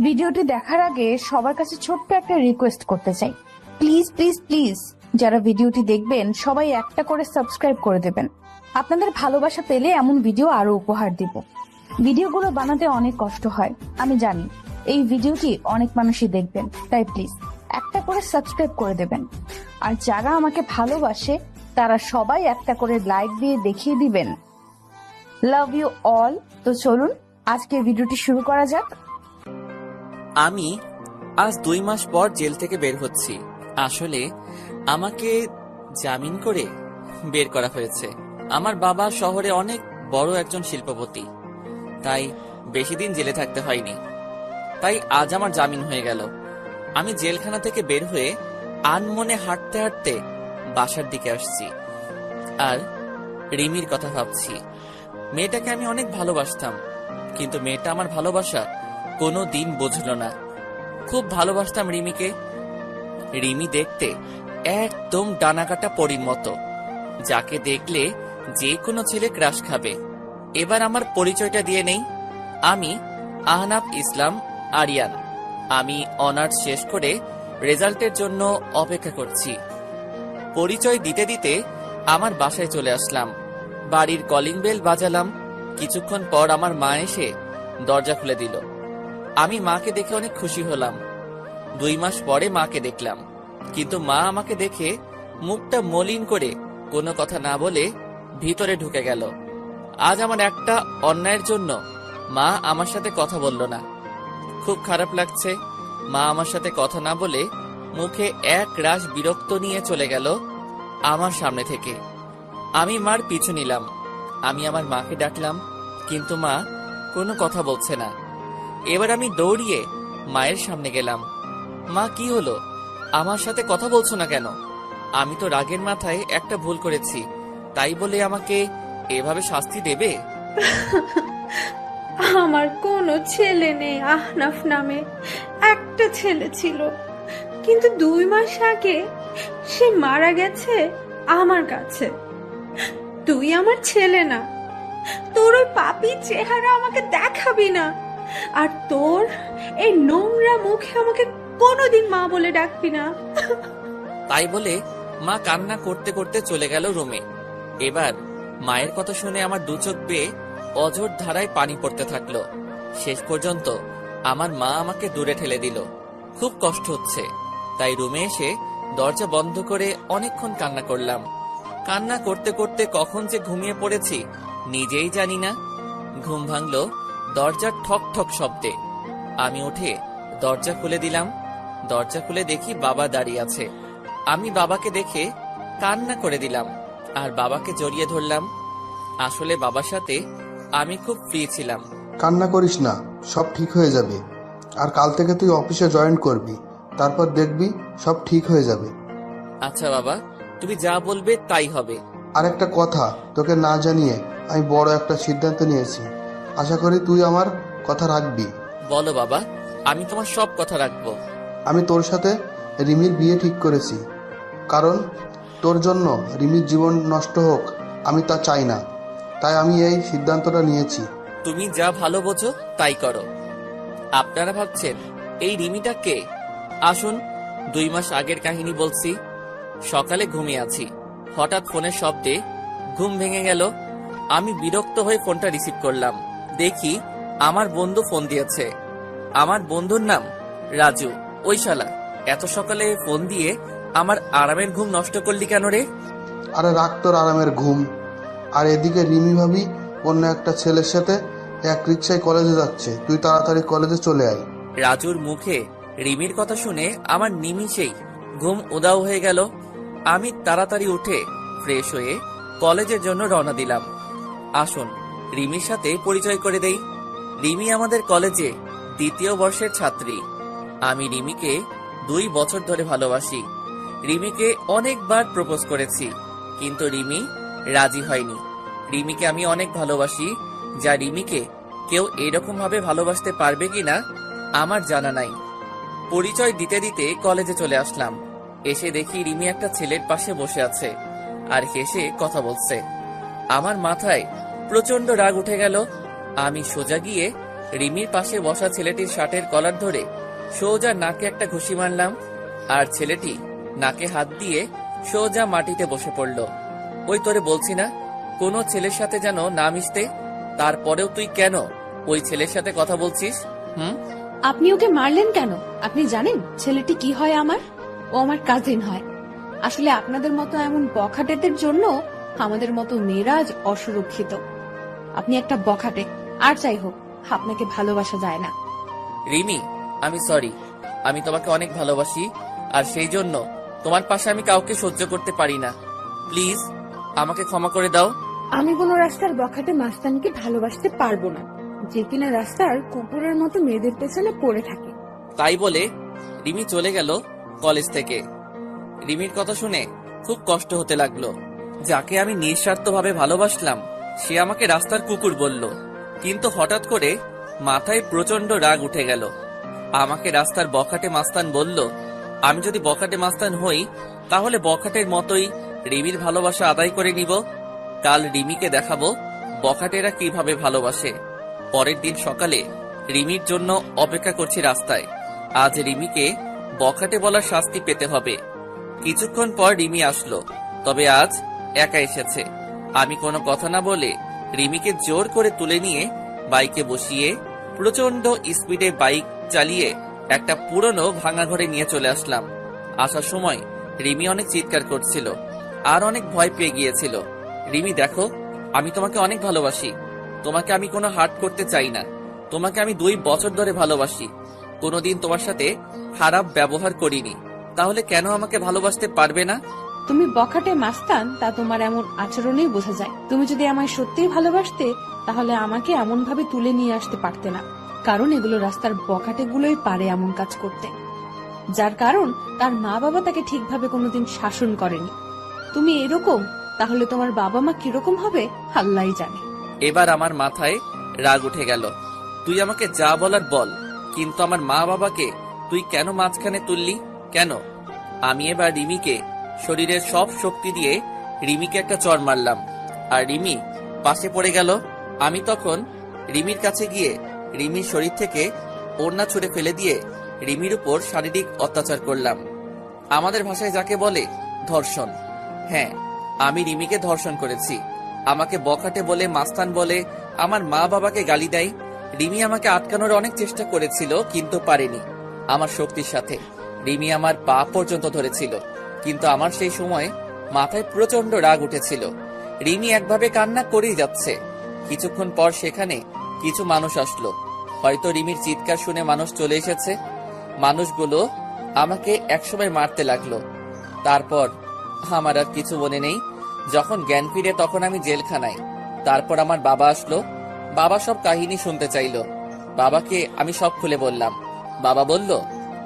ভিডিওটি দেখার আগে সবার কাছে ছোট্ট একটা রিকোয়েস্ট করতে চাই, প্লিজ প্লিজ প্লিজ যারা ভিডিওটি দেখবেন সবাই একটা করে সাবস্ক্রাইব করে দেবেন। আপনাদের ভালোবাসা পেলে এমন ভিডিও আরো উপহার দিব। ভিডিওগুলো বানাতে অনেক কষ্ট হয় আমি জানি, এই ভিডিওটি অনেক মানুষই দেখবেন, তাই প্লিজ একটা করে সাবস্ক্রাইব করে দেবেন। আর যারা আমাকে ভালোবাসে তারা সবাই একটা করে লাইক দিয়ে দেখিয়ে দিবেন লাভ ইউ অল। তো চলুন আজকের ভিডিওটি শুরু করা যাক। আমি আজ 2 মাস পর জেল থেকে বের হচ্ছি। আসলে আমাকে জামিন করে বের করা হয়েছে। আমার বাবা শহরে অনেক বড় একজন শিল্পপতি, তাই বেশি দিন জেলে থাকতে হয়নি। তাই আজ আমার জামিন হয়ে গেল। আমি জেলখানা থেকে বের হয়ে আনমনে হাঁটতে হাঁটতে বাসার দিকে আসছি আর রিমির কথা ভাবছি। মেয়েটাকে আমি অনেক ভালোবাসতাম, কিন্তু মেয়েটা আমার ভালোবাসা কোনো দিন বুঝলো না। খুব ভালোবাসতাম রিমিকে। রিমি দেখতে একদম ডানাকাটা পরীর মতো, যাকে দেখলে যে কোনো ছেলে ক্রাশ খাবে। এবার আমার পরিচয়টা দিয়ে নেই। আমি আহনাফ ইসলাম আরিয়ান। আমি অনার্স শেষ করে রেজাল্টের জন্য অপেক্ষা করছি। পরিচয় দিতে দিতে আমার বাসায় চলে আসলাম। বাড়ির কলিং বেল বাজালাম। কিছুক্ষণ পর আমার মা এসে দরজা খুলে দিল। আমি মাকে দেখে অনেক খুশি হলাম। 2 মাস পরে মাকে দেখলাম, কিন্তু মা আমাকে দেখে মুখটা মলিন করে কোনো কথা না বলে ভিতরে ঢুকে গেল। আজ আমার একটা অন্যায়ের জন্য মা আমার সাথে কথা বলল না। খুব খারাপ লাগছে। মা আমার সাথে কথা না বলে মুখে এক রাশ বিরক্ত নিয়ে চলে গেল আমার সামনে থেকে। আমি মার পিছু নিলাম। আমি আমার মাকে ডাকলাম, কিন্তু মা কোনো কথা বলছে না। এবার আমি দৌড়িয়ে মায়ের সামনে গেলাম। মা, কি হলো? আমার সাথে কথা বলছো না কেন? আমি তো রাগের মাথায় একটা ভুল করেছি, তাই বলে আমাকে এভাবে শাস্তি দেবে? আমার কোনো ছেলে নেই। আহনাফ নামে একটা ছেলে ছিল, কিন্তু 2 মাস আগে সে মারা গেছে আমার কাছে। তুই আমার ছেলে না, তোর ওই পাপী চেহারা আমাকে দেখাবি না। আর তোর এই নোংরা মুখে আমাকে কোনোদিন মা বলে ডাকবি না। তাই বলে মা কান্না করতে করতে চলে গেল রুমে। এবার মায়ের কথা শুনে আমার 2 চোখ বেয়ে অঝোর ধারায় পানি পড়তে থাকলো। শেষ পর্যন্ত আমার মা আমাকে দূরে ঠেলে দিল। খুব কষ্ট হচ্ছে, তাই রুমে এসে দরজা বন্ধ করে অনেকক্ষণ কান্না করলাম। কান্না করতে করতে কখন যে ঘুমিয়ে পড়েছি নিজেই জানি না। ঘুম ভাঙলো দরজার ঠক ঠক শব্দে। আমি উঠে দরজা খুলে দিলাম। দরজা খুলে দেখি বাবা দাঁড়িয়ে আছে। আমি বাবাকে দেখে কান্না করে দিলাম আর বাবাকে জড়িয়ে ধরলাম। আসলে বাবার সাথে আমি খুব ফ্রি ছিলাম। কান্না করিস না, সব ঠিক হয়ে যাবে। আর কাল থেকে তুই অফিসে জয়েন করবি, তারপর দেখবি সব ঠিক হয়ে যাবে। আচ্ছা বাবা, তুমি যা বলবে তাই হবে। আর একটা কথা তোকে না জানিয়ে আমি বড় একটা সিদ্ধান্ত নিয়েছি। আশা করি তুই আমার কথা রাখবি। বলো বাবা, আমি তোমার সব কথা রাখবো। আমি তোর সাথে রিমির বিয়ে ঠিক করেছি, কারণ তোর জন্য রিমির জীবন নষ্ট হোক আমি তা চাই না। তাই আমি এই সিদ্ধান্তটা নিয়েছি। তুমি যা ভালো বোঝো তাই করো। আপনারা ভাবছেন এই রিমিটা কে? আসুন 2 মাস আগের কাহিনী বলছি। সকালে ঘুমিয়ে আছি, হঠাৎ ফোনের শব্দে ঘুম ভেঙে গেল। আমি বিরক্ত হয়ে ফোনটা রিসিভ করলাম। দেখি আমার বন্ধু ফোন দিয়েছে। আমার বন্ধুর নাম রাজু। ওই শালা এত সকালে ফোন দিয়ে আমার আরামের ঘুম নষ্ট করলি কেন রে? আরে রাখ তোর আরামের ঘুম। আর এদিকে রিমি ভাবি অন্য একটা ছেলের সাথে এক রিক্সায় কলেজে যাচ্ছে, তুই তাড়াতাড়ি কলেজে চলে আয়। রাজুর মুখে রিমির কথা শুনে আমার নিমিষেই ঘুম উধাও হয়ে গেল। আমি তাড়াতাড়ি উঠে ফ্রেশ হয়ে কলেজের জন্য রওনা দিলাম। আসুন রিমির সাথে পরিচয় করে দেই। রিমি আমাদের কলেজে 2য় বর্ষের ছাত্রী। আমি রিমিকে 2 বছর ধরে ভালোবাসি। রিমিকে অনেকবার প্রপোজ করেছি, কিন্তু রিমি রাজি হয়নি। রিমিকে আমি অনেক ভালোবাসি, যা রিমিকে কেউ এরকম ভাবে ভালোবাসতে পারবে কিনা আমার জানা নাই। পরিচয় দিতে দিতে কলেজে চলে আসলাম। এসে দেখি রিমি একটা ছেলের পাশে বসে আছে আর হেসে কথা বলছে। আমার মাথায় প্রচন্ড রাগ উঠে গেল। আমি সোজা গিয়ে রিমির পাশে বসা ছেলেটির শার্টের কলার ধরে সোজা নাকে একটা ঘুষি মারলাম, আর ছেলেটি নাকে হাত দিয়ে সোজা মাটিতে বসে পড়ল। ওই তোরে বলছি না কোনো ছেলের সাথে যেন না মিশতে, তারপরেও তুই কেন ওই ছেলের সাথে কথা বলছিস? আপনি ওকে মারলেন কেন? আপনি জানেন ছেলেটি কি হয় আমার? ও আমার কাজিন হয়। আসলে আপনাদের মতো এমন বখাটেদের জন্য আমাদের মতো মেয়েরা আজ অসুরক্ষিত। আপনি একটা বখাটে, আর যাই হোক আপনাকে ভালোবাসা যায় না। রিমি, আমি সরি, আমি তোমাকে অনেক ভালোবাসি, আর সেই জন্য তোমার পাশে আমি কাউকে সহ্য করতে পারি না। প্লিজ আমাকে ক্ষমা করে দাও। আমি কোনো রাস্তার বখাটে মাস্তানকে ভালোবাসতে পারবো না, যে কিনা রাস্তার কুকুরের মতো মেয়েদের পেছনে পড়ে থাকে। তাই বলে রিমি চলে গেল কলেজ থেকে। রিমির কথা শুনে খুব কষ্ট হতে লাগলো। যাকে আমি নিঃস্বার্থভাবে ভালোবাসলাম সে আমাকে রাস্তার কুকুর বলল, কিন্তু হঠাৎ করে মাথায় প্রচন্ড রাগ উঠে গেল। আমাকে রাস্তার বখাটে মাস্তান বলল। আমি যদি বখাটে মাস্তান হই তাহলে বখাটের মতোই রিমির ভালোবাসা আদায় করে নিব। কাল রিমিকে দেখাবো বখাটেরা কিভাবে ভালোবাসে। পরের দিন সকালে রিমির জন্য অপেক্ষা করছি রাস্তায়। আজ রিমিকে বখাটে বলার শাস্তি পেতে হবে। কিছুক্ষণ পর রিমি আসলো, তবে আজ একা এসেছে। আমি কোনো কথা না বলে রিমিকে জোর করে তুলে নিয়ে বাইকে বসিয়ে প্রচন্ড স্পিডে বাইক চালিয়ে একটা পুরনো ভাঙা ঘরে নিয়ে চলে আসলাম। আসার সময় রিমি অনেক চিৎকার করছিল আর অনেক ভয় পেয়ে গিয়েছিল। রিমি দেখো, আমি তোমাকে অনেক ভালোবাসি। তোমাকে আমি কোনো হার্ট করতে চাই না। তোমাকে আমি 2 বছর ধরে ভালোবাসি। কোনোদিন তোমার সাথে খারাপ ব্যবহার করিনি, তাহলে কেন আমাকে ভালোবাসতে পারবে না? তুমি বখাটে মাস্তান তা তোমার এমন আচরণেই বোঝা যায়। তুমি যদি আমায় সত্যিই ভালোবাসতে তাহলে আমাকে এমন ভাবে তুলে নিয়ে আসতে পারতে না, কারণ এগুলো রাস্তার বখাটে গুলোই পারে এমন কাজ করতে, যার কারণ তার মা বাবা তাকে ঠিকভাবে কোনোদিন শাসন করেনি। তুমি এরকম, তাহলে তোমার বাবা মা কিরকম হবে আল্লাহই জানে। এবার আমার মাথায় রাগ উঠে গেল। তুই আমাকে যা বলার বল, কিন্তু আমার মা বাবাকে তুই কেন মাঝখানে তুললি? কেন? আমি এবার রিমিকে শরীরের সব শক্তি দিয়ে রিমিকে একটা চড় মারলাম, আর রিমি পাশে পড়ে গেল। আমি তখন রিমির কাছে গিয়ে রিমির শরীর থেকে ওড়না ছুঁড়ে ফেলে দিয়ে রিমির উপর শারীরিক অত্যাচার করলাম। আমাদের ভাষায় যাকে বলে ধর্ষণ। হ্যাঁ, আমি রিমিকে ধর্ষণ করেছি। আমাকে বখাটে বলে, মাস্তান বলে আমার মা বাবাকে গালি দেয়। রিমি আমাকে আটকানোর অনেক চেষ্টা করেছিল, কিন্তু পারেনি। আমার শক্তির সাথে রিমি আমার পা পর্যন্ত ধরেছিল, কিন্তু আমার সেই সময় মাথায় প্রচন্ড রাগ উঠেছিল। রিমি একভাবে কান্না করেই যাচ্ছে। কিছুক্ষণ পর সেখানে কিছু মানুষ আসলো। হয়তো রিমির চিৎকার শুনে মানুষ চলে এসেছে। মানুষগুলো আমাকে একসময় মারতে লাগলো। তারপর আমার আর কিছু মনে নেই। যখন জ্ঞান ফিরে তখন আমি জেলখানায়। তারপর আমার বাবা আসলো। বাবা সব কাহিনী শুনতে চাইলো। বাবাকে আমি সব খুলে বললাম। বাবা বলল,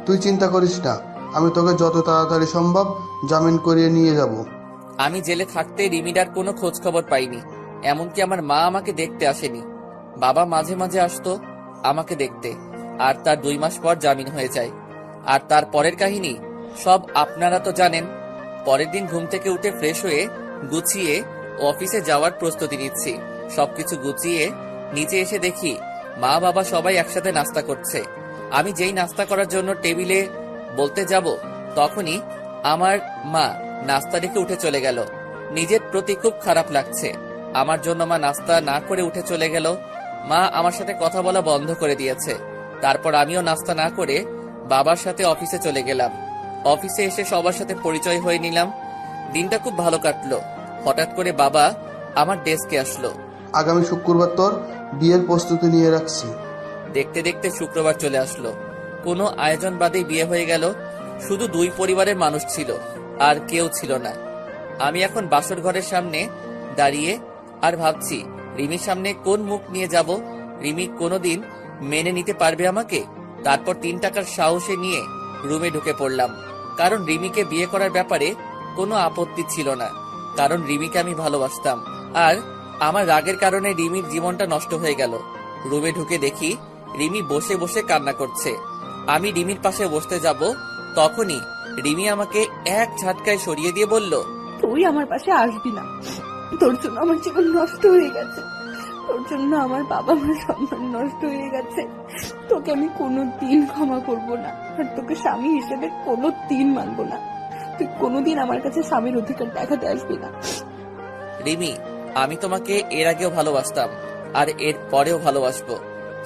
তুই চিন্তা করিস না, আমি তোকে যত তাড়াতাড়ি সম্ভব জামিন করিয়ে নিয়ে যাব। আমি জেলে থাকতে রিমিডার কোনো খোঁজ খবর পাইনি। এমনকি আমার মা আমাকে দেখতে আসেনি। বাবা মাঝে মাঝে আসতো আমাকে দেখতে, আর তার 2 মাস পর জামিন হয়ে যায়। আর তার পরের কাহিনী সব আপনারা তো জানেন। পরের দিন ঘুম থেকে উঠে ফ্রেশ হয়ে গুছিয়ে অফিসে যাওয়ার প্রস্তুতি নিচ্ছি। সবকিছু গুছিয়ে নিচে এসে দেখি মা বাবা সবাই একসাথে নাস্তা করছে। আমি যেই নাস্তা করার জন্য টেবিলে বলতে যাব, তখনই আমার মা নাস্তা রেখে উঠে চলে গেল। নিজের প্রতি খুব খারাপ লাগছে। আমার জন্য মা নাস্তা না করে উঠে চলে গেল। মা আমার সাথে কথা বলা বন্ধ করে দিয়েছে। তারপর আমিও নাস্তা না করে বাবার সাথে অফিসে চলে গেলাম। অফিসে এসে সবার সাথে পরিচয় হয়ে নিলাম। দিনটা খুব ভালো কাটলো। হঠাৎ করে বাবা আমার ডেস্কে আসলো। আগামী শুক্রবার তোর বিয়ের প্রস্তুতি নিয়ে রাখছি। দেখতে দেখতে শুক্রবার চলে আসলো। কোনো আয়োজন বাদেই বিয়ে হয়ে গেল। শুধু 2 পরিবারের মানুষ ছিল, আর কেউ ছিল না। আমি এখন বাসর ঘরের সামনে দাঁড়িয়ে আর ভাবছি রিমির সামনে কোন মুখ নিয়ে যাব। রিমি কোনোদিন মেনে নিতে পারবে আমাকে? তারপর 3 টাকার সাহসে নিয়ে রুমে ঢুকে পড়লাম, কারণ রিমিকে বিয়ে করার ব্যাপারে কোনো আপত্তি ছিল না, কারণ রিমিকে আমি ভালোবাসতাম। আর আমার রাগের কারণে রিমির জীবনটা নষ্ট হয়ে গেল। রুমে ঢুকে দেখি রিমি বসে বসে কান্না করছে। আমি রিমির পাশে বসতে যাব, তখনই রিমি আমাকে এক ঝাটকায় সরিয়ে দিয়ে বলল, তুই আমার পাশে আসবি না, তোর জন্য আমার জীবন নষ্ট হয়ে গেছে। তোর জন্য আমার বাবা মার সম্মান নষ্ট হয়ে গেছে। তোকে আমি কোনোদিন ক্ষমা করব না, আর তোকে স্বামী হিসেবে কোনোদিন মানবো না। তুই কোনোদিন আমার কাছে স্বামীর অধিকার দেখাতে আসবি না। রিমি, আমি তোমাকে এর আগেও ভালোবাসতাম আর এর পরেও ভালোবাসবো।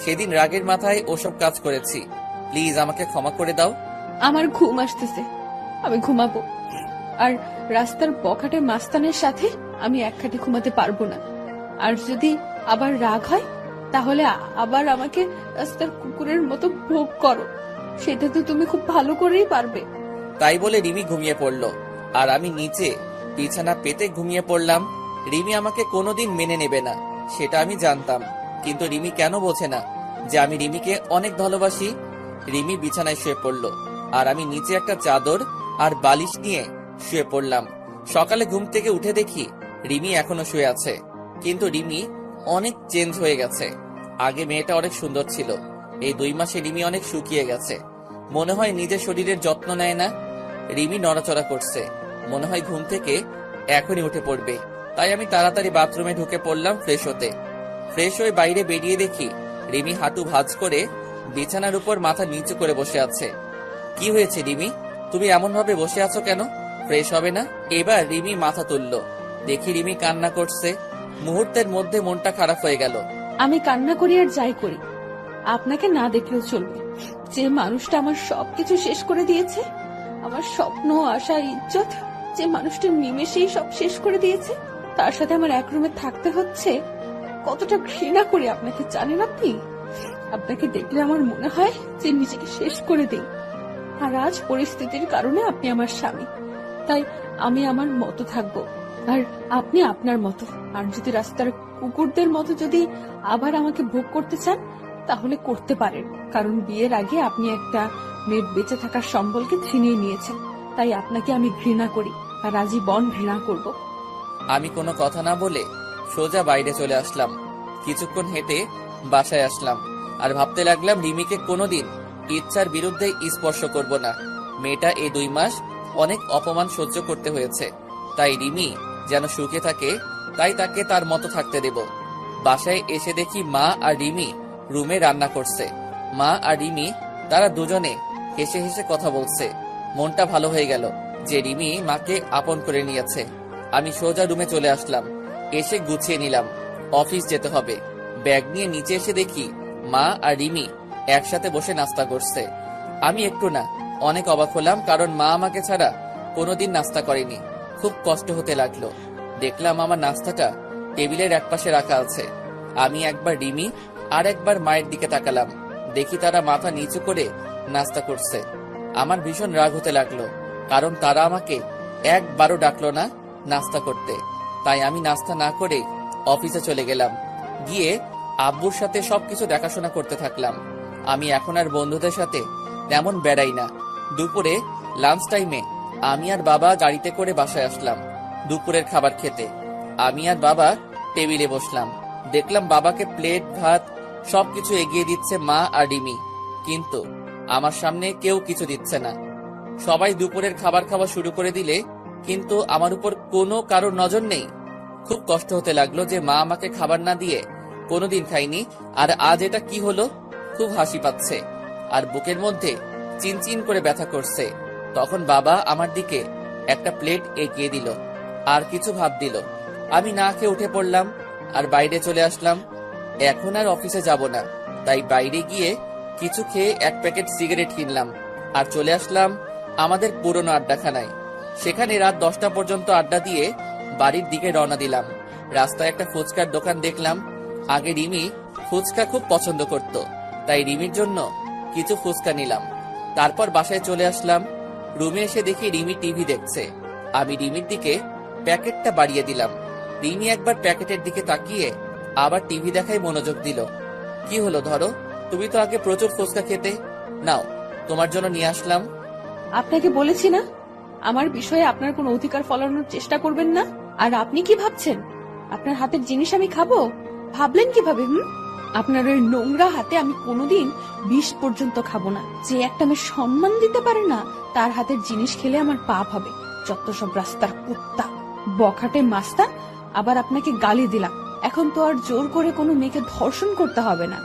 সেদিন রাগের মাথায় ওসব কাজ করেছি। প্লিজ আমাকে ক্ষমা করে দাও। আমার ঘুম আসতেছে, আমি ঘুমাবো। আর রাস্তার বখাটে মাস্তানের সাথে আমি এক খাটে ঘুমাতে পারবো না। আর যদি আবার রাগ হয় তাহলে আবার আমাকে রাস্তার কুকুরের মতো ভোগ করো, সেটা তো তুমি খুব ভালো করেই পারবে। তাই বলে রিমি ঘুমিয়ে পড়ল আর আমি নিচে বিছানা পেতে ঘুমিয়ে পড়লাম। রিমি আমাকে কোনোদিন মেনে নেবে না সেটা আমি জানতাম, কিন্তু রিমি কেন বোঝে না যে আমি রিমিকে অনেক ভালোবাসি। রিমি বিছানায় শুয়ে পড়ল আর আমি নিচে একটা চাদর আর বালিশ নিয়ে শুয়ে পড়লাম। সকালে ঘুম থেকে উঠে দেখি রিমি এখনো শুয়ে আছে, কিন্তু রিমি অনেক চেঞ্জ হয়ে গেছে। আগে মেয়েটা অনেক সুন্দর ছিল, এই 2 মাসে রিমি অনেক শুকিয়ে গেছে। মনে হয় নিজের শরীরের যত্ন নেয় না। রিমি নড়াচড়া করছে, মনে হয় ঘুম থেকে এখনই উঠে পড়বে। তাই আমি তাড়াতাড়ি বাথরুমে ঢুকে পড়লাম ফ্রেশ হতে। ফ্রেশ হয়ে বাইরে বেরিয়ে দেখি রিমি হাঁটু ভাঁজ করে বিছানার উপর মাথা নিচু করে বসে আছে। কি হয়েছে রিমি, তুমি এমন ভাবে বসে আছো কেন? ফ্রেশ হবে না? এবার রিমি মাথা তুলল, দেখি রিমি কান্না করছে। মুহূর্তের মধ্যে মনটা খারাপ হয়ে গেল। আমি কান্না করি আর যাই করি, আপনাকে না দেখলেও চলবে। যে মানুষটা আমার সবকিছু শেষ করে দিয়েছে, আমার স্বপ্ন, আশা, ইজ্জত, যে মানুষটা নিমেষেই সব শেষ করে দিয়েছে, তার সাথে আমার এক রুমে থাকতে হচ্ছে। কতটা ঘৃণা করি আপনাকে জানেন আপনি? আপনাকে দেখলে আমার মনে হয় যে নিজেকে শেষ করে দিই। আর আজ পরিস্থিতির কারণে আপনি আমার স্বামী, তাই আমি আমার মতো থাকবো আর আপনি আপনার মতো। আর যদি রাস্তার কুকুরদের মতো যদি আবার আমাকে ভোগ করতে চান তাহলে করতে পারেন, কারণ বিয়ের আগে আপনি একটা মেয়ের বেঁচে থাকার সম্বলকে ছিনিয়ে নিয়েছেন। তাই আপনাকে আমি ঘৃণা করি আর আজীবন ঘৃণা করব। আমি কোনো কথা না বলে সোজা বাইরে চলে আসলাম। কিছুক্ষণ হেঁটে বাসায় আসলাম আর ভাবতে লাগলাম রিমিকে কোনোদিন ইচ্ছার বিরুদ্ধে স্পর্শ করব না। মেয়েটা এই 2 মাস অনেক অপমান সহ্য করতে হয়েছে, তাই রিমি যেন সুখে থাকে, তাই তাকে তার মতো থাকতে দেব। বাসায় এসে দেখি মা আর রিমি রুমে রান্না করছে। মা আর রিমি তারা দুজনে হেসে হেসে কথা বলছে। মনটা ভালো হয়ে গেল যে রিমি মাকে আপন করে নিয়েছে। আমি সোজা রুমে চলে আসলাম, এসে গুছিয়ে নিলাম, অফিস যেতে হবে। ব্যাগ নিয়ে নিচে এসে দেখি মা আর রিমি একসাথে বসে নাস্তা করছে। আমি একটু না অনেক অবাক হলাম, কারণ মা আমাকে ছাড়া কোনোদিন নাস্তা করেনি। খুব কষ্ট হতে লাগলো। দেখলাম আমার নাস্তাটা টেবিলের একপাশে রাখা আছে। আমি একবার রিমি আর একবার মায়ের দিকে তাকালাম, দেখি তারা মাথা নিচু করে নাস্তা করছে। আমার ভীষণ রাগ হতে লাগলো, কারণ তারা আমাকে একবারও ডাকলো না নাস্তা করতে। তাই আমি নাস্তা না করে অফিসে চলে গেলাম। গিয়ে আব্বুর সাথে সবকিছু দেখাশোনা করতে থাকলাম। আমি এখন আর বন্ধুদের সাথে তেমন বেড়াই না। দুপুরে লাঞ্চ টাইমে আমি আর বাবা গাড়িতে করে বাসায় আসলাম দুপুরের খাবার খেতে। আমি আর বাবা টেবিলে বসলাম, দেখলাম বাবাকে প্লেট ভাত সবকিছু এগিয়ে দিচ্ছে মা আর রিমি, কিন্তু আমার সামনে কেউ কিছু দিচ্ছে না। সবাই দুপুরের খাবার খাওয়া শুরু করে দিলে কিন্তু আমার উপর কোনো কারোর নজর নেই। খুব কষ্ট হতে লাগলো যে মা আমাকে খাবার না দিয়ে কোনোদিন খাইনি, আর আজ এটা কি হলো। খুব হাসি পাচ্ছে আর বুকের মধ্যে চিনচিন করে ব্যথা করছে। তখন বাবা আমার দিকে একটা প্লেট এগিয়ে দিল আর কিছু ভাত দিল। আমি না খেয়ে উঠে পড়লাম আর বাইরে চলে আসলাম। এখন আর অফিসে যাব না, তাই বাইরে গিয়ে কিছু খেয়ে 1 প্যাকেট সিগারেট কিনলাম আর চলে আসলাম আমাদের পুরনো আড্ডাখানায়। সেখানে রাত 10টা পর্যন্ত আড্ডা দিয়ে বাড়ির দিকে রওনা দিলাম। রাস্তায় একটা ফুচকার দোকান দেখলাম। আগে রিমি ফুচকা খুব পছন্দ করত, তাই রিমির জন্য কিছু ফুচকা নিলাম। তারপর বাসায় চলে আসলাম। রুমে এসে দেখি রিমি টিভি দেখছে। আমি রিমির দিকে প্যাকেটটা বাড়িয়ে দিলাম। রিমি একবার প্যাকেটের দিকে তাকিয়ে আবার টিভি দেখায় মনোযোগ দিল। কি হলো ধরো, তুমি তো আগে প্রচুর ফুচকা খেতে, নাও তোমার জন্য নিয়ে আসলাম। আপনাকে বলেছি না আমার বিষয়ে আপনার কোনো অধিকার ফলানোর চেষ্টা করবেন না। আর আপনি কি ভাবছেন আপনার হাতের জিনিস আমি খাবো? ভাবলেন কিভাবে? আপনার ওই নোংরা হাতে আমি কোনোদিন 20 পর্যন্ত খাবো না। যে একটা মেয়ে সম্মান দিতে পারে না তার হাতের জিনিস খেলে আমার পাপ হবে। যত সব রাস্তার কুত্তা, বখাটে মাস্তান। আবার আপনাকে গালি দিলাম, এখন তো আর জোর করে কোনো মেয়েকে ধর্ষণ করতে হবে না,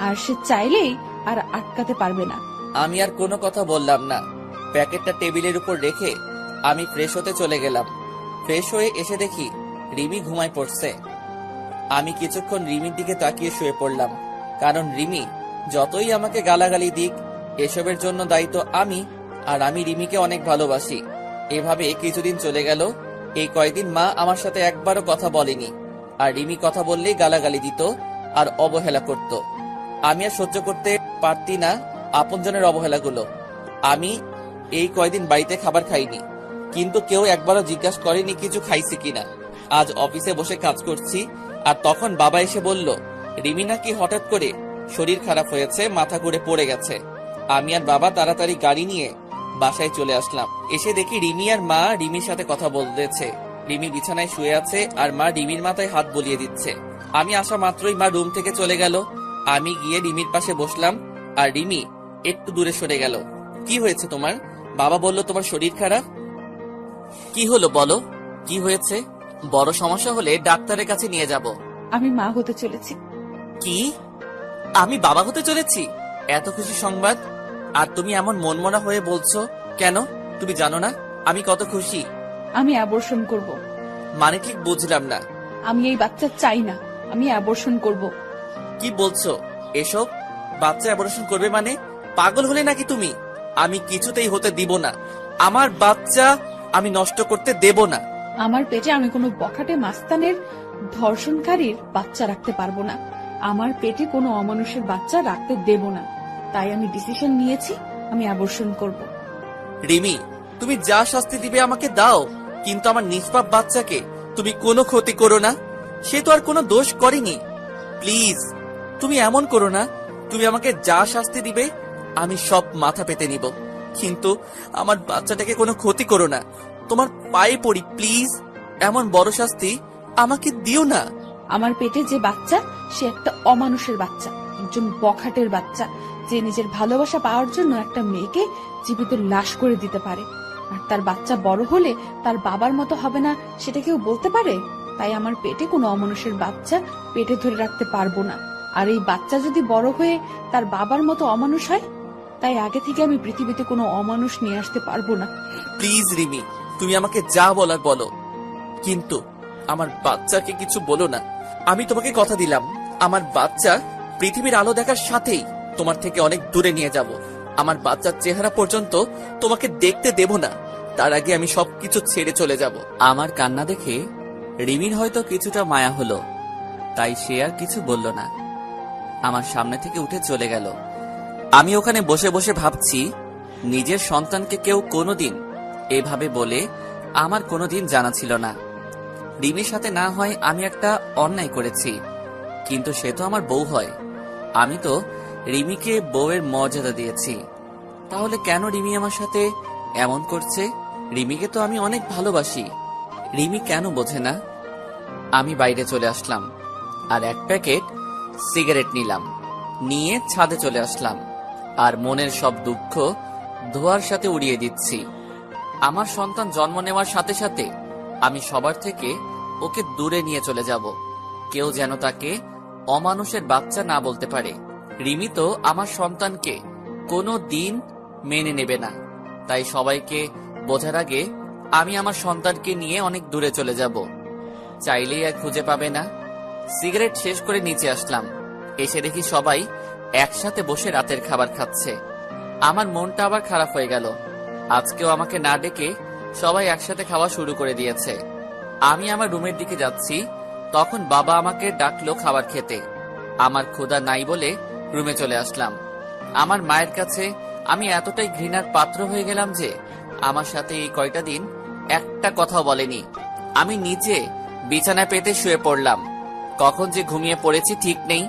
আর সে চাইলেই আর আটকাতে পারবে না। আমি আর কোনো কথা বললাম না। প্যাকেটটা টেবিলের উপর রেখে আমি ফ্রেশ হতে চলে গেলাম। ফ্রেশ হয়ে এসে দেখি রিমি ঘুমায় পড়ছে। আমি কিছুক্ষণ রিমির দিকে তাকিয়ে শুয়ে পড়লাম, কারণ রিমি যতই আমাকে গালাগালি দিক, এসবের জন্য দায়ী তো আমি, আর আমি রিমিকে অনেক ভালোবাসি। এভাবে কিছুদিন চলে গেল। এই কয়দিন মা আমার সাথে একবারও কথা বলেনি, আর রিমি কথা বললেই গালাগালি দিত আর অবহেলা করত। আমি আর সহ্য করতে পারতি না আপনজনের অবহেলাগুলো। আমি এই কয়দিন বাড়িতে খাবার খাইনি, কিন্তু কেউ একবারও জিজ্ঞাসা করেনি কিছু খাইছি কিনা। আজ অফিসে বসে কাজ করছি, আর তখন বাবা এসে বলল রিমি নাকি হঠাৎ করে শরীর খারাপ হয়েছে, মাথা ঘুরে পড়ে গেছে। আমি আর বাবা তাড়াতাড়ি গাড়ি নিয়ে বাসায় চলে আসলাম। এসে দেখি রিমি আর মা রিমির সাথে কথা বলতেছে। রিমি বিছানায় শুয়ে আছে আর মা রিমির মাথায় হাত বুলিয়ে দিচ্ছে। আমি আসা মাত্রই মা রুম থেকে চলে গেল। আমি গিয়ে রিমির পাশে বসলাম, আর রিমি একটু দূরে সরে গেল। কি হয়েছে তোমার? বাবা বলল তোমার শরীর খারাপ। কি হলো বলো, কি হয়েছে? বড় সমস্যা হলে ডাক্তারের কাছে নিয়ে যাব। আমি মা হতে চলেছি। কি? আমি বাবা হতে চলেছি? এত খুশি সংবাদ, আর তুমি এমন মনমরা হয়ে বলছো কেন? তুমি জানো না আমি কত খুশি। আমি অ্যাবর্শন করব। মানে ঠিক বুঝলাম না। আমি এই বাচ্চা চাই না, আমি অ্যাবর্শন করব। কি বলছো এসব? বাচ্চা অ্যাবর্শন করবে মানে? পাগল হলে নাকি তুমি? আমি কিছুতেই হতে দিব না। আমার বাচ্চা আমি নষ্ট করতে দেব না। আমার পেটে আমি কোনো বখাটে মাস্তানের ধর্ষণকারীর বাচ্চা রাখতে পারবো না। আমার পেটে কোনো অমানুষের বাচ্চা রাখতে দেব না। তাই আমি ডিসিশন নিয়েছি, আমি অ্যাবর্শন করব। রিমি, তুমি যা শাস্তি দিবে আমাকে দাও, কিন্তু আমার নিষ্পাপ বাচ্চাকে তুমি কোনো ক্ষতি করো না। সে তো আর কোনো দোষ করেনি। প্লিজ তুমি এমন করো না। তুমি আমাকে যা শাস্তি দিবে আমি সব মাথা পেতে নিব, কিন্তু আমার বাচ্চাটাকে কোনো ক্ষতি করো না। তোমার পায়ে পড়ি প্লিজ, এমন বড় শাস্তি আমাকে দিও না। আমার পেটে যে বাচ্চা, সে একটা অমানুষের বাচ্চা, একজন বখাটের বাচ্চা, যে নিজের ভালোবাসা পাওয়ার জন্য একটা মেয়েকে জীবিত লাশ করে দিতে পারে। আর তার বাচ্চা বড় হলে তার বাবার মতো হবে না, সেটা কেউ বলতে পারে? তাই আমার পেটে কোনো অমানুষের বাচ্চা পেটে ধরে রাখতে পারবো না। আর এই বাচ্চা যদি বড় হয়ে তার বাবার মতো অমানুষ হয়, তাই আগে থেকে আমি পৃথিবীতে কোনো অমানুষ নিয়ে আসতে পারবো না। প্লিজ রিমি, তুমি আমাকে যা বলার বলো, কিন্তু আমার বাচ্চাকে কিছু বলো না। আমি তোমাকে কথা দিলাম, আমার বাচ্চা পৃথিবীর আলো দেখার সাথেই তোমার থেকে অনেক দূরে নিয়ে যাব। আমার বাচ্চার চেহারা পর্যন্ত তোমাকে দেখতে দেব না। তার আগে আমি সবকিছু ছেড়ে চলে যাব। আমার কান্না দেখে রিমির হয়তো কিছুটা মায়া হলো, তাই সে আর কিছু বলল না। আমার সামনে থেকে উঠে চলে গেল। আমি ওখানে বসে বসে ভাবছি, নিজের সন্তানকে কেউ কোনোদিন এভাবে বলে আমার কোনোদিন জানা ছিল না। রিমির সাথে না হয় আমি একটা অন্যায় করেছি, কিন্তু সে তো আমার বউ হয়। আমি তো রিমিকে বউয়ের মর্যাদা দিয়েছি, তাহলে কেন রিমি আমার সাথে এমন করছে? রিমিকে তো আমি অনেক ভালোবাসি। রিমি কেন বোঝে না? আমি বাইরে চলে আসলাম আর এক প্যাকেট সিগারেট নিলাম, নিয়ে ছাদে চলে আসলাম, আর মনের সব দুঃখ ধোয়ার সাথে উড়িয়ে দিচ্ছি। আমার সন্তান জন্ম নেওয়ার সাথে সাথে আমি সবার থেকে ওকে দূরে নিয়ে চলে যাব। কেউ যেন তাকে অমানুষের বাচ্চা না বলতে পারে। রিমি তো আমার সন্তানকে কোনো দিন মেনে নেবে না, তাই সবাইকে বোঝার আগে আমি আমার সন্তানকে নিয়ে অনেক দূরে চলে যাব। চাইলেই আর খুঁজে পাবে না। সিগারেট শেষ করে নিচে আসলাম। এসে দেখি সবাই একসাথে বসে রাতের খাবার খাচ্ছে। আমার মনটা আবার খারাপ হয়ে গেল। আজকেও আমাকে না ডেকে সবাই একসাথে খাওয়া শুরু করে দিয়েছে। আমি আমার রুমের দিকে যাচ্ছি, তখন বাবা আমাকে ডাকলো খাবার খেতে। আমার ক্ষুধা নাই বলে রুমে চলে আসলাম। আমার মায়ের কাছে আমি এতটাই ঘৃণার পাত্র হয়ে গেলাম যে আমার সাথে এই কয়টা দিন একটা কথাও বলেনি। আমি নিচে বিছানায় পেতে শুয়ে পড়লাম। কখন যে ঘুমিয়ে পড়েছি ঠিক নেই।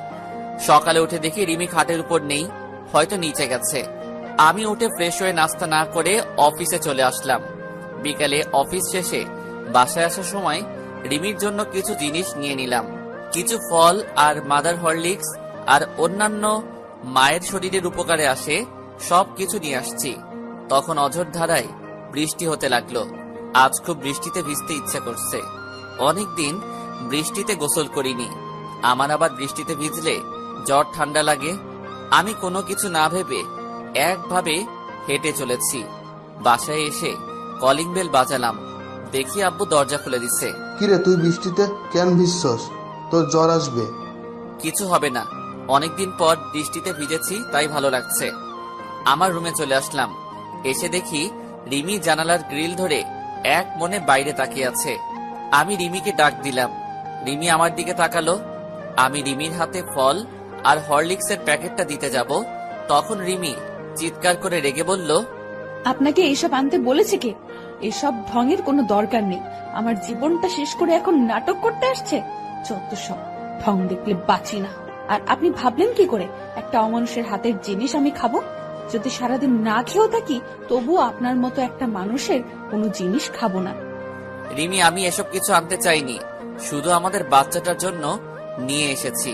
সকালে উঠে দেখি রিমি খাটের উপর নেই, হয়তো নিচে গেছে। আমি উঠে ফ্রেশ হয়ে নাস্তা না করে অফিসে চলে আসলাম। বিকালে অফিস শেষে বাসায় আসার সময় রিমির জন্য কিছু জিনিস নিয়ে নিলাম। কিছু ফল আর মাদার হরলিক্স আর অন্যান্য মায়ের শরীরের উপকারে আসে সব কিছু নিয়ে আসছি। তখন অঝোর ধারায় বৃষ্টি হতে লাগলো। আজ খুব বৃষ্টিতে ভিজতে ইচ্ছা করছে। অনেকদিন বৃষ্টিতে গোসল করিনি। আমার আবার বৃষ্টিতে ভিজলে জ্বর ঠান্ডা লাগে। আমি কোনো কিছু না ভেবে একভাবে হেঁটে চলেছি। বাসায় এসে কলিং বেল বাজালাম, দেখি আব্বু দরজা খুলে দিচ্ছে। কিরে, তুই বৃষ্টিতে কেন ভিজছস? তোর জ্বর আসবে। কিছু হবে না, অনেকদিন পর বৃষ্টিতে ভিজেছি তাই ভালো লাগছে। আমার রুমে চলে আসলাম। এসে দেখি রিমি জানালার গ্রিল ধরে এক মনে বাইরে তাকিয়ে আছে। আমি রিমিকে ডাক দিলাম। রিমি আমার দিকে তাকালো। আমি রিমির হাতে ফল আর হরলিক্সের প্যাকেটটা দিতে যাব, তখন রিমি চিৎকার করে রেগে বলল, আপনাকে এইসব আনতে বলেছে কে? এসব ঢঙের কোনো দরকার নেই। আমার জীবনটা শেষ করে এখন নাটক করতে আসছে। যত সব ঢং দেখলে বাঁচি না। আর আপনি ভাবলেন কি করে একটা অমানুষের হাতের জিনিস আমি খাবো? যদি সারাদিন না খেয়েও থাকি তবুও আপনার মতো একটা মানুষের কোনো জিনিস খাবো না। রিমি, আমি এসব কিছু আনতে চাইনি, শুধু আমাদের বাচ্চাটার জন্য নিয়ে এসেছি।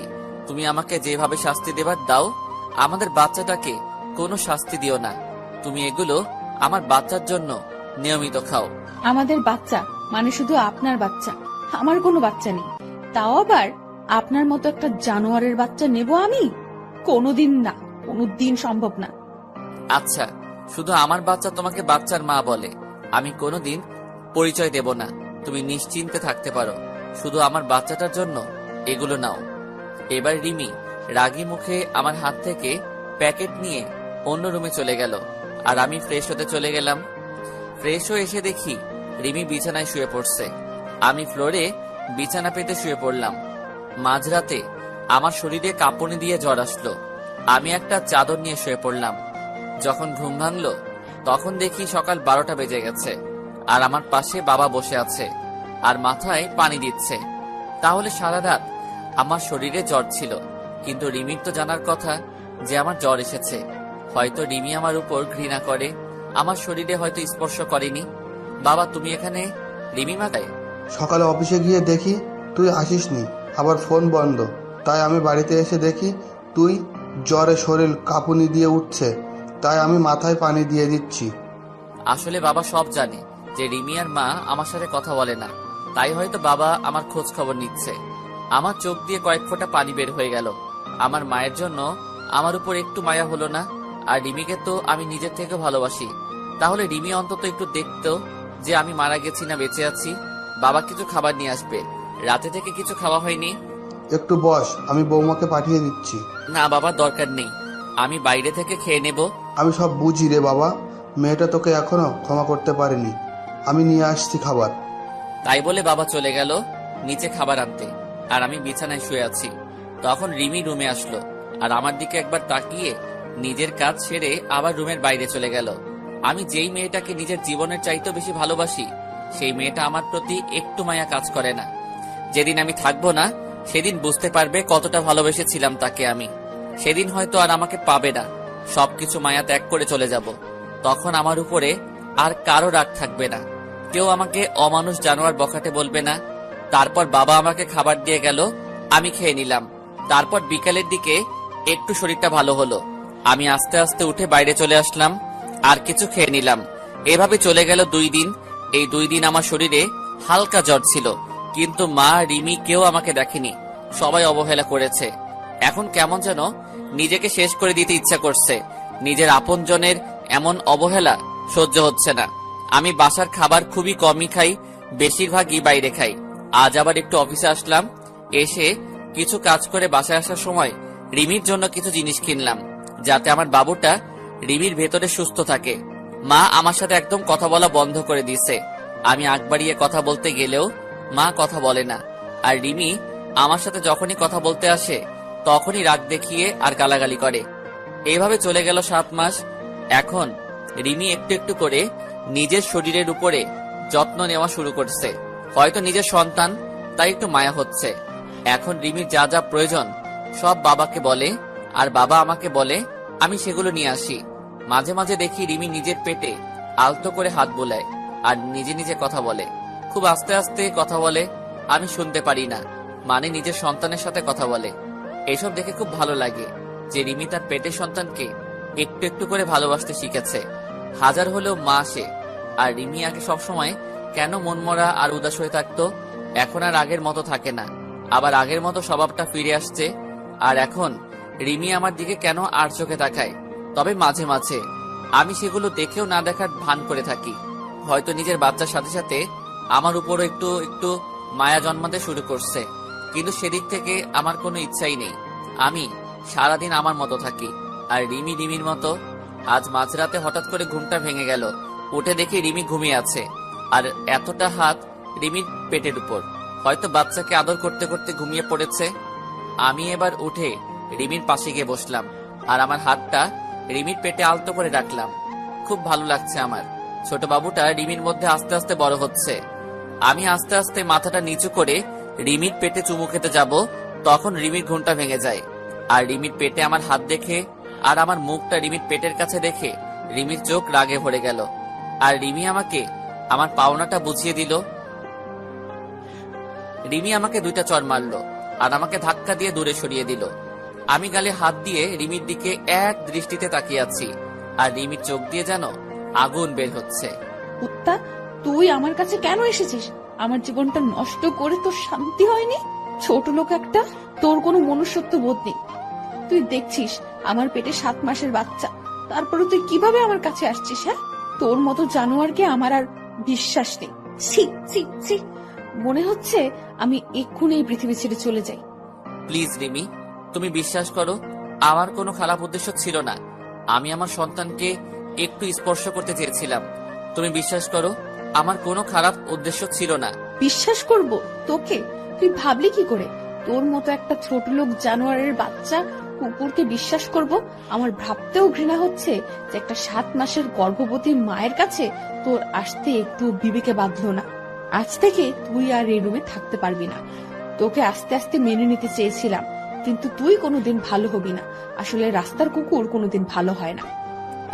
তুমি আমাকে যেভাবে শাস্তি দেবার দাও, আমাদের বাচ্চাটাকে কোনো শাস্তি দিও না। তুমি এগুলো আমার বাচ্চার জন্য নিয়মিত খাও। আমাদের বাচ্চা মানে শুধু আপনার বাচ্চা, আমার কোনো বাচ্চা নেই। তাও আবার আপনার মতো একটা জানোয়ারের বাচ্চা নেব আমি? কোনোদিন না, কোনোদিন সম্ভব না। আচ্ছা, শুধু আমার বাচ্চা তোমাকে বাচ্চার মা বলে, আমি কোনোদিন পরিচয় দেব না। তুমি নিশ্চিন্তে থাকতে পারো, শুধু আমার বাচ্চাটার জন্য এগুলো নাও। এবার রিমি রাগী মুখে আমার হাত থেকে প্যাকেট নিয়ে অন্য রুমে চলে গেল, আর আমি ফ্রেশ হতে চলে গেলাম। ফ্রেশ হয়ে এসে দেখি রিমি বিছানায় শুয়ে পড়ছে। আমি ফ্লোরে বিছানা পেতে শুয়ে পড়লাম। মাঝরাতে আমার শরীরে কাঁপুনি দিয়ে জ্বর আসলো। আমি একটা চাদর নিয়ে শুয়ে পড়লাম। যখন ঘুম ভাঙলো তখন দেখি সকাল 12টা বেজে গেছে, আর আমার পাশে বাবা বসে আছে আর মাথায় পানি দিচ্ছে। তাহলে সারা রাত আমার শরীরে জ্বর ছিল, কিন্তু রিমির তো জানার কথা যে আমার জ্বর এসেছে। হয়তো রিমি আমার উপর ঘৃণা করে, আমার শরীরে হয়তো স্পর্শ করেনি। বাবা, তুমি এখানে? রিমি মাথায়। সকালে অফিসে গিয়ে দেখি তুই আসিসনি, আবার ফোন বন্ধ। তাই আমি বাড়িতে এসে দেখি তুই জ্বরে শরীর কাঁপুনি দিয়ে উঠছে, তাই আমি মাথায় পানি দিয়ে দিচ্ছি। আসলে বাবা সব জানে যে রিমি আর মা আমার সাথে কথা বলে না, তাই হয়তো বাবা আমার খোঁজ খবর নিচ্ছে। আমার চোখ দিয়ে কয়েক ফোঁটা পানি বের হয়ে গেল। আমার মায়ের জন্য আমার উপর একটু মায়া হলো না। আর রিমিকে তো আমি নিজের থেকে ভালোবাসি, তাহলে রিমি অন্তত একটু দেখতো যে আমি মারা গেছি না বেঁচে আছি। বাবা কিছু খাবার নিয়ে আসবে, রাতে থেকে কিছু খাওয়া হয়নি। একটু বস, আমি বৌমাকে পাঠিয়ে দিচ্ছি। না বাবা, দরকার নেই, আমি বাইরে থেকে খেয়ে নেব। আমি সব বুঝি রে বাবা, মেয়েটা তোকে এখনো ক্ষমা করতে পারেনি। আমি নিয়ে আসছি খাবার। তাই বলে বাবা চলে গেল নিচে খাবার আনতে, আর আমি বিছানায় শুয়ে আছি। তখন রিমি রুমে আসলো, আর আমার দিকে একবার তাকিয়ে নিজের কাজ সেরে আবার রুমের বাইরে চলে গেল। আমি যেই মেয়েটাকে নিজের জীবনের চাইতেও বেশি ভালোবাসি, সেই মেয়েটা আমার প্রতি একটু মায়া কাজ করে না। যেদিন আমি থাকবো না সেদিন বুঝতে পারবে কতটা ভালোবেসেছিলাম তাকে আমি। সেদিন হয়তো আর আমাকে পাবে না, সবকিছু মায়া ত্যাগ করে চলে যাব। তখন আমার উপরে আর কারো রাগ থাকবে না, কেউ আমাকে অমানুষ জানোয়ার বখাটে বলবে না। তারপর বাবা আমাকে খাবার দিয়ে গেল, আমি খেয়ে নিলাম। তারপর বিকালের দিকে একটু শরীরটা ভালো হলো, আমি আস্তে আস্তে উঠে বাইরে চলে আসলাম আর কিছু খেয়ে নিলাম। এভাবে চলে গেল 2 দিন। এই 2 দিন আমার শরীরে হালকা জ্বর ছিল, কিন্তু মা, রিমি কেউ আমাকে দেখেনি, সবাই অবহেলা করেছে। এখন কেমন যেন নিজেকে শেষ করে দিতে ইচ্ছা করছে। নিজের আপনজনের এমন অবহেলা সহ্য হচ্ছে না। আমি বাসার খাবার খুবই কমই খাই, বেশিরভাগই বাইরে খাই। আজ আবার একটু অফিসে আসলাম, এসে কিছু কাজ করে বাসায় আসার সময় রিমির জন্য কিছু জিনিস কিনলাম, যাতে আমার বাবুটা রিমির ভেতরে সুস্থ থাকে। মা আমার সাথে একদম কথা বলা বন্ধ করে দিয়েছে। আমি আগ বাড়িয়ে কথা বলতে গেলেও মা কথা বলে না, আর রিমি আমার সাথে যখনই কথা বলতে আসে তখনই রাগ দেখিয়ে আর গালাগালি করে। এইভাবে চলে গেল 7 মাস। এখন রিমি একটু একটু করে নিজের শরীরের উপরে যত্ন নেওয়া শুরু করছে। হয়তো নিজের সন্তান, তাই একটু মায়া হচ্ছে। এখন রিমির যা যা প্রয়োজন সব বাবাকে বলে, আর বাবা আমাকে বলে আমি সেগুলো নিয়ে আসি। মাঝে মাঝে দেখি রিমি নিজের পেটে আলতো করে হাত বোলায় আর নিজে নিজে কথা বলে। খুব আস্তে আস্তে কথা বলে, আমি শুনতে পারি না, মানে নিজের সন্তানের সাথে কথা বলে। এসব দেখে খুব ভালো লাগে যে রিমি তার পেটের সন্তানকে একটু একটু করে ভালোবাসতে শিখেছে। হাজার হলেও মা সে, আর রিমি আগে সবসময় কেন মনমরা আর উদাস হয়ে থাকতো, এখন আর আগের মতো থাকে না, আবার আগের মতো স্বভাবটা ফিরে আসছে। আর এখন রিমি আমার দিকে কেন আর চোখে তাকায়, তবে মাঝে মাঝে আমি সেগুলো দেখেও না দেখার ভান করে থাকি। হয়তো নিজের বাচ্চার সাথে সাথে আমার উপরও একটু একটু মায়া জন্মাতে শুরু করছে, কিন্তু সেদিক থেকে আমার কোনো ইচ্ছাই নেই। আমি সারাদিন আমার মতো থাকি, আর রিমি রিমির মতো। আজ মাঝরাতে হঠাৎ করে ঘুমটা ভেঙে গেল, উঠে দেখি রিমি ঘুমিয়ে আছে, আর এতটা হাত রিমির পেটের উপর। হয়তো বাচ্চাকে আদর করতে করতে ঘুমিয়ে পড়েছে। আমি এবার উঠে রিমির পাশে গিয়ে বসলাম, আর আমার হাতটা রিমির পেটে আলতো করে রাখলাম। খুব ভালো লাগছে আমার। ছোট বাবুটা রিমির মধ্যে আস্তে আস্তে বড় হচ্ছে। আমি আস্তে আস্তে মাথাটা নিচু করে রিমির পেটে চুমু খেতে যাব, তখন রিমির ঘুমটা ভেঙে যায়। আর রিমির পেটে আমার হাত দেখে আর আমার মুখটা রিমির পেটের কাছে দেখে রিমির চোখ রাগে ভরে গেল। আর রিমি আমাকে আমার পাওনাটা বুঝিয়ে দিল। রিমি আমাকে 2টা চড় মারলো আর আমাকে ধাক্কা দিয়ে দূরে সরিয়ে দিল। আমি গালে হাত দিয়ে রিমির দিকে এক দৃষ্টিতে তাকিয়ে আছি, আর রিমির চোখ দিয়ে যেন আগুন বের হচ্ছে। কুত্তা, তুই আমার কাছে কেন এসেছিস? আমার জীবনটা নষ্ট করে তোর শান্তি হয়নি? ছোট লোক একটা, তোর কোনো মনুষ্যত্ব বোধ নেই। তুই দেখছিস আমার পেটে 7 মাসের বাচ্চা, তারপরে তুই কিভাবে আমার কাছে আসছিস? হ্যাঁ, তোর মতো জানোয়ারকে আমার আর বিশ্বাস নেই। ছি ছি ছি, মনে হচ্ছে আমি এক্ষুনি এই পৃথিবী ছেড়ে চলে যাই। প্লিজ রিমি, তুমি বিশ্বাস করো, আমার কোনো খারাপ উদ্দেশ্য ছিল না। আমি আমার সন্তানকে একটু স্পর্শ করতে চেয়েছিলাম। তুমি বিশ্বাস করো, আমার কোনো খারাপ উদ্দেশ্য ছিল না। বিশ্বাস করব তোকে? তুই ভাবলি কি করে তোর মতো একটা ছোট লোক জানোয়ারের বাচ্চা কুকুরকে বিশ্বাস করব? আমার ভাবতেও ঘৃণা হচ্ছে যে একটা 7 মাসের গর্ভবতী মায়ের কাছে তোর আসতে একটু বিবেকে বাঁধলো না। আজ থেকে তুই আর এই রুমে থাকতে পারবি না। তোকে আস্তে আস্তে মেনে নিতে চেয়েছিলাম, কিন্তু তুই কোনোদিন ভালো হবি না। আসলে রাস্তার কুকুর কোনোদিন ভালো হয় না।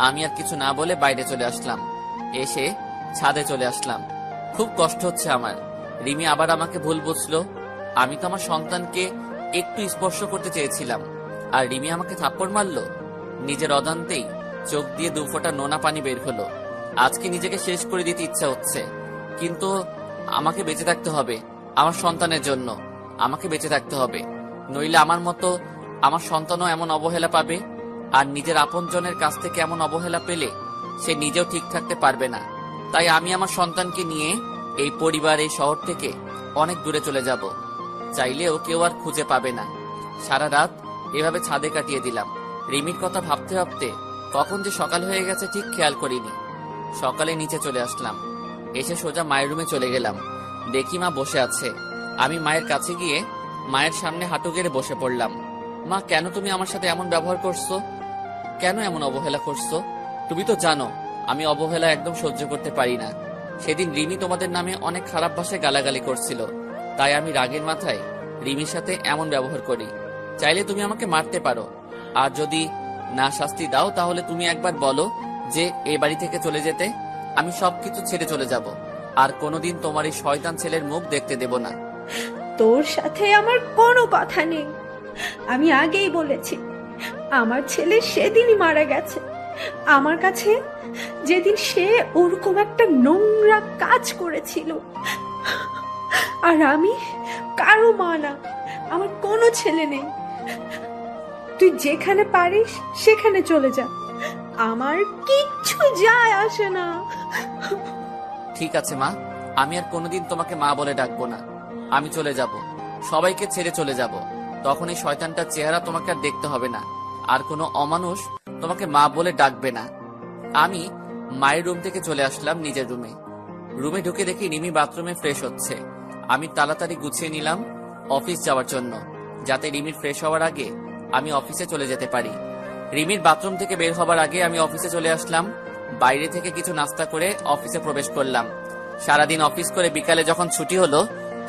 আমি আর কিছু না বলে বাইরে চলে আসলাম। এসে ছাদে চলে আসলাম। খুব কষ্ট হচ্ছে আমার। রিমি আবার আমাকে ভুল বুঝলো। আমি তো আমার সন্তানকে একটু স্পর্শ করতে চেয়েছিলাম, আর রিমি আমাকে থাপ্পড় মারলো। নিজের অজান্তেই চোখ দিয়ে 2 ফোঁটা নোনা পানি বের হলো। আজকে নিজেকে শেষ করে দিতে ইচ্ছা হচ্ছে, কিন্তু আমাকে বেঁচে থাকতে হবে। আমার সন্তানের জন্য আমাকে বেঁচে থাকতে হবে, নইলে আমার মতো আমার সন্তানও এমন অবহেলা পাবে। আর নিজের আপনজনের কাছ থেকে এমন অবহেলা পেলে সে নিজেও ঠিক থাকতে পারবে না। তাই আমি আমার সন্তানকে নিয়ে এই পরিবার, এই শহর থেকে অনেক দূরে চলে যাব। চাইলেও কেউ আর খুঁজে পাবে না। সারা রাত এভাবে ছাদে কাটিয়ে দিলাম। রিমির কথা ভাবতে ভাবতে কখন যে সকাল হয়ে গেছে ঠিক খেয়াল করিনি। সকালে নিচে চলে আসলাম, এসে সোজা মায়ের রুমে চলে গেলাম। দেখি মা বসে আছে। আমি মায়ের কাছে গিয়ে মায়ের সামনে হাঁটু গেড়ে বসে পড়লাম। মা, কেন তুমি আমার সাথে এমন ব্যবহার করছো? কেন এমন অবহেলা করছো? তুমি তো জানো আমি অবহেলা একদম সহ্য করতে পারি না। সেদিন রিমি তোমাদের নামে অনেক খারাপ ভাষায় গালাগালি করছিল, তাই আমি রাগের মাথায় রিমির সাথে এমন ব্যবহার করি। চাইলে তুমি আমাকে মারতে পারো, আর যদি না শাস্তি দাও তাহলে তুমি একবার বলো যে এই বাড়ি থেকে চলে যেতে। আমি সবকিছু ছেড়ে চলে যাব, আর কোনোদিন তোমার এই শয়তান ছেলের মুখ দেখতে দেব না। তোর সাথে আমার কোনো কথা নেই। আমি আগেই বলেছি, আমার ছেলে সেদিনই মারা গেছে আমার কাছে, যেদিন সে ওরকম একটা নোংরা কাজ করেছিল। আর আমি কারো মা না, আমার কোনো ছেলে নেই। তুই যেখানে পারিস সেখানে চলে যা, আমার কিচ্ছু যায় আসে না। ঠিক আছে মা, আমি আর কোনোদিন তোমাকে মা বলে ডাকবো না। আমি চলে যাব, সবাইকে ছেড়ে চলে যাব। তখন এই শয়তানটার চেহারা তোমাকে আর দেখতে হবে না, আর কোনো অমানুষ তোমাকে মা বলে ডাকবে না। আমি মায়ের রুম থেকে চলে আসলাম নিজের রুমে। রুমে ঢুকে দেখি রিমি বাথরুমে ফ্রেশ হচ্ছে। আমি তাড়াতাড়ি গুছিয়ে নিলাম অফিস যাওয়ার জন্য, যাতে রিমির ফ্রেশ হওয়ার আগে আমি অফিসে চলে যেতে পারি। রিমির বাথরুম থেকে বের হবার আগে আমি অফিসে চলে আসলাম। বাইরে থেকে কিছু নাস্তা করে অফিসে প্রবেশ করলাম। সারাদিন অফিস করে বিকালে যখন ছুটি হলো,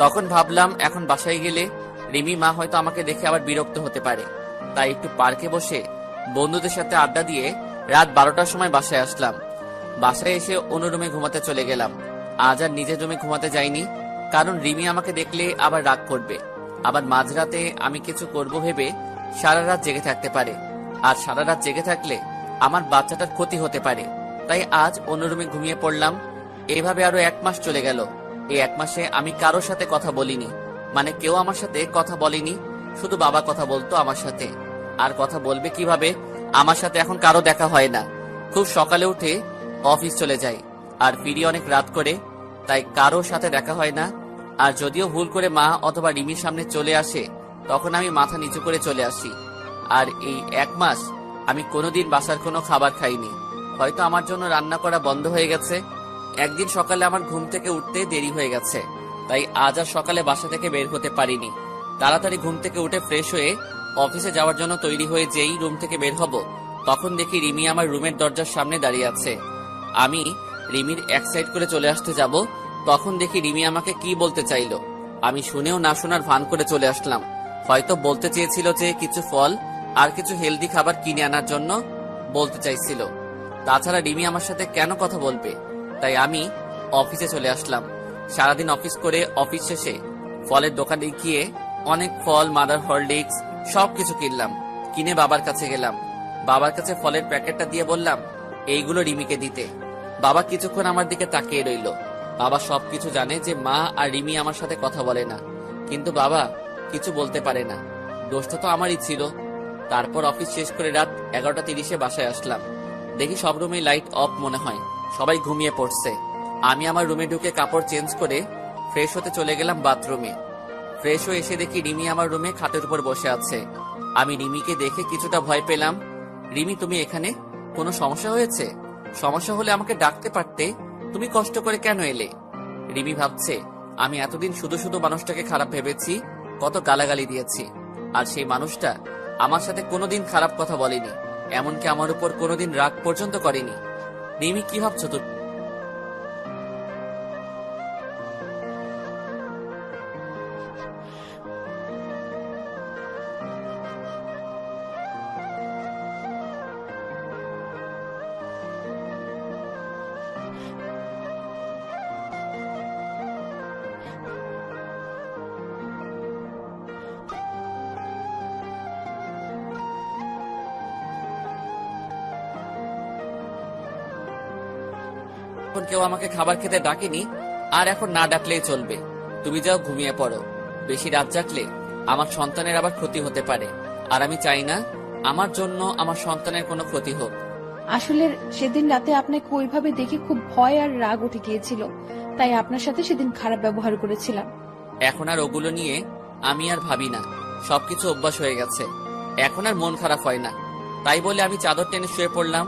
তখন ভাবলাম এখন বাসায় গেলে রিমি মা হয়তো আমাকে দেখে আবার বিরক্ত হতে পারে। তাই একটু পার্কে বসে বন্ধুদের সাথে আড্ডা দিয়ে রাত 12টার সময় বাসায় আসলাম। বাসায় এসে অন্য রুমে ঘুমাতে চলে গেলাম। আজ আর নিজের রুমে ঘুমাতে যাইনি, কারণ রিমি আমাকে দেখলে আবার রাগ করবে। আবার মাঝরাতে আমি কিছু করব ভেবে সারা রাত জেগে থাকতে পারে, আর সারা রাত জেগে থাকলে আমার বাচ্চাটার ক্ষতি হতে পারে। তাই আজ অন্য রুমে ঘুমিয়ে পড়লাম। এভাবে আরো 1 মাস চলে গেল। এই 1 মাসে আমি কারোর সাথে কথা বলিনি, মানে কেউ আমার সাথে কথা বলেনি, শুধু বাবা কথা বলতো আমার সাথে। আর কথা বলবে কিভাবে, আমার সাথে এখন কারো দেখা হয় না। খুব সকালে উঠে অফিস চলে যাই আর ফিরি অনেক রাত করে, তাই কারোর সাথে দেখা হয় না। আর যদিও ভুল করে মা অথবা রিমির সামনে চলে আসে, তখন আমি মাথা নিচু করে চলে আসি। আর এই 1 মাস আমি কোনোদিন বাসার কোনো খাবার খাইনি, হয়তো আমার জন্য রান্না করা বন্ধ হয়ে গেছে। একদিন সকালে আমার ঘুম থেকে উঠতে দেরি হয়ে গেছে, তাই আজ আর সকালে বাসা থেকে বের হতে পারিনি। তাড়াতাড়ি ঘুম থেকে উঠে ফ্রেশ হয়ে অফিসে যাওয়ার জন্য তৈরি হয়ে যেই রুম থেকে বের হব, তখন দেখি রিমি আমার রুমের দরজার সামনে দাঁড়িয়ে আছে। আমি রিমির এক সাইড করে চলে আসতে যাব, তখন দেখি রিমি আমাকে কি বলতে চাইলো। আমি শুনেও না শোনার ভান করে চলে আসলাম। হয়তো বলতে চেয়েছিল যে কিছু ফল আর কিছু হেলদি খাবার কিনে আনার জন্য বলতে চাইছিল। তাছাড়া রিমি আমার সাথে কেন কথা বলবে, তাই আমি অফিসে চলে আসলাম। সারাদিন অফিস করে অফিস শেষে ফলের দোকানে গিয়ে অনেক ফল, মাদার হরলিক্স সবকিছু কিনলাম। কিনে বাবার কাছে গেলাম। বাবার কাছে ফলের প্যাকেটটা দিয়ে বললাম এইগুলো রিমিকে দিতে। বাবা কিছুক্ষণ আমার দিকে তাকিয়ে রইল। বাবা সবকিছু জানে যে মা আর রিমি আমার সাথে কথা বলে না, কিন্তু বাবা কিছু বলতে পারে না। দোষটা তো আমারই ছিল। তারপর অফিস শেষ করে রাত 11:30-এ বাসায় আসলাম। দেখি সব রুমে লাইট অফ মনে হয়, সবাই ঘুমিয়ে পড়ছে। আমি আমার রুমে ঢুকে কাপড় চেঞ্জ করে ফ্রেশ হতে চলে গেলাম বাথরুমে। ফ্রেশ হয়ে এসে দেখি রিমি আমার রুমে খাটের উপর বসে আছে। আমি রিমিকে দেখে কিছুটা ভয় পেলাম। রিমি, তুমি এখানে? কোনো সমস্যা হয়েছে? সমস্যা হলে আমাকে ডাকতে পারতে, তুমি কষ্ট করে কেন এলে? রিমি ভাবছে আমি এতদিন শুধু শুধু মানুষটাকে খারাপ ভেবেছি, কত গালাগালি দিয়েছি, আর সেই মানুষটা আমার সাথে কোনোদিন খারাপ কথা বলেনি, এমনকি আমার উপর কোনোদিন রাগ পর্যন্ত করেনি। রিমি, কি ভাবছো তুমি? এখন কেউ আমাকে খাবার খেতে ডাকেনি, আর এখন না ডাকলেই চলবে। তুমি যাও, ঘুমিয়ে পড়ো। বেশি রাত জাগলে আমার সন্তানের আবার ক্ষতি হতে পারে, আর আমি চাই না আমার জন্য আমার সন্তানের কোনো ক্ষতি হোক। আসলে সেদিন রাতে আপনাকে ওইভাবে দেখে খুব ভয় আর রাগ উঠে গিয়েছিল, তাই আপনার সাথে সেদিন খারাপ ব্যবহার করেছিলাম। এখন আর ওগুলো নিয়ে আমি আর ভাবি না, সবকিছু অভ্যাস হয়ে গেছে। এখন আর মন খারাপ হয় না। তাই বলে আমি চাদর টেনে শুয়ে পড়লাম,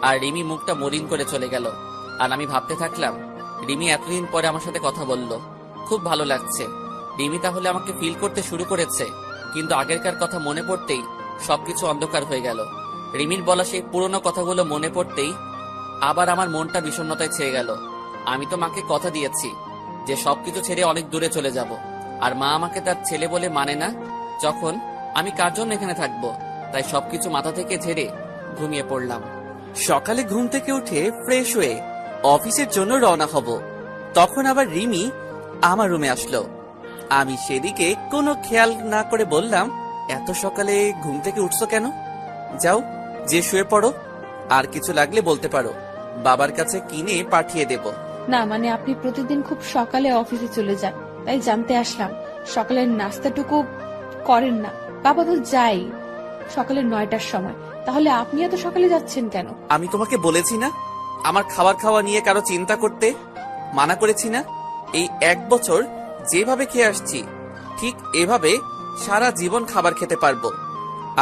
আর রিমি মুখটা মলিন করে চলে গেল। আর আমি ভাবতে থাকলাম রিমি এতদিন পরে আমার সাথে কথা বলল, খুব ভালো লাগছে। রিমি তাহলে আমাকে ফিল করতে শুরু করেছে। কিন্তু আগেরকার কথা মনে পড়তেই সবকিছু অন্ধকার হয়ে গেল। রিমির বলা সেই পুরনো কথাগুলো মনে পড়তেই আবার আমার মনটা বিষণ্ণতায় ছেয়ে গেল। আমি তো মাকে কথা দিয়েছি যে সবকিছু ছেড়ে অনেক দূরে চলে যাব, আর মা আমাকে তার ছেলে বলে মানে না। যখন আমি কার জন্য এখানে থাকবো, তাই সবকিছু মাথা থেকে ঝেড়ে ঘুমিয়ে পড়লাম। সকালে ঘুম থেকে উঠে ফ্রেশ হয়ে অফিসের জন্য রওনা হব, তখন আবার রিমি আমার রুমে আসলো। আমি সেদিকে কোনো খেয়াল না করে বললাম, এত সকালে ঘুম থেকে উঠছো কেন? যাও, যে শুয়ে পড়ো, আর কিছু লাগলে বলতে পারো, বাবার কাছে কিনে পাঠিয়ে দেব। না, মানে আপনি প্রতিদিন খুব সকালে অফিসে চলে যান, তাই জানতে আসলাম সকালের নাস্তাটুকু করেন না। বাবা তো যাই সকালে 9টার সময়, তাহলে আপনি এত সকালে যাচ্ছেন কেন? আমি তোমাকে বলেছি না আমার খাবার খাওয়া নিয়ে কারো চিন্তা করতে? মানা করেছি না? এই 1 বছর যেভাবে খেয়ে আসছি, ঠিক এভাবে সারা জীবন খাবার খেতে পারবো।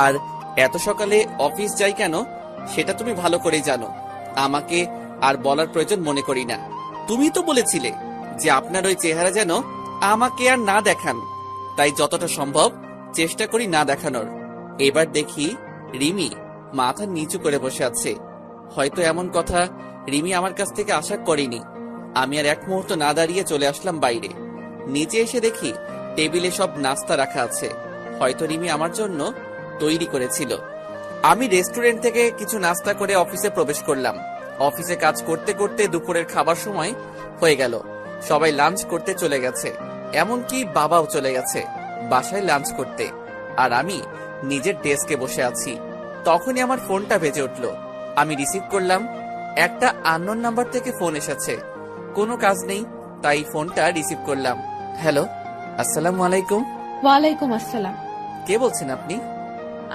আর এত সকালে অফিস যাই কেন সেটা তুমি ভালো করেই জানো। আমাকে আর বলার প্রয়োজন মনে করি না। তুমি তো বলেছিলে যে আপনার ওই চেহারা যেন আমাকে আর না দেখান, তাই যতটা সম্ভব চেষ্টা করি না দেখানোর। এবার দেখি রিমি মাথা নিচু করে বসে আছে। হয়তো এমন কথা রিমি আমার কাছ থেকে আশা করেনি। আমি আর এক মুহূর্ত না দাঁড়িয়ে চলে আসলাম বাইরে। নিচে এসে দেখি টেবিলে সব নাস্তা রাখা আছে, হয়তো রিমি আমার জন্য তৈরি করেছিল। আমি রেস্টুরেন্ট থেকে কিছু নাস্তা করে অফিসে প্রবেশ করলাম। অফিসে কাজ করতে করতে দুপুরের খাবার সময় হয়ে গেল। সবাই লাঞ্চ করতে চলে গেছে, এমনকি বাবাও চলে গেছে বাসায় লাঞ্চ করতে। আর আমি নিজের ডেস্কে বসে আছি। তখনই আমার ফোনটা বেজে উঠল। আমি রিসিভ করলাম। একটা আননোন নাম্বার থেকে ফোন এসেছে। কোনো কাজ নেই, তাই ফোনটা রিসিভ করলাম। হ্যালো, আসসালামু আলাইকুম। ওয়ালাইকুম আসসালাম। কে বলছেন আপনি?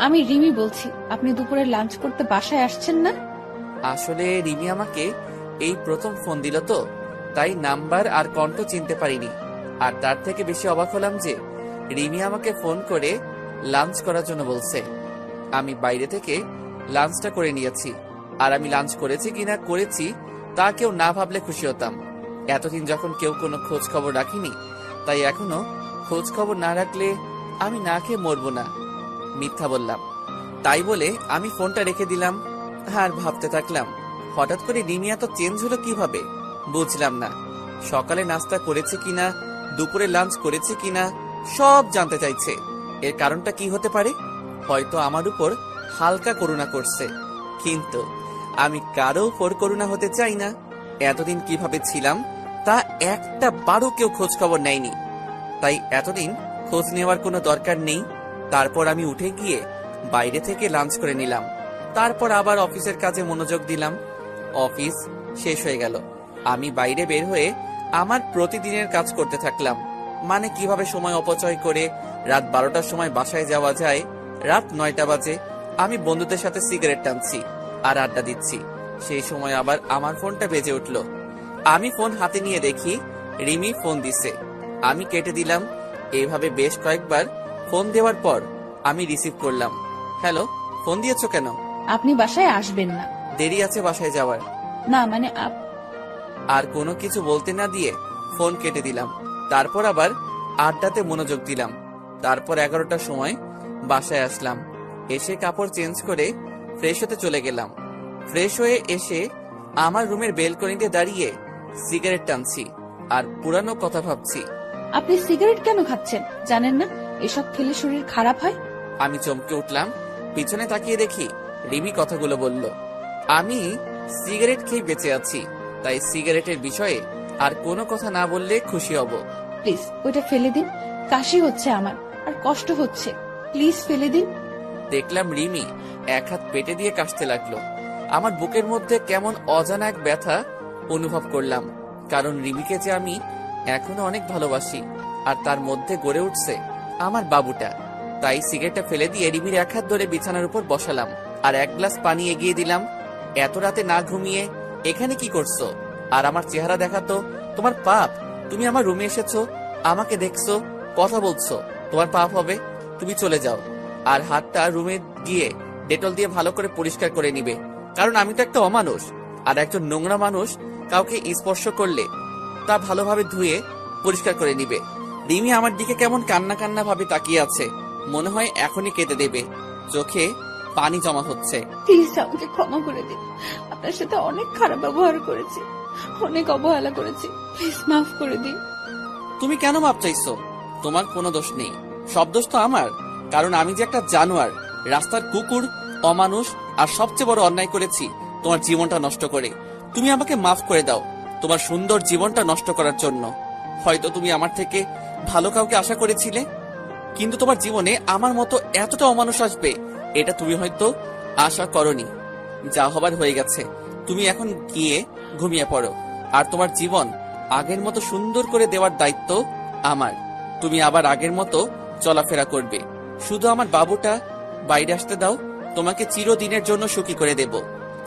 আমি রিমি বলছি। আপনি দুপুরে লাঞ্চ করতে বাসায় আসছেন না? আসলে রিমি আমাকে এই প্রথম ফোন দিল তো, তাই নাম্বার আর কণ্ঠ চিনতে পারিনি। আর তার থেকে বেশি অবাক হলাম যে রিমি আমাকে ফোন করে লাঞ্চ করার জন্য বলছে। আমি বাইরে থেকে লাঞ্চটা করে নিয়েছি, আর আমি লাঞ্চ করেছি কিনা করেছি তা কেউ না ভাবলে খুশি হতাম। এতদিন যখন কেউ কোনো খোঁজ খবর রাখিনি, তাই এখনো খোঁজ খবর না রাখলে আমি না খেয়ে মরবো না। মিথ্যা বললাম। তাই বলে আমি ফোনটা রেখে দিলাম আর ভাবতে থাকলাম, হঠাৎ করে রিমি এত চেঞ্জ হলো কিভাবে। বুঝলাম না, সকালে নাস্তা করেছে কিনা, দুপুরে লাঞ্চ করেছে কিনা, সব জানতে চাইছে। এর কারণটা কি হতে পারে? হয়তো আমার উপর হালকা করুণা করছে, কিন্তু আমি কারো উপর করুণা হতে চাই না। এতদিন কিভাবে ছিলাম তা একটা বারও কেউ খোঁজ খবর নেয়নি, তাই এতদিন খোঁজ নেওয়ার কোনো দরকার নেই। তারপর আমি উঠে গিয়ে বাইরে থেকে লাঞ্চ করে নিলাম। তারপর আবার অফিসের কাজে মনোযোগ দিলাম। অফিস শেষ হয়ে গেল, আমি বাইরে বের হয়ে আমার প্রতিদিনের কাজ করতে থাকলাম। মানে কিভাবে সময় অপচয় করে রাত 12টার সময় বাসায় যাওয়া যায়। রাত 9টা বাজে, আমি বন্ধুদের সাথে সিগারেট টানছি আর আড্ডা দিচ্ছি। সেই সময় আবার আমার ফোনটা বেজে উঠল। আমি ফোন হাতে নিয়ে দেখি রিমি ফোন দিছে। আমি কেটে দিলাম। এইভাবে বেশ কয়েকবার ফোন দেওয়ার পর আমি রিসিভ করলাম। হ্যালো, ফোন দিয়েছো কেন? আপনি বাসায় আসবেন না। দেরি আছে বাসায় যাওয়ার। না মানে আর কোনো কিছু বলতে না দিয়ে ফোন কেটে দিলাম। তারপর আবার আড্ডাতে মনোযোগ দিলাম। তারপর 11টার সময় বাসায় আসলাম। এসে কাপড় চেঞ্জ করে ফ্রেশ হতে চলে গেলাম। ফ্রেশ হয়ে এসে আমার রুমের বেলকনিতে দাঁড়িয়ে সিগারেট টানছি আর পুরানো কথা ভাবছি। আপনি সিগারেট কেন খাচ্ছেন? জানেন না এসব খেলে শরীর খারাপ হয়? আমি চমকে উঠলাম। পিছনে তাকিয়ে দেখি রিমি কথাগুলো বলল। আমি সিগারেট খেয়ে বেঁচে আছি, তাই সিগারেটের বিষয়ে আর কোনো কথা না বললে খুশি হব। প্লিজ ওইটা ফেলে দিন। কাশি হচ্ছে আমার আর কষ্ট হচ্ছে, প্লিজ ফেলে দিন। দেখলাম রিমি এক হাত পেটে দিয়ে কাশতে লাগলো। আমার বুকের মধ্যে কেমন অজানা এক ব্যথা অনুভব করলাম, কারণ রিমিকে যে আমি এখনো অনেক ভালোবাসি, আর তার মধ্যে গড়ে উঠছে আমার বাবুটা। তাই সিগারেটটা ফেলে দিয়ে রিমির এক হাত ধরে বিছানার উপর বসালাম আর এক গ্লাস পানি এগিয়ে দিলাম। এত রাতে না ঘুমিয়ে এখানে কি করছো? আর আমার চেহারা দেখাতো। তোমার পাপ। তুমি আমার রুমে এসেছো, আমাকে দেখছো, কথা বলছো, তোমার পাপ হবে। তুমি চলে যাও আর হাতটা রুমে গিয়ে ডেটল দিয়ে ভালো করে পরিষ্কার করে নিবে, কারণ আমি তো একটা অমানুষ। আর একজন নোংরা মানুষ কাউকে স্পর্শ করলে তা ভালোভাবে ধুয়ে পরিষ্কার করে নিবে। রিমি আমার দিকে কেমন কান্না কান্না ভাবে তাকিয়ে আছে, মনে হয় এখনই কেঁদে দেবে। চোখে পানি জমা হচ্ছে। প্লিজ আমাকে ক্ষমা করে দিন। আপনার সাথে অনেক খারাপ ব্যবহার করেছি, অনেক অবহেলা করেছি, প্লিজ মাফ করে দিন। তুমি কেন মাপ চাইছো? তোমার কোনো দোষ নেই, সব দোষ তো আমার। কারণ আমি যে একটা জানোয়ার, রাস্তার কুকুর, অমানুষ, আর সবচেয়ে বড় অন্যায় করেছি তোমার জীবনটা নষ্ট করে। তুমি আমাকে মাফ করে দাও তোমার সুন্দর জীবনটা নষ্ট করার জন্য। হয়তো তুমি আমার থেকে ভালো কাউকে আশা করেছিলে, কিন্তু তোমার জীবনে আমার মতো এতটা অমানুষ আসবে এটা তুমি হয়তো আশা করনি। যা হবার হয়ে গেছে, তুমি এখন গিয়ে ঘুমিয়ে পড়ো। আর তোমার জীবন আগের মতো সুন্দর করে দেওয়ার দায়িত্ব আমার। তুমি আবার আগের মতো চলাফেরা করবে। শুধু আমার বাবুটা বাইরে আসতে দাও, তোমাকে চিরদিনের জন্য সুখী করে দেব।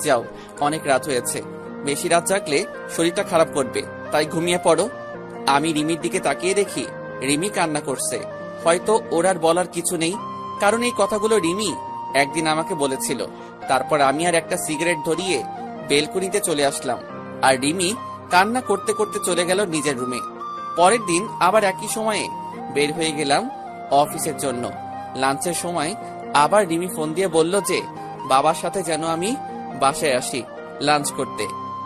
যাও, অনেক রাত হয়েছে, বেশি রাত জাগলে শরীরটা খারাপ করবে, তাই ঘুমিয়ে পড়ো। আমি রিমির দিকে তাকিয়ে দেখি রিমি কান্না করছে। হয়তো ওর আর বলার কিছু নেই, কারণ এই কথাগুলো রিমি একদিন আমাকে বলেছিল। তারপর আমি আর একটা সিগারেট ধরিয়ে বেলকনিতে চলে আসলাম, আর রিমি কান্না করতে করতে চলে গেল নিজের রুমে। পরের দিন আবার একই সময়ে বের হয়ে গেলাম অফিসের জন্য। লাঞ্চের সময় আবার রিমি ফোন দিয়ে বলল যে বাবার সাথে যেন আমি বাসায় আসি লাঞ্চ করতে,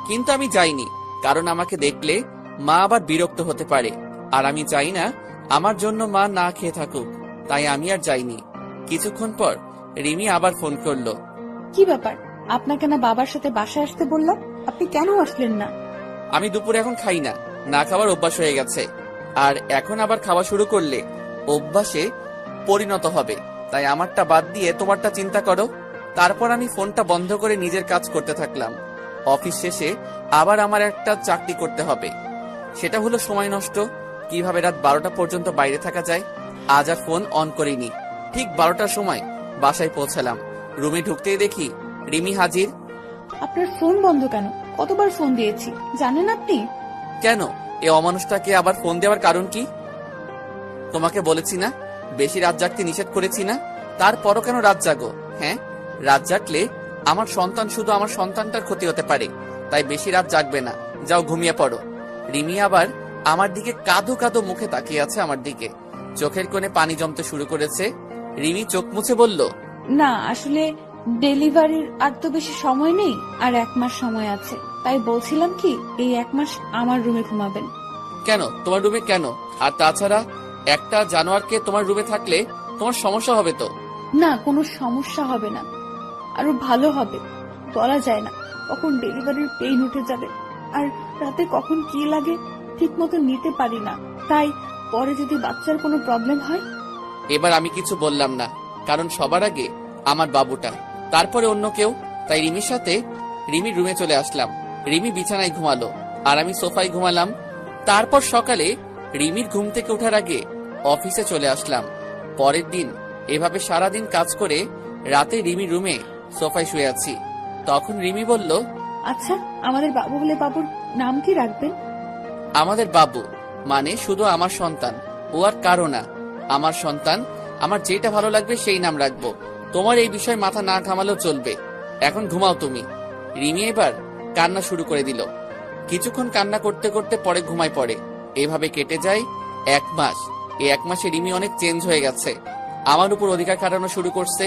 কিন্তু আমি যাইনি, কারণ আমাকে দেখলে মা আবার বিরক্ত হতে পারে, আর আমি চাই না আমার জন্য মা না খেয়ে থাকুক, তাই আমি আর যাইনি। কিছুক্ষণ পর রিমি আবার ফোন করলো। কি ব্যাপার? আপনাকে না বাবার সাথে বাসায় আসতে বললাম, আপনি কেন আসলেন না? আমি দুপুরে এখন খাই না, না খাওয়ার অভ্যাস হয়ে গেছে, আর এখন আবার খাওয়া শুরু করলে অভ্যাসে পরিণত হবে, তাই আমারটা বাদ দিয়ে তোমারটা চিন্তা করো। তারপর আমি ফোনটা বন্ধ করে নিজের কাজ করতে থাকলাম। অফিস শেষে আবার আমার একটা চাকরি করতে হবে, সেটা হলো সময় নষ্ট। কিভাবে রাত 12টা পর্যন্ত বাইরে থাকা যায়। আজ আর ফোন অন করিনি। ঠিক 12টার সময় বাসায় পৌঁছালাম। রুমে ঢুকতেই দেখি রিমি হাজির। আপনার ফোন বন্ধ কেন? কতবার ফোন দিয়েছি জানেন আপনি? কেন? এ অমানুষটাকে আবার ফোন দেওয়ার কারণ কি? তোমাকে বলেছি না বেশি রাত জাগতে নিষেধ করেছি না? তারপরও কেন রাত জাগো? হ্যাঁ, রাত জাগলে আমার সন্তান, শুধু আমার সন্তানটার ক্ষতি হতে পারে। তাই বেশি রাত জাগবে না, যাও ঘুমিয়ে পড়ো। রিমি আবার আমার দিকে কাঁদো কাঁদো মুখে তাকিয়ে আছে আমার দিকে। চোখের কোণে পানি জমতে শুরু করেছে। রিমি চোখ মুছে বলল, না আসলে ডেলিভারির আর তো বেশি সময় নেই, আর 1 মাস সময় আছে। তাই বলছিলাম কি, এই 1 মাস আমার রুমে ঘুমাবেন। কেন তোমার রুমে কেন? আর তাছাড়া একটা জানোয়ারকে তোমার রুমে থাকলে তোমার সমস্যা হবে তো। না, কোনো সমস্যা হবে না, আরো ভালো হবে। বলা যায় না কখন ডেলিভারির পেইন উঠে যাবে, আর রাতে কখন কি লাগে ঠিক মতো নিতে পারি না। তাই পরে যদি বাচ্চার কোনো প্রবলেম হয়। এবার আমি কিছু বললাম না, কারণ সবার আগে আমার বাবুটা, তারপরে অন্য কেউ। তাই রিমির সাথে রিমির রুমে চলে আসলাম। রিমি বিছানায় ঘুমালো আর আমি সোফায় ঘুমালাম। তারপর সকালে রিমির ঘুম থেকে ওঠার আগে অফিসে চলে আসলাম। পরের দিন এভাবে সারাদিন কাজ করে রাতে রিমির রুমে সোফায় শুয়ে আছি। তখন রিমি বলল, আচ্ছা, আমাদের বাবু হলে বাবুর নাম কি রাখবেন? আমাদের বাবু মানে শুধু আমার সন্তান, ও আর কারো না। আমার সন্তান, আমার যেটা ভালো লাগবে সেই নাম রাখবো। তোমার এই বিষয় মাথা না ঘামালেও চলবে। এখন ঘুমাও তুমি। রিমি এবার কান্না শুরু করে দিল। কিছুক্ষণ কান্না করতে করতে পরে ঘুমায় পড়ে। এভাবে কেটে যায় 1 মাস। এই 1 মাসে রিমি অনেক চেঞ্জ হয়ে গেছে। আমার উপর অধিকার খাটানো শুরু করছে,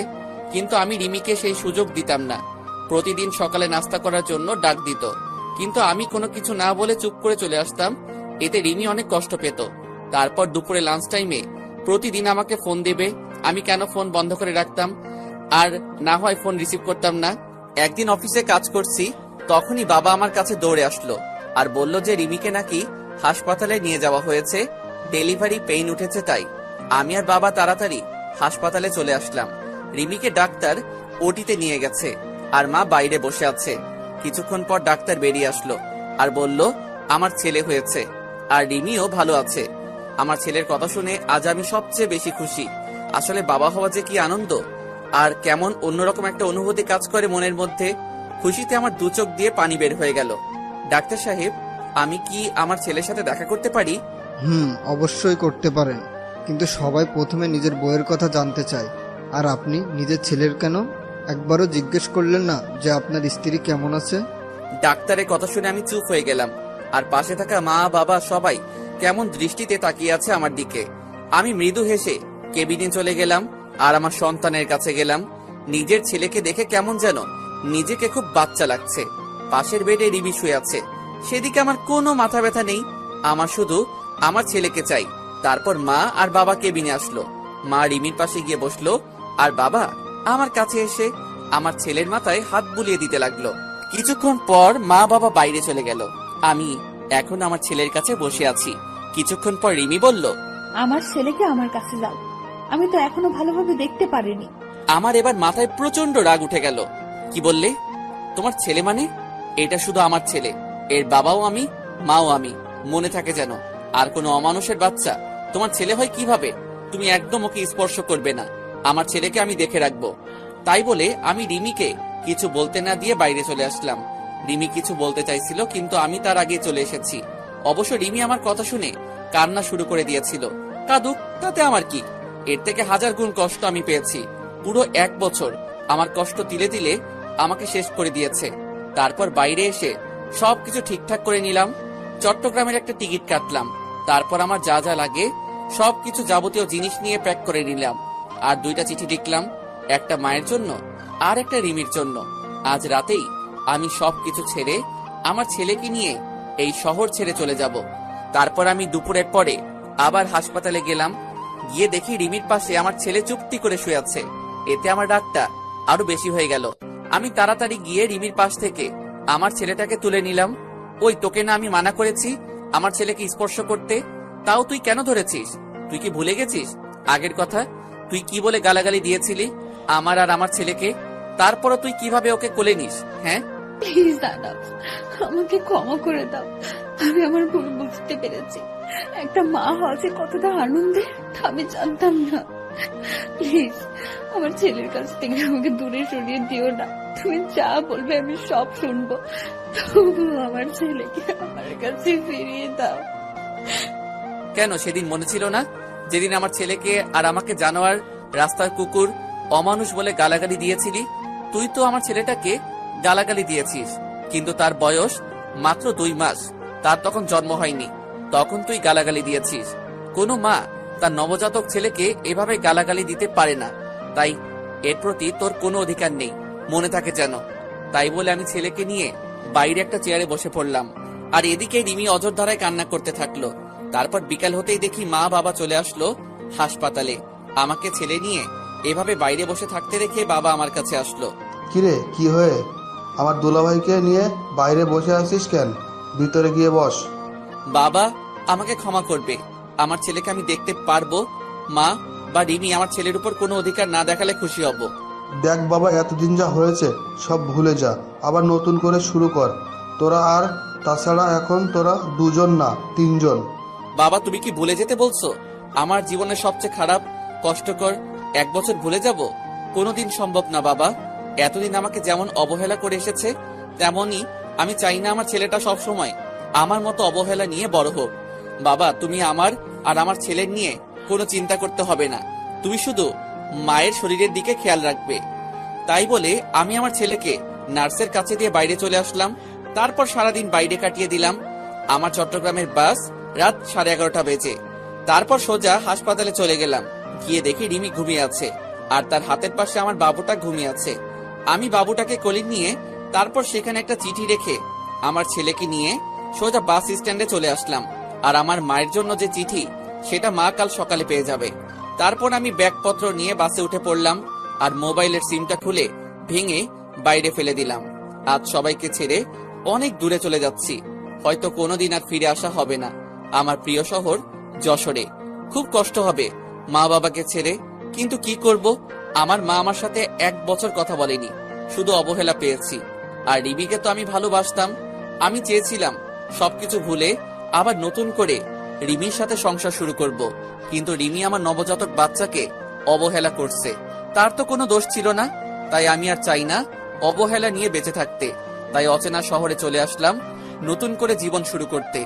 কিন্তু আমি রিমিকে সেই সুযোগ দিতাম না। প্রতিদিন সকালে নাস্তা করার জন্য ডাক দিত, কিন্তু আমি কোনো কিছু না বলে চুপ করে চলে আসতাম। এতে রিমি অনেক কষ্ট পেত। তারপর দুপুরে লাঞ্চ টাইমে প্রতিদিন আমাকে ফোন দেবে। আমি কেন ফোন বন্ধ করে রাখতাম, আর না হয় ফোন রিসিভ করতাম না। একদিন অফিসে কাজ করছি, তখনই বাবা আমার কাছে দৌড়ে আসলো আর বলল যে রিমিকে নাকি হাসপাতালে নিয়ে যাওয়া হয়েছে, ডেলিভারি পেইন উঠেছে। তাই আমি আর বাবা তাড়াতাড়ি হাসপাতালে চলে আসলাম। রিমিকে ডাক্তার ওটিতে নিয়ে গেছে আর মা বাইরে বসে আছে। কিছুক্ষণ পর ডাক্তার বেরিয়ে আসলো আর বলল আমার ছেলে হয়েছে আর রিমিও ভালো আছে। আমার ছেলের কথা শুনে আজ আমি সবচেয়ে বেশি খুশি। আসলে বাবা হওয়া যে কি আনন্দ, আর কেমন অন্যরকম একটা অনুভূতি কাজ করে মনের মধ্যে। খুশিতে আমার 2 চোখ দিয়ে পানি বের হয়ে গেল। ডাক্তার সাহেব, আমি কি আমার ছেলের সাথে দেখা করতে পারি? অবশ্যই করতে পারেন, কিন্তু সবাই প্রথমে নিজের বইয়ের কথা জানতে চায়। আর আপনি নিজের ছেলের কেন একবারও জিজ্ঞেস করলেন না যে আপনার স্ত্রী কেমন আছে? ডাক্তারের কথা শুনে আমি চুপ হয়ে গেলাম, আর পাশে থাকা মা বাবা সবাই কেমন দৃষ্টিতে তাকিয়ে আছে আমার দিকে। আমি মৃদু হেসে কেবিনে চলে গেলাম আর আমার সন্তানের কাছে গেলাম। নিজের ছেলেকে দেখে কেমন যেন নিজেকে খুব বাচ্চা লাগছে। পাশের বেডে রিমি শুয়ে আছে, সেদিকে আমার কোনো মাথা ব্যথা নেই। আমার শুধু আমার ছেলেকে চাই। তারপর মা আর বাবা কেবিনে আসলো। মা রিমির পাশে গিয়ে বসলো আর বাবা আমার কাছে এসে আমার ছেলের মাথায় হাত বুলিয়ে দিতে লাগলো। কিছুক্ষণ পর মা বাবা বাইরে চলে গেল। আমি এখন আমার ছেলের কাছে বসে আছি। কিছুক্ষণ পর রিমি বলল, আমার ছেলেকে আমার কাছে দাও, আমি তো এখনো ভালোভাবে দেখতে পারিনি। আমার এবার মাথায় প্রচন্ড রাগ উঠে গেল। কি বললে? তোমার ছেলে মানে? এটা শুধু আমার ছেলে, এর বাবাও আমি, মাও আমি। মনে থাকে যেন। আর কোনো অমানুষের বাচ্চা তোমার ছেলে হয় কিভাবে? তুমি একদম ওকে স্পর্শ করবে না। আমার ছেলেকে আমি দেখে রাখবো। তাই বলে আমি রিমিকে কিছু বলতে না দিয়ে বাইরে চলে আসলাম। রিমি কিছু বলতে চাইছিল, কিন্তু আমি তার আগে চলে এসেছি। অবশ্য রিমি আমার কথা শুনে কান্না শুরু করে দিয়েছিল। কাঁদুক, তাতে আমার কি? এর থেকে 1000 গুণ কষ্ট আমি পেয়েছি। পুরো 1 বছর আমার কষ্ট তিলে তিলে আমাকে শেষ করে দিয়েছে। তারপর বাইরে এসে সবকিছু ঠিকঠাক করে নিলাম। চট্টগ্রামের একটা টিকিট কাটলাম। তারপর আমার যা যা লাগে সবকিছু যাবতীয় জিনিস নিয়ে প্যাক করে নিলাম। আর 2টা চিঠি লিখলাম, একটা মায়ের জন্য আর একটা রিমির জন্য। আজ রাতেই আমি সবকিছু ছেড়ে আমার ছেলেকে নিয়ে এই শহর ছেড়ে চলে যাব। তারপর আমি দুপুরের পরে আবার হাসপাতালে গেলাম। গিয়ে দেখি রিমির পাশে আমার ছেলে চুপটি করে শুয়ে আছে। এতে আমার রাগটা আরো বেশি হয়ে গেল। আমি তাড়াতাড়ি গিয়ে রিমির পাশ থেকে আমার ছেলেটাকে তুলে নিলাম। ওই, তোকে না আমি মানা করেছি আমার ছেলেকে স্পর্শ করতে? তাও তুই কেন ধরেছিস? তুই কি ভুলে গেছিস আগের কথা? তুই কি বলে গালাগালি দিয়েছিলি আমার আর আমার ছেলেকে? তারপরও তুই কিভাবে ওকে কোলে নিস? হ্যাঁ, প্লিজ দাদা, আমাকে ক্ষমা করে দাও। আমি আমার ভুল বুঝতে পেরেছি। একটা মা হওয়া যে কতটা আনন্দের তা আমি জানতাম না। প্লিজ আমার ছেলের কাছ থেকে আমাকে দূরে সরিয়ে দিও না। তুমি যা বলবে আমি সব শুনবো, তবু আমার ছেলেকে আমার কাছে ফিরিয়ে দাও। কেন সেদিন মনে ছিল না যেদিন আমার ছেলেকে আর আমাকে জানোয়ার, রাস্তার কুকুর, অমানুষ বলে গালাগালি দিয়েছিলি? তুই তো আমার ছেলেটাকে গালাগালি দিয়েছিস, কিন্তু তার বয়স মাত্র 2 মাস, তার তখন জন্ম হয়নি, তখন তুই গালাগালি দিয়েছিস। কোনো মা তার নবজাতক ছেলেকে এভাবে গালাগালি দিতে পারে না, তাই এর প্রতি তোর কোনো অধিকার নেই, মনে থাকে যেন। তাই বলে আমি ছেলেকে নিয়ে বাইরে একটা চেয়ারে বসে পড়লাম, আর এদিকে রিমি অজরধারায় কান্না করতে থাকলো। তারপর বিকাল হতেই দেখি মা বাবা চলে আসলো হাসপাতালে। আমাকে ছেলে নিয়ে এভাবে বাইরে বসে থাকতে দেখে বাবা আমার কাছে আসলো। কিরে, কি হয়ে আমার দুলাভাইকে নিয়ে বাইরে বসে আছিস কেন? ভিতরে গিয়ে বস। বাবা আমাকে ক্ষমা করবে, আমার ছেলেকে আমি দেখতে পারবো। মা বা রিমি আমার ছেলের উপর কোনো অধিকার না দেখালে খুশি হব। দেখ বাবা, এতদিন যা হয়েছে সব ভুলে যা, আবার নতুন করে শুরু কর তোরা। আর তাছাড়া এখন তোরা 2জন না 3জন। বাবা তুমি কি ভুলে যেতে বলছো? আমার জীবনের সবচেয়ে খারাপ কষ্টকর 1 বছর ভুলে যাব? কোনোদিন সম্ভব না বাবা। এতদিন আমাকে যেমন অবহেলা করে এসেছে, তেমনই আমি চাই না আমার ছেলেটা সব সময় আমার মতো অবহেলা নিয়ে বড় হোক। বাবা তুমি আমার আর আমার ছেলের নিয়ে কোনো চিন্তা করতে হবে না, তুমি শুধু মায়ের শরীরের দিকে খেয়াল রাখবে। তাই বলে আমি আমার ছেলেকে নার্সের কাছে দিয়ে বাইরে চলে আসলাম। তারপর সারাদিন বাইরে কাটিয়ে দিলাম। আমার চট্টগ্রামের বাস রাত 11:30 বেজে। তারপর সোজা হাসপাতালে চলে গেলাম। গিয়ে দেখি রিমি ঘুমিয়ে আছে, আর তার হাতের পাশে আমার বাবুটা ঘুমিয়ে আছে। আমি বাবুটাকে কোলে নিয়ে তারপর সেখানে একটা চিঠি রেখে আমার ছেলেকে নিয়ে সোজা বাস স্ট্যান্ডে চলে আসলাম। আর আমার মায়ের জন্য যে চিঠি, সেটা মা কাল সকালে পেয়ে যাবে। তারপর আমি ব্যাগপত্র নিয়ে বাসে উঠে পড়লাম, আর মোবাইলের সিমটা খুলে ভেঙে বাইরে ফেলে দিলাম। আজ সবাইকে ছেড়ে অনেক দূরে চলে যাচ্ছি, হয়তো কোনোদিন আর ফিরে আসা হবে না আমার প্রিয় শহর যশোরে। খুব কষ্ট হবে মা বাবাকে ছেড়ে, কিন্তু কি করব, আমার মা আমার সাথে 1 বছর কথা বলেনি, শুধু অবহেলা পেয়েছি। আর রিমিকে তো আমি ভালোবাসতাম, আমি চেয়েছিলাম সবকিছু ভুলে আবার নতুন করে রিমির সাথে সংসার শুরু করব, কিন্তু রিমি আমার নবজাতক বাচ্চাকে অবহেলা করছে। তার তো কোনো দোষ ছিল না, তাই আমি আর চাই না অবহেলা নিয়ে বেঁচে থাকতে। তাই অচেনা শহরে চলে আসলাম নতুন করে জীবন শুরু করতে।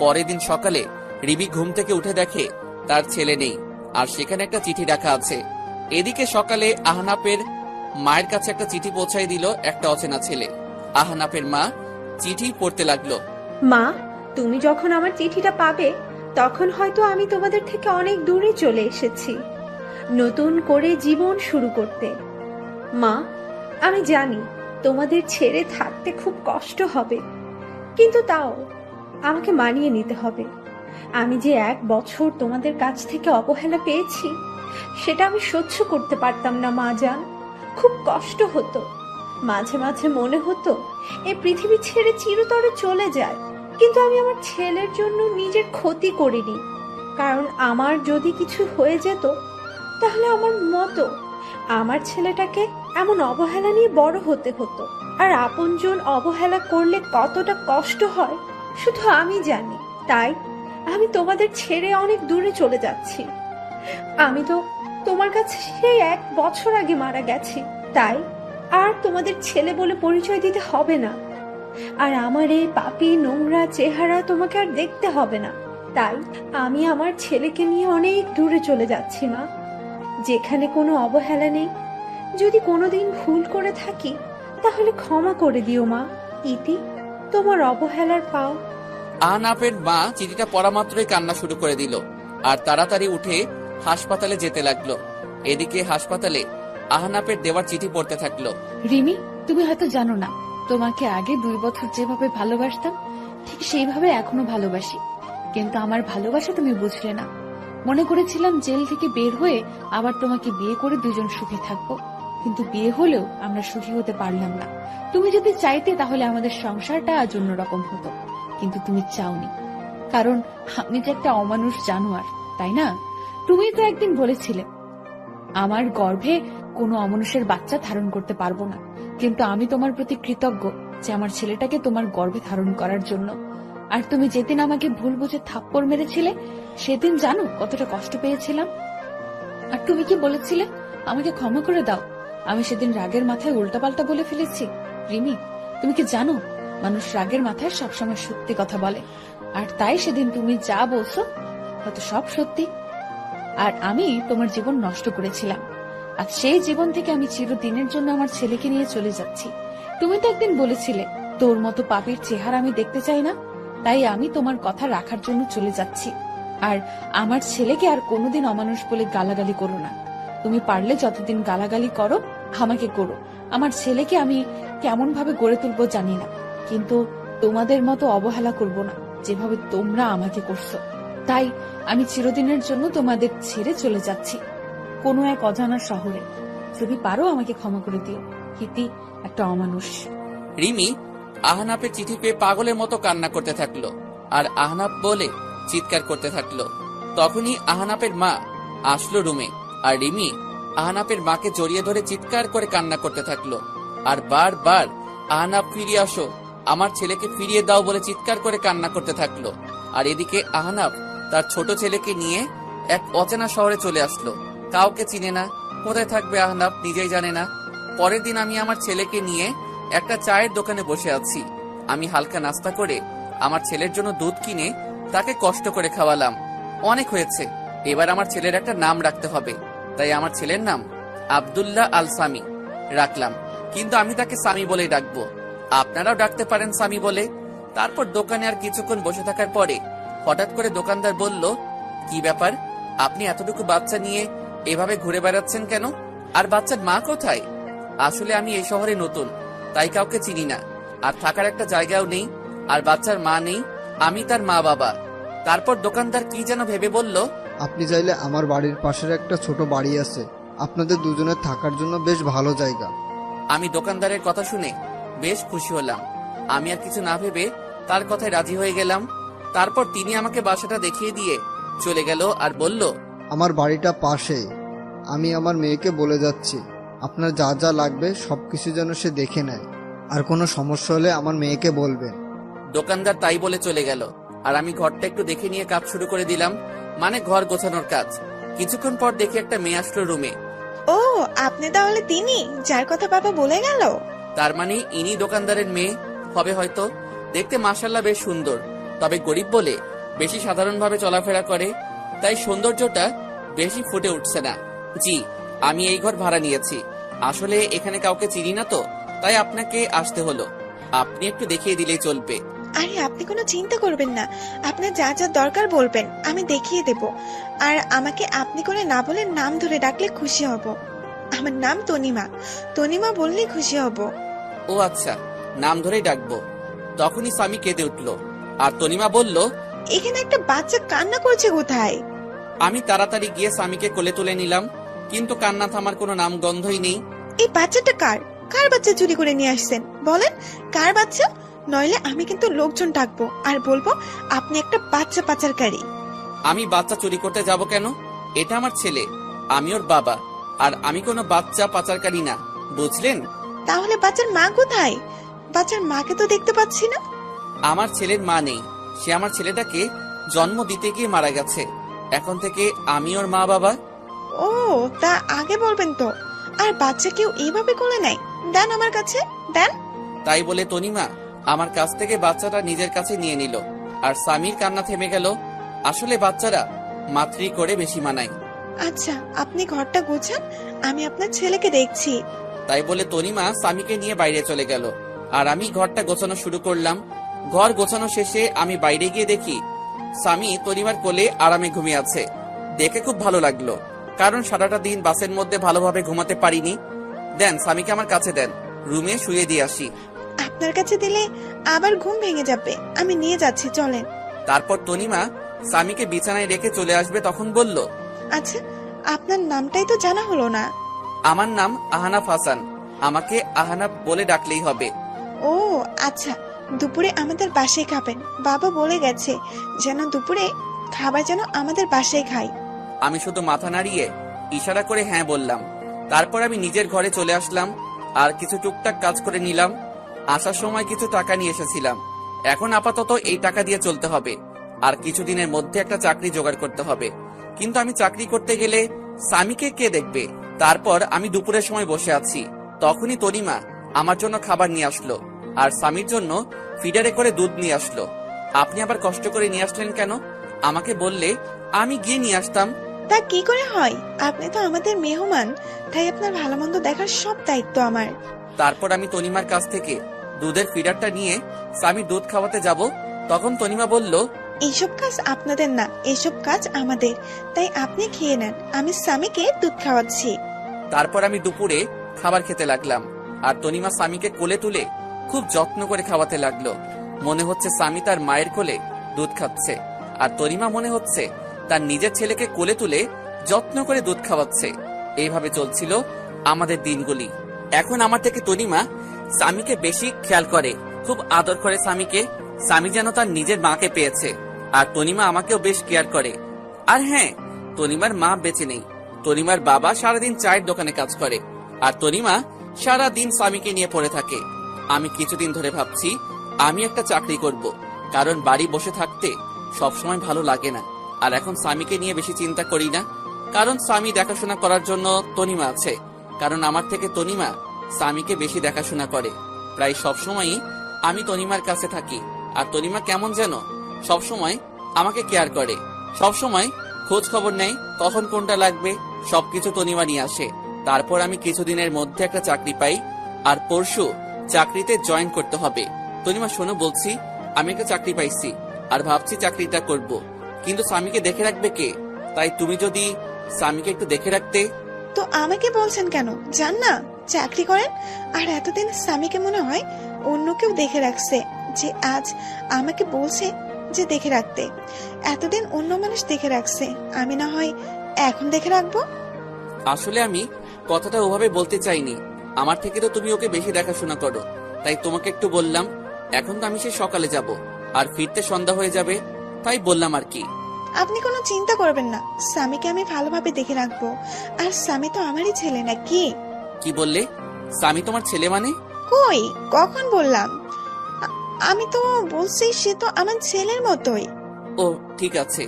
পরের দিন সকালে রিমি ঘুম থেকে উঠে দেখে তার ছেলে নেই, আর সেখানে একটা চিঠি রাখা আছে। এদিকে সকালে আহনাফের মায়ের কাছে একটা চিঠি পৌঁছাই দিল একটা অচেনা ছেলে। আহনাফের মা চিঠি পড়তে লাগলো। মা, তুমি যখন আমার চিঠিটা পাবে তখন হয়তো আমি তোমাদের থেকে অনেক দূরে চলে এসেছি নতুন করে জীবন শুরু করতে। মা, আমি জানি তোমাদের ছেড়ে থাকতে খুব কষ্ট হবে, কিন্তু তাও আমাকে মানিয়ে নিতে হবে। আমি যে 1 বছর তোমাদের কাছ থেকে অবহেলা পেয়েছি, সেটা আমি সহ্য করতে পারতাম না মা জান। খুব কষ্ট হতো, মাঝে মাঝে মনে হতো এই পৃথিবী ছেড়ে চিরতরে চলে যায়। কিন্তু আমি আমার ছেলের জন্য নিজের ক্ষতি করিনি, কারণ আমার যদি কিছু হয়ে যেত তাহলে আমার মতো আমার ছেলেটাকে এমন অবহেলা নিয়ে বড় হতে হতো। আর আপনজন অবহেলা করলে কতটা কষ্ট হয় শুধু আমি জানি। তাই আমি তোমাদের ছেড়ে অনেক দূরে চলে যাচ্ছি। আমি তো তোমার কাছে সেই 1 বছর আগে মারা গেছি, তাই আর তোমাদের ছেলে বলে পরিচয় দিতে হবে না। আর আমার এই পাপী নোংরা চেহারা তোমাকে আর দেখতে হবে না। তাই আমি আমার ছেলেকে নিয়ে অনেক দূরে চলে যাচ্ছি মা, যেখানে কোনো অবহেলা নেই। যদি কোনোদিন ভুল করে থাকি তাহলে ক্ষমা করে দিও মা। ইতি, তোমার অবহেলার পাও। আহনাফের মা চিঠিটা পড়া মাত্রই কান্না শুরু করে দিল, আর তাড়াতাড়ি উঠে হাসপাতালে যেতে লাগলো। এদিকে হাসপাতালে আহনাফের দেওয়ার চিঠি পড়তে থাকলো। রিমি, তুমি হয়তো জানো না, তোমাকে আগে 2 বছর যেভাবে ভালোবাসতাম ঠিক সেইভাবে এখনো ভালোবাসি, কিন্তু আমার ভালোবাসা তুমি বুঝলে না। মনে করেছিলাম জেল থেকে বের হয়ে আবার তোমাকে বিয়ে করে 2জন সুখী থাকবো, কিন্তু বিয়ে হলেও আমরা সুখী হতে পারলাম না। তুমি যদি চাইতে তাহলে আমাদের সংসারটা আজ অন্যরকম হতো, কিন্তু তুমি চাওনি, কারণ আমি তো একটা অমানুষ জানোয়ার, তাই না? তুমি তো একদিন বলেছিলে আমার গর্ভে কোনো অমানুষের বাচ্চা ধারণ করতে পারবো না, কিন্তু আমি তোমার প্রতি কৃতজ্ঞ যে আমার ছেলেটাকে তোমার গর্ভে ধারণ করার জন্য। আর তুমি যেদিন আমাকে ভুল বুঝে থাপ্পড় মেরেছিলে সেদিন জানো কতটা কষ্ট পেয়েছিলাম। আর তুমি কি বলেছিলে আমাকে ক্ষমা করে দাও। আমি সেদিন রাগের মাথায় উল্টাপাল্টা বলে ফেলেছি। রিমি, তুমি কি জানো মানুষ রাগের মাথায় সবসময় সত্যি কথা বলে, আর তাই সেদিন তুমি যা বলছো হয়তো সব সত্যি। আর আমি তোমার জীবন নষ্ট করেছিলাম, আর সেই জীবন থেকে আমি চিরদিনের জন্য আমার ছেলেকে নিয়ে চলে যাচ্ছি। তুমি তো একদিন বলেছিলে তোর মতো পাপীর চেহারা আমি দেখতে চাই না, তাই আমি তোমার কথা রাখার জন্য চলে যাচ্ছি। আর আমার ছেলেকে আর কোনোদিন অমানুষ বলে গালাগালি করো না। তুমি পারলে যতদিন গালাগালি করো আমাকে করো, আমার ছেলেকে আমি কেমন ভাবে গড়ে তুলবো জানি না, কিন্তু তোমাদের মতো অবহেলা করব না যেভাবে তোমরা আমাকে করছো। তাই আমি চিরদিনের জন্য তোমাদের ছেড়ে চলে যাচ্ছি কোনো এক অজানা শহরে। যদি পারো আমাকে ক্ষমা করে দিও, হিতি একটা অমানুষ। রিমি আহনাফের চিঠি পেয়ে পাগলের মতো কান্না করতে থাকলো, আর আহনাফ বলে চিৎকার করতে থাকলো। তখনই আহনাফের মা আসলো রুমে, আর রিমি আহনাফের মাকে জড়িয়ে ধরে চিৎকার করে কান্না করতে থাকলো, আর বারবার আহনাফ ফিরিয়ে আসো, আমার ছেলেকে ফিরিয়ে দাও বলে চিৎকার করে কান্না করতে থাকলো। আর এদিকে আহনাফ তার ছোট ছেলেকে নিয়ে এক অচেনা শহরে চলে আসলো। কাউকে চিনে না, কোথায় থাকবে আহনাফ নিজেই জানে না। পরের দিন আমি আমার ছেলেকে নিয়ে একটা চায়ের দোকানে বসে আছি। আমি হালকা নাস্তা করে আমার ছেলের জন্য দুধ কিনে তাকে কষ্ট করে খাওয়ালাম। অনেক হয়েছে, এবার আমার ছেলের একটা নাম রাখতে হবে, তাই আমার ছেলের নাম আব্দুল্লাহ আল সামি রাখলাম, কিন্তু আমি তাকে সামি বলেই ডাকবো, আপনারাও ডাকতে পারেন সামি বলে। তারপর দোকানে আর কিছুক্ষণ বসে থাকার পরে হঠাৎ করে দোকানদার বলল, কি ব্যাপার, আপনি এতটুকু বাচ্চা নিয়ে এভাবে ঘুরে বেড়াচ্ছেন কেন? আর বাচ্চার মা কোথায়? আসলে আমি এই শহরে নতুন, তাই কাউকে চিনি না, আর থাকার একটা জায়গাও নেই, আর বাচ্চার মা নেই, আমি তার মা বাবা। তারপর দোকানদার কি যেন ভেবে বলল, আপনি চাইলে আমার বাড়ির পাশের একটা ছোট বাড়ি আছে, আপনাদের দুজনের থাকার জন্য বেশ ভালো জায়গা। আমি দোকানদারের কথা শুনে বেশ খুশি হলাম। আমি আর কিছু না ভেবে তার কথায় রাজি হয়ে গেলাম। তারপর তিনি আমাকে বাসাটা দেখিয়ে দিয়ে চলে গেল আর বলল, আমার বাড়িটা পাশে, আমি আমার মেয়েকে বলে যাচ্ছি আপনার যা যা লাগবে সবকিছু যেন সে দেখে নেয়, আর কোনো সমস্যা হলে আমার মেয়েকে বলবেন। দোকানদার তাই বলে চলে গেল, আর আমি ঘরটা একটু দেখে নিয়ে কাজ শুরু করে দিলাম, মানে ঘর গোছানোর কাজ। কিছুক্ষণ পর দেখি একটা মেয়ে আসলো রুমে। ও, আপনি তাহলে তিনি যার কথা বাবা বলে গেল? তার মানে ইনি দোকানদারের মেয়ে হবে হয়তো। দেখতে মাশাআল্লাহ বেশ সুন্দর, তবে গরিব বলে বেশি সাধারণভাবে চলাফেরা করে, তাই সৌন্দর্যটা বেশি ফুটে উঠছে না। জি, আমি এই ঘর ভাড়া নিয়েছি, আসলে এখানে কাউকে চিনি না তো, তাই আপনাকে আসতে হলো। আপনি একটু দেখিয়ে দিলেই চলবে। আরে আপনি কোনো চিন্তা করবেন না, আপনার যা যা দরকার বলবেন, আমি দেখিয়ে দেব। আর আমাকে আপনি করে না বলে নাম ধরে ডাকলে খুশি হব। আমার নাম তনিমা, তনিমা বললেই খুশি হব। ও আচ্ছা, নাম ধরেই ডাকবো। তখনই স্বামী কেঁদে উঠলো, আর তনিমা বলল, এখানে একটা বাচ্চা কান্না করছে কোথায়? আমি তাড়াতাড়ি গিয়ে স্বামীকে কোলে তুলে নিলাম, কিন্তু কান্না থামার কোনো নাম গন্ধই নেই। এই বাচ্চাটা কার? কার বাচ্চা চুরি করে নিয়ে আসছেন? বলেন কার বাচ্চা, নইলে আমি কিন্তু লোকজন ডাকবো আর বলবো আপনি একটা বাচ্চা পাচারকারী। আমি বাচ্চা চুরি করতে যাব কেন? এটা আমার ছেলে, আমি ওর বাবা, আর আমি কোনো বাচ্চা পাচারকারী না, বুঝলেন? তাহলে বাচ্চার মা কোথায়? বাচ্চার মাকে তো দেখতে পাচ্ছি না। আমার ছেলের মা নেই, সে আমার ছেলেটাকে জন্ম দিতে গিয়ে মারা গেছে। এখন থেকে আমি ওর মা বাবা। ও, তা আগে বলবেন তো। আর বাচ্চা কেউ এইভাবে কোলে নেয়? দেন আমার কাছে, দেন। তাই বলে তনিমা আমার কাছ থেকে বাচ্চাটা নিজের কাছে নিয়ে নিল, আর স্বামীর কান্না থেমে গেল। আসলে বাচ্চারা মাতৃ করে বেশি মানায়। আচ্ছা, আপনি ঘরটা গোছান, আমি আপনার ছেলেকে দেখছি। তাই বলে তনিমা স্বামীকে নিয়ে বাইরে চলে গেল, আর আমি ঘরটা গোছানো শুরু করলাম। ঘর গোছানো শেষে আমি বাইরে গিয়ে দেখি স্বামী তনিমার কোলে আরামে ঘুমিয়ে আছে। দেখে খুব ভালো লাগলো, কারণ সারাটা দিন বাসের মধ্যে ভালোভাবে ঘুমাতে পারিনি। দেন স্বামীকে আমার কাছে দেন, রুমে শুয়ে দিয়ে আসি। আপনার কাছে দিলে আবার ঘুম ভেঙে যাবে, আমি নিয়ে যাচ্ছি, চলেন। তারপর তনিমা স্বামীকে বিছানায় রেখে চলে আসবে, তখন বলল, আচ্ছা, আপনার নামটাই তো জানা হলো না। আমার নাম আহনাফ হাসান, আমাকে আহনাফ বলে ডাকলেই হবে। ও আচ্ছা, দুপুরে আমাদের বাসায় খাবেন, বাবা বলে গেছে যেন দুপুরে খাবার যেন আমাদের বাসায় খাই। আমি শুধু মাথা নাড়িয়ে ইশারা করে হ্যাঁ বললাম। তারপর আমি নিজের ঘরে চলে আসলাম আর কিছু টুকটাক কাজ করে নিলাম। আসার সময় কিছু টাকা নিয়ে এসেছিলাম, এখন আপাতত এই টাকা দিয়ে চলতে হবে, আর কিছুদিনের মধ্যে একটা চাকরি জোগাড় করতে হবে। কিন্তু আমি চাকরি করতে গেলে স্বামীকে কে দেখবে? তারপর আমি দুপুরের সময় বসে আছি, তখনই তনিমা আমার জন্য খাবার নিয়ে আসলো আর স্বামীর জন্য ফিডারে করে দুধ নিয়ে আসলো। আপনি আবার কষ্ট করে নিয়ে আসলেন কেন? আমাকে বললে আমি গিয়ে নিয়ে আসতাম। তা কি করে হয়? আপনি তো আমাদের মেহমান, তাই আপনার ভালো মন্দ দেখার সব দায়িত্ব আমার। তারপর আমি তনিমার কাছ থেকে দুধের ফিডারটা নিয়ে স্বামীর দুধ খাওয়াতে যাব, তখন তনিমা বলল, এইসব কাজ আপনাদের না, এসব কাজ আমাদের, তাই আপনি খেয়ে নেন, আমি স্বামীকে দুধ খাওয়াচ্ছি। তারপর আমি দুপুরে খাবার খেতে লাগলাম আর তনিমা স্বামীকে কোলে তুলে খুব যত্ন করে খাওয়াতে লাগলো। মনে হচ্ছে স্বামী তার মায়ের কোলে দুধ খাচ্ছে, আর তনিমা মনে হচ্ছে তার নিজের ছেলেকে কোলে তুলে যত্ন করে দুধ খাওয়াচ্ছে। এইভাবে চলছিল আমাদের দিনগুলি। এখন আমার থেকে তনিমা স্বামীকে বেশি খেয়াল করে, খুব আদর করে স্বামীকে। স্বামী যেন তার নিজের মাকে পেয়েছে। আর তনিমা আমাকেও বেশ কেয়ার করে। আর হ্যাঁ, তনিমার মা বেঁচে নেই। তনিমার বাবা সারাদিন চায়ের দোকানে কাজ করে, আর তনিমা সারাদিন স্বামীকে নিয়ে পড়ে থাকে। আমি কিছুদিন ধরে ভাবছি আমি একটা চাকরি করব, কারণ বাড়ি বসে থাকতে সবসময় ভালো লাগে না। আর এখন স্বামীকে নিয়ে বেশি চিন্তা করি না, কারণ স্বামী দেখাশোনা করার জন্য তনিমা আছে। কারণ আমার থেকে তনিমা স্বামীকে বেশি দেখাশোনা করে। প্রায় সবসময়ই আমি তনিমার কাছে থাকি, আর তনিমা কেমন যেন সবসময় আমাকে কেয়ার করে, সবসময় খোঁজ খবর নেয়, কখন কোনটা লাগবে সবকিছু তনিমা নিয়ে আসে। তারপর আমি কিছুদিনের মধ্যে একটা চাকরি পাই, আর পরশু চাকরিতে জয়েন করতে হবে। তনিমা শোনো, বলছি আমি একটা চাকরি পাইছি আর ভাবছি চাকরিটা করব, কিন্তু স্বামীকে দেখে রাখবে কে? তাই তুমি যদি স্বামীকে একটু দেখে রাখতে। তো আমাকে বলছেন কেন? যান না, চাকরি করেন। আর এতদিন স্বামীকে মনে হয় অন্য কেউ দেখে রাখছে, যে আজ আমাকে বলছে যে দেখে রাখতে। এতদিন অন্য মানুষ দেখে রাখছে, আমি না হয় এখন দেখে রাখবো। আসলে আমি কথাটা ওভাবে বলতে চাইনি। আমার থেকে তো তুমি ওকে বেশি দেখাশোনা করো, তাই তোমাকে একটু বললাম। এখন তো আমি সে সকালে যাব আর ফিরতে সন্ধ্যা হয়ে যাবে, তাই বললাম আর কি। আপনি কোনো চিন্তা করবেন না, স্বামীকে আমি ভালোভাবে দেখে রাখবো। আর স্বামী তো আমারই ছেলে, নাকি? কি বললে? স্বামী তোমার ছেলে মানে? কই, কখন বললাম? আমি তো বলছি সে তো আমার ছেলের মতোই। ও ঠিক আছে।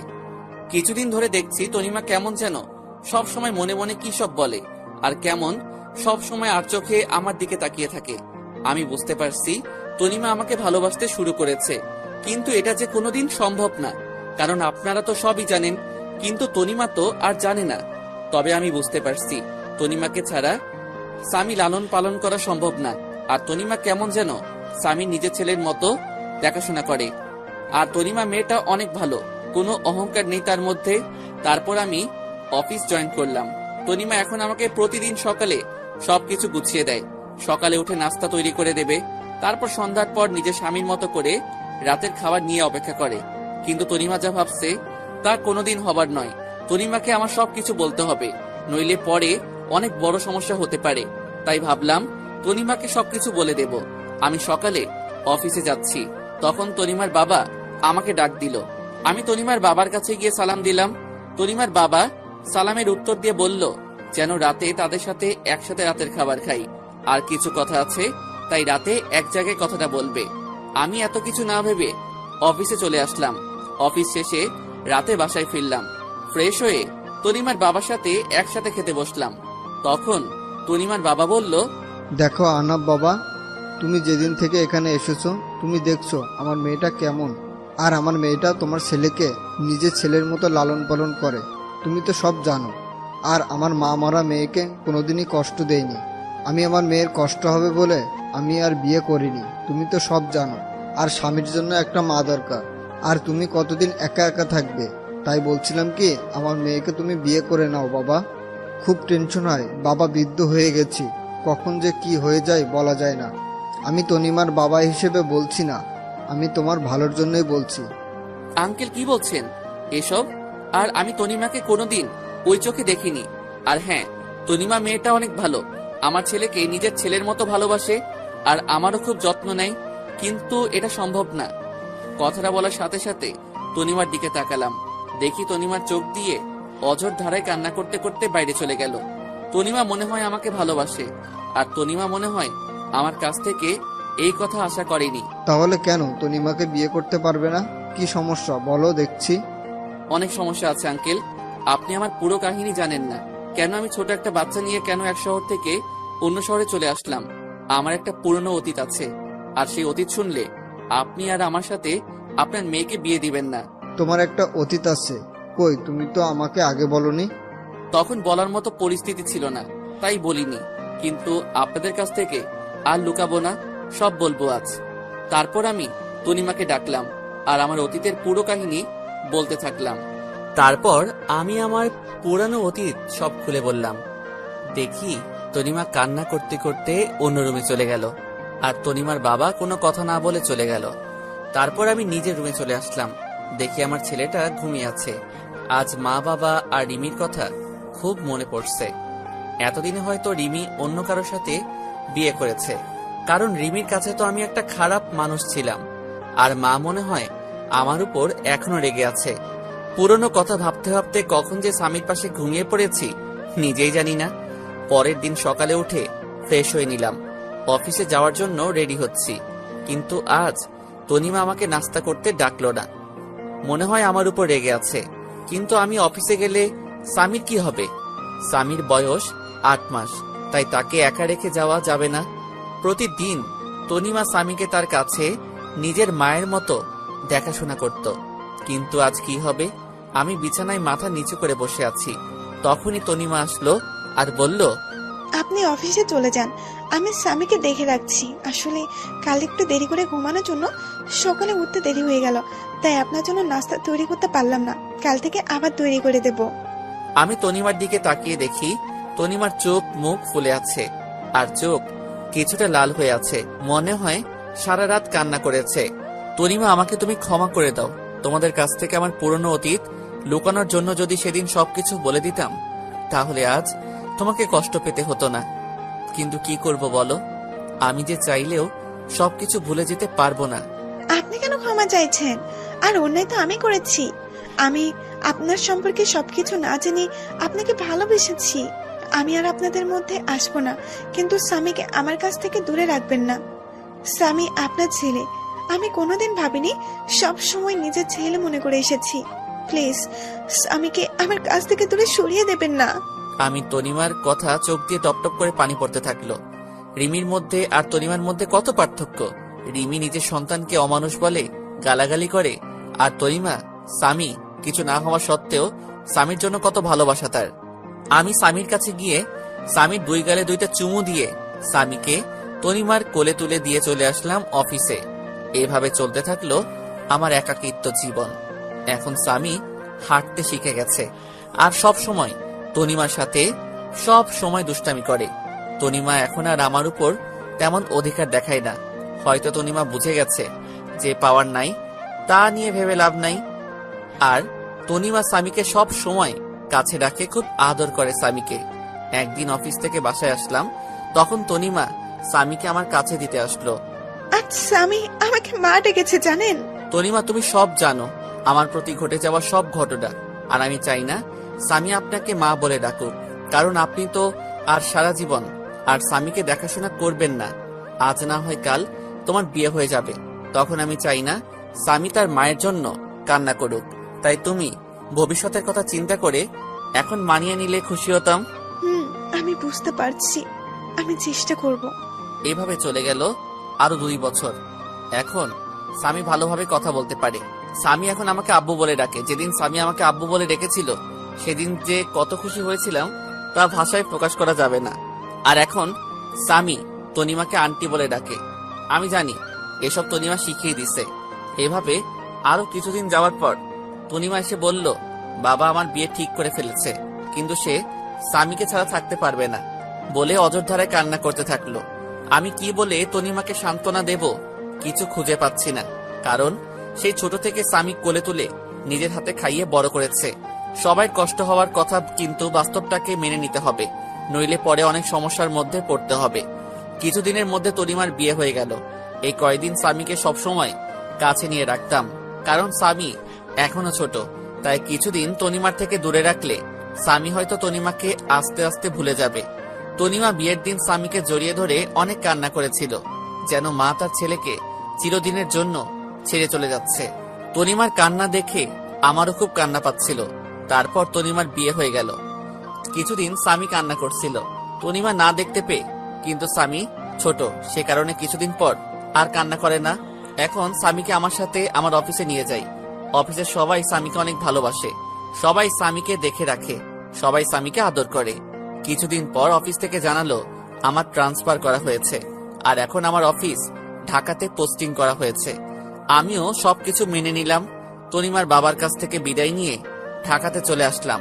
কিছুদিন ধরে দেখছি তনিমা কেমন যেন সব সময় মনে মনে কি সব বলে, আর কেমন সব সময় আর চোখে আমার দিকে তাকিয়ে থাকে। আমি বুঝতে পারছি তনিমা আমাকে ভালোবাসতে শুরু করেছে, কিন্তু এটা যে কোনোদিন সম্ভব না, কারণ আপনারা তো সবই জানেন, কিন্তু তনিমা তো আর জানে না। তবে আমি বুঝতে পারছি তনিমাকে ছাড়া স্বামী লালন পালন করা সম্ভব না। আর তনিমা কেমন যেন স্বামী নিজের ছেলের মতো দেখাশোনা করে। আর তনিমা মেয়েটা অনেক ভালো, কোনো অহংকার নেই তার মধ্যে। তারপর আমি অফিস জয়েন করলাম। তনিমা এখন আমাকে প্রতিদিন সকালে সবকিছু গুছিয়ে দেয়। সকালে উঠে নাস্তা তৈরি করে দেবে, তারপর সন্ধ্যার পর নিজের স্বামীর মতো করে রাতের খাবার নিয়ে অপেক্ষা করে। কিন্তু তনিমা যা ভাবছে তা কোনোদিন হবার নয়। তনিমাকে আমার সবকিছু বলতে হবে, নইলে পরে অনেক বড় সমস্যা হতে পারে। তাই ভাবলাম তনিমাকে সবকিছু বলে দেব। আমি সকালে অফিসে যাচ্ছি, তখন তনিমার বাবা আমাকে ডাক দিল। আমি তনিমার বাবার কাছে গিয়ে সালাম দিলাম। তনিমার বাবা সালামের উত্তর দিয়ে বলল যেন রাতে তাদের সাথে একসাথে রাতের খাবার খাই, আর কিছু কথা আছে, তাই রাতে এক জায়গায় কথাটা বলবে। আমি এত কিছু না ভেবে অফিসে চলে আসলাম। অফিস শেষে রাতে বাসায় ফিরলাম। ফ্রেশ হয়ে তনিমার বাবার সাথে একসাথে খেতে বসলাম। তখন তনিমার বাবা বলল, দেখো আনাব বাবা, তুমি যেদিন থেকে এখানে এসেছো তুমি দেখছো আমার মেয়েটা কেমন। আর আমার মেয়েটা তোমার ছেলেকে নিজের ছেলের মতো লালন পালন করে, তুমি তো সব জানো। আর আমার মা মারা মেয়েকে কোনোদিনই কষ্ট দেয়নি। আমি আমার মেয়ের কষ্ট হবে বলে আমি আর বিয়ে করিনি, তুমি তো সব জানো। আর স্বামীর জন্য একটা মা দরকার, আর তুমি কতদিন একা একা থাকবে। তাই বলছিলাম কি আমার মেয়েকে তুমি বিয়ে করে নাও বাবা। খুব টেনশন হয় বাবা, বৃদ্ধ হয়ে গেছি, কখন যে কি হয়ে যায় বলা যায় না। আমি তনিমার বাবা হিসেবে বলছি না, আমি তোমার ভালোর জন্যই বলছি। আঙ্কেল কি বলছেন এসব? আর আমি তনিমাকে কোনোদিন ওই চোখে দেখিনি। আর হ্যাঁ, তনিমা মেয়েটা অনেক ভালো, আমার ছেলেকে নিজের ছেলের মতো ভালোবাসে, আর আমারও খুব যত্ন নেয়। কিন্তু এটা সম্ভব না। কথাটা বলার সাথে সাথে তনিমার দিকে তাকালাম, দেখি তনিমার চোখ দিয়ে অঝোর ধারায় কান্না করতে করতে বাইরে চলে গেল। তনিমা মনে হয় আমাকে ভালোবাসে, আর তনিমা মনে হয় আমার কাছ থেকে এই কথা আশা করেনি। তাহলে কেন তনিমাকে বিয়ে করতে পারবে না? কি সমস্যা বলো দেখছি। অনেক সমস্যা আছে আঙ্কেল, আপনি আমার পুরো কাহিনী জানেন না। কেন আমি ছোট একটা বাচ্চা নিয়ে কেন এক শহর থেকে অন্য শহরে চলে আসলাম। আমার একটা পুরনো অতীত আছে, আর সেই অতীত শুনলে আপনি আর আমার সাথে আপনার মেয়েকে বিয়ে দিবেন না। তোমার একটা অতীত আছে? কই, তুমি তো আমাকে আগে বলনি। তখন বলার মতো পরিস্থিতি ছিল না, তাই বলিনি। কিন্তু আপনাদের কাছ থেকে আর লুকাবো না, সব বলবো আজ। তারপর আমি তনিমাকে ডাকলাম আর আমার অতীতের পুরো কাহিনী বলতে থাকলাম। তারপর আমি আমার পুরানো অতীত সব খুলে বললাম। দেখি তনিমা কান্না করতে করতে অন্য রুমে চলে গেল, আর তনিমার বাবা কোনো কথা না বলে চলে গেল। তারপর আমি নিজের রুমে চলে আসলাম, দেখি আমার ছেলেটা ঘুমিয়ে আছে। আজ মা বাবা আর রিমির কথা খুব মনে পড়ছে। এতদিনে হয়তো রিমি অন্য কারোর সাথে বিয়ে করেছে, কারণ রিমির কাছে তো আমি একটা খারাপ মানুষ ছিলাম। আর মা মনে হয় আমার উপর এখনো রেগে আছে। পুরনো কথা ভাবতে ভাবতে কখন যে স্বামীর পাশে ঘুমিয়ে পড়েছি নিজেই জানি না। পরের দিন সকালে উঠে ফ্রেশ হয়ে নিলাম, অফিসে যাওয়ার জন্য রেডি হচ্ছি। কিন্তু আজ তনিমা আমাকে নাস্তা করতে ডাকলো না, মনে হয় আমার উপর রেগে আছে। কিন্তু আমি অফিসে গেলে স্বামীর কি হবে? স্বামীর বয়স 8 মাস, তাই তাকে একা রেখে যাওয়া যাবে না। প্রতিদিন তনিমা স্বামীকে তার কাছে নিজের মায়ের মতো দেখাশোনা করত। কিন্তু আজ কি হবে? আমি বিছানায় মাথা নিচু করে বসে আছি, তখনই তনিমা আসলো আর বলল, আপনি অফিসে চলে যান, আমি স্বামীকে দেখে রাখছি। আসলে কাল একটু দেরি করে ঘুমানোর জন্য সকালে উঠতে দেরি হয়ে গেল, তাই আপনার জন্য নাস্তা তৈরি করতে পারলাম না। কাল থেকে আবার তৈরি করে দেব। আমি তনিমার দিকে তাকিয়ে দেখি তনিমার চোখ মুখ ফুলে আছে, আর চোখ কিছুটা লাল হয়ে আছে। মনে হয় সারা রাত কান্না করেছে। তনিমা, আমাকে তুমি ক্ষমা করে দাও। তোমাদের কাছ থেকে আমার পুরনো অতীত লুকানোর জন্য যদি সেদিন সবকিছু বলে দিতাম, তাহলে আজ তোমাকে কষ্ট পেতে হতো না। কিন্তু কি করব বলো, আমি যে চাইলেও সবকিছু ভুলে যেতে পারবো না। আপনি কেন ক্ষমা চাইছেন? আর অন্যায় তো আমি করেছি। আমি আপনার সম্পর্কে সবকিছু না জেনে আপনাকে ভালোবেসেছি। আমি আর আপনাদের মধ্যে আসবো না, কিন্তু স্বামীকে আমার কাছ থেকে দূরে রাখবেন না। স্বামী আপনার ছেলে, আমি কোনোদিন ভাবিনি, সব সময় নিজের ছেলে মনে করে এসেছি। প্লিজ স্বামীকে আমার কাছ থেকে দূরে সরিয়ে দেবেন না। আমি তনিমার কথা চোখ দিয়ে টপটপ করে পানি পড়তে থাকলো। রিমির মধ্যে আর তনিমার মধ্যে কত পার্থক্য। রিমি নিজের সন্তানকে অমানুষ বলে, গালাগালি করে, আর তনিমা স্বামী কিছু না হওয়া সত্ত্বেও স্বামীর জন্য কত ভালোবাসা তার। আমি স্বামীর কাছে গিয়ে স্বামীর 2 গালে 2টা চুমু দিয়ে স্বামীকে তনিমার কোলে তুলে দিয়ে চলে আসলাম অফিসে। এভাবে চলতে থাকলো আমার একাকিত্ব জীবন। এখন স্বামী হাঁটতে শিখে গেছে, আর সব সময় তনিমার সাথে সব সময় দুষ্টামি করে। তনিমা এখন আর আমার উপর তেমন অধিকার দেখায় না। হয়তো তনিমা বুঝে গেছে যে পাওয়ার নাই তা নিয়ে ভেবে লাভ নাই। আর তনিমা স্বামীকে সব সময় কাছে রাখে, খুব আদর করে স্বামীকে। একদিন অফিস থেকে বাসায় আসলাম, তখন তনিমা স্বামীকে আমার কাছে দিতে আসলো। আজ স্বামী আমাকে মা ডেকেছে জানেন? তনিমা, তুমি সব জানো আমার প্রতি ঘটে যাওয়া সব ঘটনা, আর আমি চাই না স্বামী আপনাকে মা বলে ডাকুক, কারণ আপনি তো আর সারা জীবন আর স্বামীকে দেখাশোনা করবেন না। আজ না হয় কাল তোমার বিয়ে হয়ে যাবে, তখন আমি চাই না স্বামী তার মায়ের জন্য কান্না করুক। তাই তুমি ভবিষ্যতের কথা চিন্তা করে এখন মানিয়ে নিলে খুশি হতাম। আমি বুঝতে পারছি, আমি চেষ্টা করব। এভাবে চলে গেল আরো 2 বছর। এখন স্বামী ভালোভাবে কথা বলতে পারে। স্বামী এখন আমাকে আব্বু বলে ডাকে। যেদিন স্বামী আমাকে আব্বু বলে ডেকেছিল সেদিন যে কত খুশি হয়েছিলাম তা ভাষায় প্রকাশ করা যাবে না। আর এখন স্বামী তনিমাকে আন্টি বলে ডাকে। আমি জানি এসব তনিমা শিখিয়ে দিছে। এভাবে আরো কিছুদিন যাওয়ার পর তনিমা এসে বলল, বাবা আমার বিয়ে ঠিক করে ফেলেছে, কিন্তু সে স্বামীকে ছাড়া থাকতে পারবে না বলে অযোধ্যায় কান্না করতে থাকলো। আমি কি বলে তনিমাকে সান্ত্বনা দেব কিছু খুঁজে পাচ্ছি না, কারণ সেই ছোট থেকে স্বামী কোলে তুলে নিজের হাতে খাইয়ে বড় করেছে। সবাই কষ্ট হওয়ার কথা, কিন্তু বাস্তবটাকে মেনে নিতে হবে, নইলে পরে অনেক সমস্যার মধ্যে পড়তে হবে। কিছুদিনের মধ্যে তনিমার বিয়ে হয়ে গেল। এই কয়দিন স্বামীকে সবসময় কাছে নিয়ে রাখতাম, কারণ স্বামী এখনো ছোট। তাই কিছুদিন তনিমার থেকে দূরে রাখলে স্বামী হয়তো তনিমাকে আস্তে আস্তে ভুলে যাবে। তনিমা বিয়ের দিন স্বামীকে জড়িয়ে ধরে অনেক কান্না করেছিল। যেন মা তার ছেলেকে চিরদিনের জন্য ছেড়ে চলে যাচ্ছে। তনিমার কান্না দেখে আমারও খুব কান্না পাচ্ছিল। তারপর তনিমার বিয়ে হয়ে গেল। কিছুদিন স্বামী কান্না করছিল তনিমা না দেখতে পেয়ে, কিন্তু স্বামী ছোট, সে কারণে কিছুদিন পর আর কান্না করে না। এখন স্বামীকে আমার সাথে আমার অফিসে নিয়ে যাই। অফিসের সবাই স্বামীকে অনেক ভালোবাসে, সবাই স্বামীকে দেখে রাখে, সবাই স্বামীকে আদর করে। কিছুদিন পর অফিস থেকে জানালো আমার ট্রান্সফার করা হয়েছে, আর এখন আমার অফিস ঢাকাতে পোস্টিং করা হয়েছে। আমিও সবকিছু মেনে নিলাম। তনিমার বাবার কাছ থেকে বিদায় নিয়ে ঢাকাতে চলে আসলাম।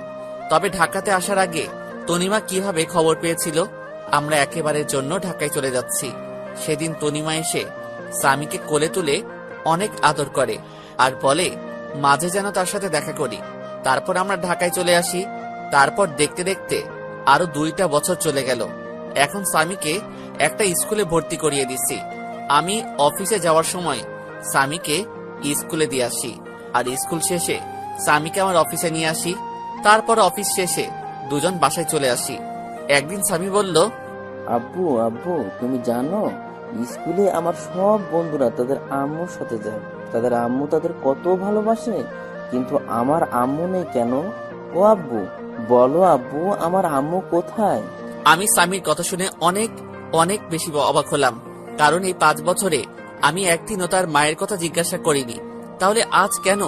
তবে ঢাকাতে আসার আগে তনিমা কিভাবে খবর পেয়েছিল আমরা একেবারের জন্য ঢাকায় চলে যাচ্ছি, সেদিন তনিমা এসে স্বামীকে কোলে তুলে অনেক আদর করে আর বলে মাঝে যেন তার সাথে দেখা করি। তারপর আমরা ঢাকায় চলে আসি। তারপর দেখতে দেখতে আরো 2টা বছর চলে গেল। এখন স্বামীকে একটা স্কুলে ভর্তি করিয়ে দিছি। আমি অফিসে যাওয়ার সময় স্বামীকে স্কুলে দিয়ে আসি, আর স্কুল শেষে স্বামীকে আমার অফিসে নিয়ে আসি। তারপর অফিস শেষে দুজন বাসায় চলে আসি। একদিন স্বামী বলল, আব্বু আব্বু তুমি জানো স্কুলে আমার সব বন্ধুরা তাদের আম্মুর সাথে যায়, তাদের আম্মু তাদের কত ভালোবাসে, কিন্তু আমার আম্মু নেই কেন? ও আব্বু বলো আব্বু, আমার আম্মু কোথায়? আমি স্বামীর কথা শুনে অনেক অনেক বেশি অবাক হলাম, কারণ এই 5 বছরে আমি একদিনও তার মায়ের কথা জিজ্ঞাসা করিনি। তাহলে আজ কেন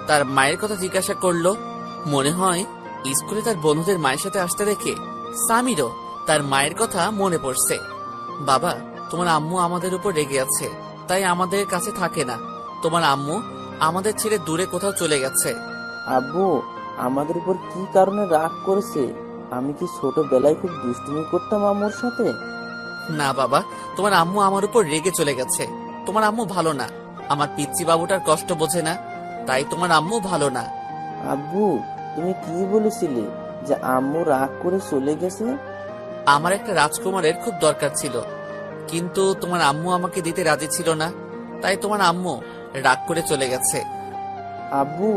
তার মায়ের কথা জিজ্ঞাসা করলো? মনে হয় স্কুলে তার বন্ধুদের মায়ের সাথে আসতে দেখে স্বামীরও তার মায়ের কথা মনে পড়ছে। বাবা, তোমার আম্মু আমাদের উপর রেগে আছে, তাই আমাদের কাছে থাকে না। তোমার আম্মু আমাদের ছেড়ে দূরে কোথাও চলে গেছে। আব্বু আমাদের উপর কি কারণে রাগ করেছে? আমি কি ছোটবেলায় খুব দুষ্টুমি করতাম আম্মুর সাথে? না বাবা, তোমার আম্মু আমার উপর রেগে চলে গেছে। তোমার আম্মু ভালো না, আমার পিচ্চি বাবুটার কষ্ট বোঝে না, তাই তোমার আম্মু ভালো না। আব্বু তুমি কি বলেছিলে যে আম্মু রাগ করে চলে গেছে? আমার একটা রাজকুমারের খুব দরকার ছিল, কিন্তু তোমার আম্মু আমাকে দিতে রাজি ছিল না, তাই তোমার আম্মু রাগ করে চলে গেছে। আব্বু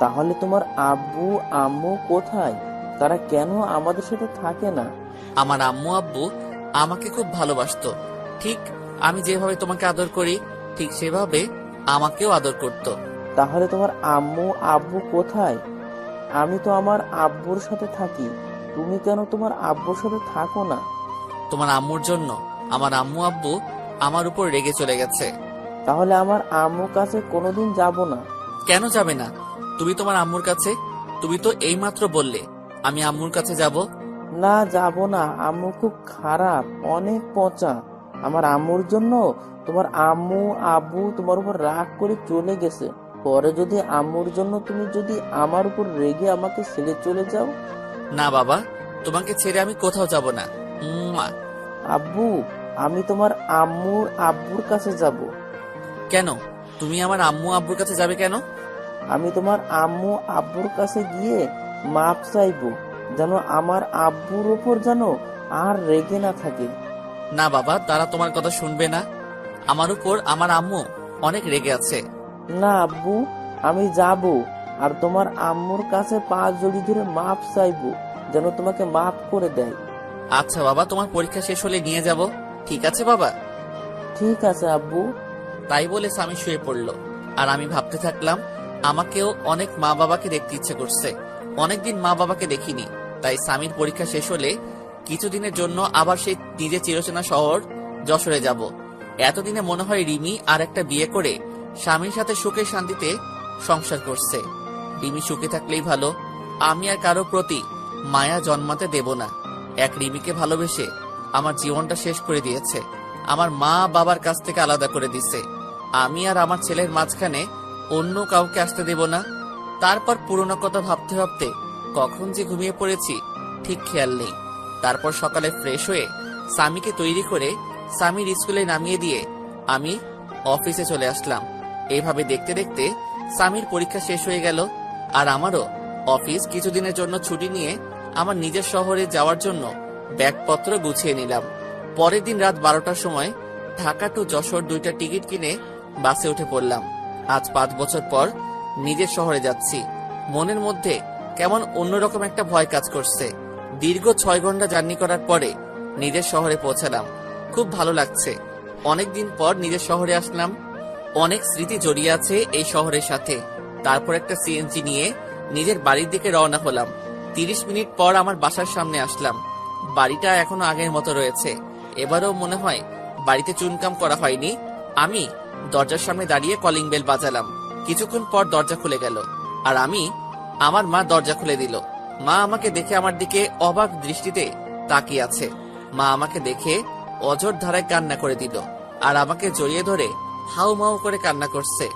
তাহলে তোমার আব্বু আম্মু কোথায়? তারা কেন আমাদের সাথে থাকে না? আমার আম্মু আব্বু আমাকে খুব ভালোবাসতো। ঠিক আমি যেভাবে তোমাকে আদর করি, ঠিক সেভাবে আমাকেও আদর করত। তাহলে তোমার আম্মু আব্বু কোথায়? আমি তো আমার আব্বুর সাথে থাকি, তুমি কেন তোমার আব্বুর সাথে থাকো না? তোমার আম্মুর জন্য আমার আম্মু আব্বু আমার উপর রেগে চলে গেছে। তাহলে আমার আম্মুর কাছে কোনোদিন যাব না। কেন যাবে না? তুমি তোমার আম্মুর কাছে, তুমি তো এইমাত্র বললে আমি আম্মুর কাছে যাব। না যাব না, আম্মু খুব খারাপ, অনেক পচা। আমার আম্মুর জন্য তোমার আম্মু আব্বু তোমার উপর রাগ করে চলে গেছে। পরে যদি আম্মুর জন্য তুমি যদি আমার উপর রেগে আমাকে ছেড়ে চলে যাও। না বাবা, তোমাকে ছেড়ে আমি কোথাও যাব না। আব্বু আমি তোমার আম্মুর আব্বুর কাছে যাব। কেন? তুমি আমার আম্মু আব্বুর কাছে যাবে কেন? আমি তোমার আম্মু আব্বুর কাছে গিয়ে মাপ চাইবো, যেন আমার আব্বুর উপর যেন আর রেগে না থাকে। না বাবা, তারা তোমার কথা শুনবে না। আমার উপর আমার আম্মু অনেক রেগে আছে। না আব্বু, আমি যাব আর তোমার আম্মুর কাছে পা জড়ি ধরে মাপ চাইবো, যেন তোমাকে মাফ করে দেয়। আচ্ছা বাবা, তোমার পরীক্ষা শেষ হলে নিয়ে যাব। ঠিক আছে বাবা? ঠিক আছে আব্বু। তাই বলে স্বামী শুয়ে পড়ল, আর আমি ভাবতে থাকলাম আমাকেও অনেক মা বাবাকে দেখতে ইচ্ছে করছে। অনেকদিন মা বাবাকে দেখিনি, তাই স্বামীর পরীক্ষা শেষ হলে কিছুদিনের জন্য আবার সেই নিজের চিরচেনা শহর যশোরে যাব। এতদিনে মনে হয় রিমি আর একটা বিয়ে করে স্বামীর সাথে সুখে শান্তিতে সংসার করছে। রিমি সুখে থাকলেই ভালো, আমি আর কারো প্রতি মায়া জন্মাতে দেব না। এক রিমিকে ভালোবেসে আমার জীবনটা শেষ করে দিয়েছে, আমার মা বাবার কাছ থেকে আলাদা করে দিছে। আমি আর আমার ছেলের মাঝখানে অন্য কাউকে আসতে দেব না। তারপর পুরনো কথা ভাবতে ভাবতে কখন যে ঘুমিয়ে পড়েছি ঠিক খেয়াল নেই। তারপর সকালে ফ্রেশ হয়ে স্বামীকে তৈরি করে স্বামীর স্কুলে নামিয়ে দিয়ে আমি অফিসে চলে আসলাম। এইভাবে দেখতে দেখতে স্বামীর পরীক্ষা শেষ হয়ে গেল, আর আমারও অফিস কিছুদিনের জন্য ছুটি নিয়ে আমার নিজের শহরে যাওয়ার জন্য ব্যাগপত্র গুছিয়ে নিলাম। পরের দিন রাত 12টার সময় ঢাকা টু যশোর 2টা টিকিট কিনে বাসে উঠে পড়লাম। আজ 5 বছর পর নিজের শহরে যাচ্ছি। মনের মধ্যে কেমন অন্যরকম একটা ভয় কাজ করছে। দীর্ঘ 6 ঘন্টা জার্নি করার পরে নিজের শহরে পৌঁছালাম। খুব ভালো লাগছে। অনেকদিন পর নিজের শহরে আসলাম। অনেক স্মৃতি জড়িয়ে আছে এই শহরের সাথে। তারপর একটা সিএনজি নিয়ে নিজের বাড়ির দিকে রওনা হলাম। 30 মিনিট পর আমার বাসার সামনে আসলাম। বাড়িটা এখনো আগের মতো রয়েছে। এবারও মনে হয় বাড়িতে চুনকাম করা হয়নি। আমি দরজার সামনে দাঁড়িয়ে কলিং বেল বাজালাম। কিছুক্ষণ পর দরজা খুলে গেল, আর আমার মা দরজা খুলে দিল। মা আমাকে দেখে আমার দিকে অবাক দৃষ্টিতে তাকিয়ে আছে। মা আমাকে দেখে অঝোর ধারায় কান্না করে দিল, আর আমাকে জড়িয়ে ধরে হাউ মাউ করে কান্না করছে।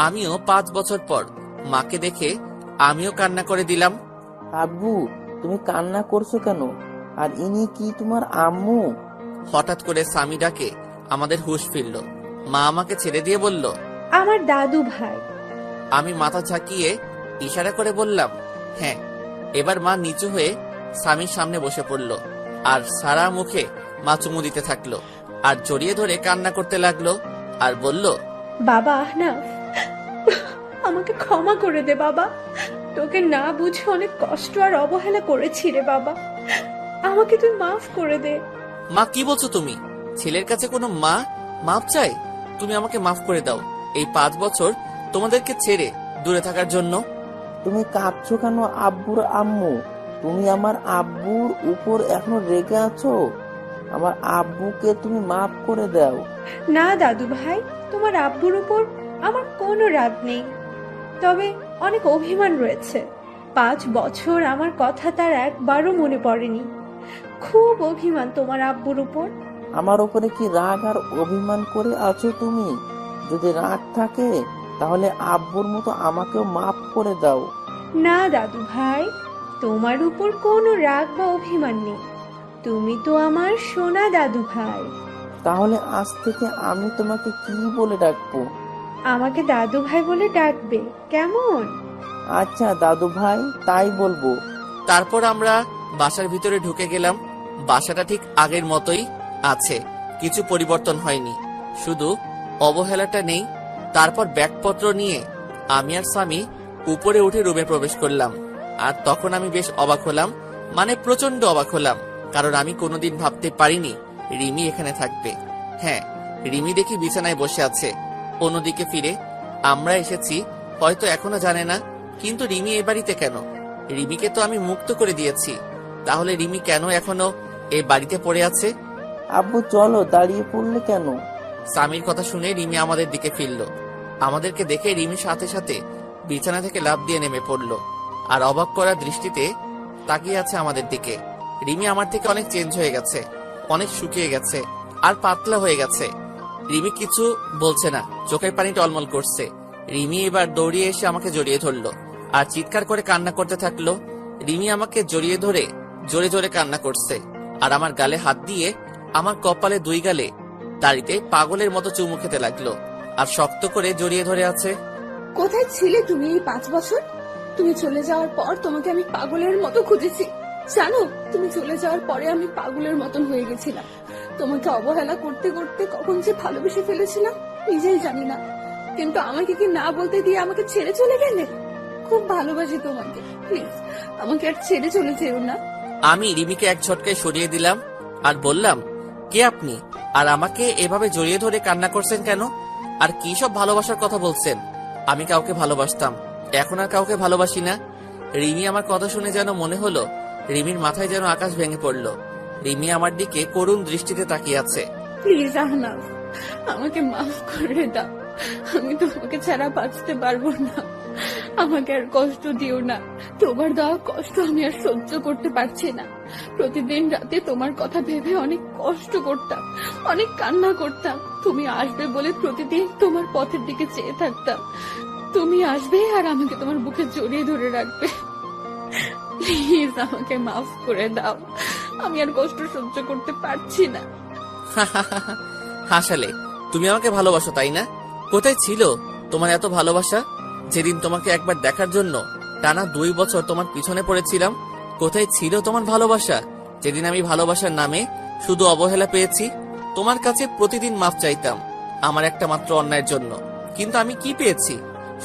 আমিও 5 বছর পর মাকে দেখে আমিও কান্না করে দিলাম। আব্বু, তুমি কান্না করছো কেন? আর ইনি কি তোমার আম্মু? হঠাৎ করে স্বামী ডাকে আমাদের হুঁশ ফিরল। মা আমাকে ছেড়ে দিয়ে বলল, আমার দাদু ভাই। আমি মাথা ঝাঁকিয়ে ইশারা করে বললাম, হ্যাঁ। এবার মা নিচু হয়ে স্বামীর সামনে বসে পড়ল, আর সারা মুখে মা চুমু দিতে থাকলো, আর জড়িয়ে ধরে কান্না করতে লাগলো, আর বলল, বাবা আহনাফ, আমাকে ক্ষমা করে দে বাবা। তোকে না বুঝে অনেক কষ্ট আর অবহেলা করেছি রে বাবা। আমাকে তুই মাফ করে দে। মা কি বলছো তুমি? ছেলের কাছে কোনো মা মাফ চাই? তুমি আমাকে মাফ করে দাও এই 5 বছর তোমাদেরকে ছেড়ে দূরে থাকার জন্য। তুমি কাঁদছো কেন আব্বুর আম্মু? তুমি আমার আব্বুর উপর এখনো রেগে আছো? আমার আব্বুকে তুমি মাফ করে দাও। না দাদু ভাই, তোমার আব্বুর উপর আমার কোনো রাগ নেই, তবে অনেক অভিমান রয়েছে। 5 বছর আমার কথা তার একবারও মনে পড়েনি। খুব অভিমান তোমার আব্বুর উপর। আমার উপরে কি রাগ আর অভিমান করে আছো তুমি? যদি রাগ থাকে তাহলে আব্বুর মতো আমাকেও মাফ করে দাও। না দাদু ভাই, তোমার উপর কোনো রাগ বা অভিমান নেই। তুমি তো আমার সোনা দাদু ভাই। তাহলে আজ থেকে আমি তোমাকে কি বলে ডাকবো? আমাকে দাদু ভাই বলে ডাকবে, কেমন? আচ্ছা দাদু ভাই, তাই বলবো। তারপর আমরা বাসার ভিতরে ঢুকে গেলাম। বাসাটা ঠিক আগের মতোই আছে, কিছু পরিবর্তন হয়নি, শুধু অবহেলাটা নেই। তারপর ব্যাগপত্র নিয়ে আমি আর স্বামী উপরে উঠে রুমে প্রবেশ করলাম। আর তখন আমি বেশ অবাক হলাম, মানে প্রচন্ড অবাক হলাম, কারণ আমি কোনোদিন ভাবতে পারিনি রিমি এখানে থাকবে। হ্যাঁ, রিমি দেখি বিছানায় বসে আছে। অন্যদিকে ফিরে আমরা এসেছি হয়তো এখনো জানে না, কিন্তু রিমি এ বাড়িতে কেন? রিমিকে তো আমি মুক্ত করে দিয়েছি, তাহলে রিমি কেন এখনো এই বাড়িতে পড়ে আছে? আব্বু চলো, দাঁড়িয়ে পড়লে কেন? স্বামীর কথা শুনে রিমি আমাদের দিকে ফিরল। আমাদেরকে দেখে রিমির সাথে সাথে বিছানা থেকে লাফ দিয়ে নেমে পড়ল, আর অবাক করা দৃষ্টিতে তাকিয়ে আছে আমাদের দিকে। রিমি আমার থেকে অনেক চেঞ্জ হয়ে গেছে, অনেক শুকিয়ে গেছে আর পাতলা হয়ে গেছে। রিমি কিছু বলছে না, চোখের পানি টলমল করছে। রিমি এবার দৌড়িয়ে এসে আমাকে জড়িয়ে ধরলো আর চিৎকার করে কান্না করতে থাকলো। রিমি আমাকে জড়িয়ে ধরে জোরে জোরে কান্না করছে, আর আমার গালে হাত দিয়ে আমার কপালে 2 গালে দাড়িতে পাগলের মতো চুমু খেতে লাগলো, আর শক্ত করে জড়িয়ে ধরে আছে। কোথায় ছিলে তুমি এই 5 বছর? তুমি চলে যাওয়ার পর তোমাকে আমি পাগলের মতো খুঁজেছি। জানো, তুমি চলে যাওয়ার পরে আমি পাগলের মতন হয়ে গেছিলাম। তোমাকে অবহেলা করতে করতে কখন যে ভালোবেসে ফেলেছিলাম নিজেই জানি না। কিন্তু আমাকে কি না বলতে দিয়ে আমাকে ছেড়ে চলে গেলে? খুব ভালোবাসি তোমাকে, প্লিজ আমাকে আর ছেড়ে চলে যেও না। আমি রিমিকে এক ঝটকায় সরিয়ে দিলাম আর বললাম, কে আপনি? আর আমাকে এভাবে জড়িয়ে ধরে কান্না করছেন কেন? আর কি সব ভালোবাসার কথা বলছেন? আমি কাউকে ভালোবাসতাম, এখন আর কাউকে ভালোবাসি না। রিমি আমার কথা শুনে যেন মনে হলো রিমির মাথায় যেন আকাশ ভেঙে পড়লো। রিমি আমার দিকে করুণ দৃষ্টিতে তাকিয়ে আছে। প্লিজ আহনাফ, আমাকে মাফ করে দাও। আমি তোমাকে ছাড়া বাঁচতে পারবো না। আমাকে আর কষ্ট দিও না। তোমার দেওয়া কষ্ট আমি আর সহ্য করতে পারছি না। প্রতিদিন রাতে তোমার কথা ভেবে অনেক কষ্ট করতাম, অনেক কান্না করতাম। তুমি আসবে বলে প্রতিদিন তোমার পথের দিকে চেয়ে থাকতাম। তুমি আসবে আর আমাকে তোমার বুকে জড়িয়ে ধরে রাখবে। প্লিজ আমাকে মাফ করে দাও। আমি আর কষ্ট সহ্য করতে পারছি না। হাসালে, তুমি আমাকে ভালোবাসো তাই না? কোথায় ছিল তোমার এত ভালোবাসা? যেদিন তোমাকে একবার দেখার জন্য টানা 2 বছর তোমার পিছনে পড়েছিলাম, কোথায় ছিল তোমার ভালোবাসা? যেদিন আমি ভালোবাসার নামে শুধু অবহেলা পেয়েছি, তোমার কাছে প্রতিদিন মাফ চাইতাম আমার একটা মাত্র অন্যায়ের জন্য, কিন্তু আমি কি পেয়েছি?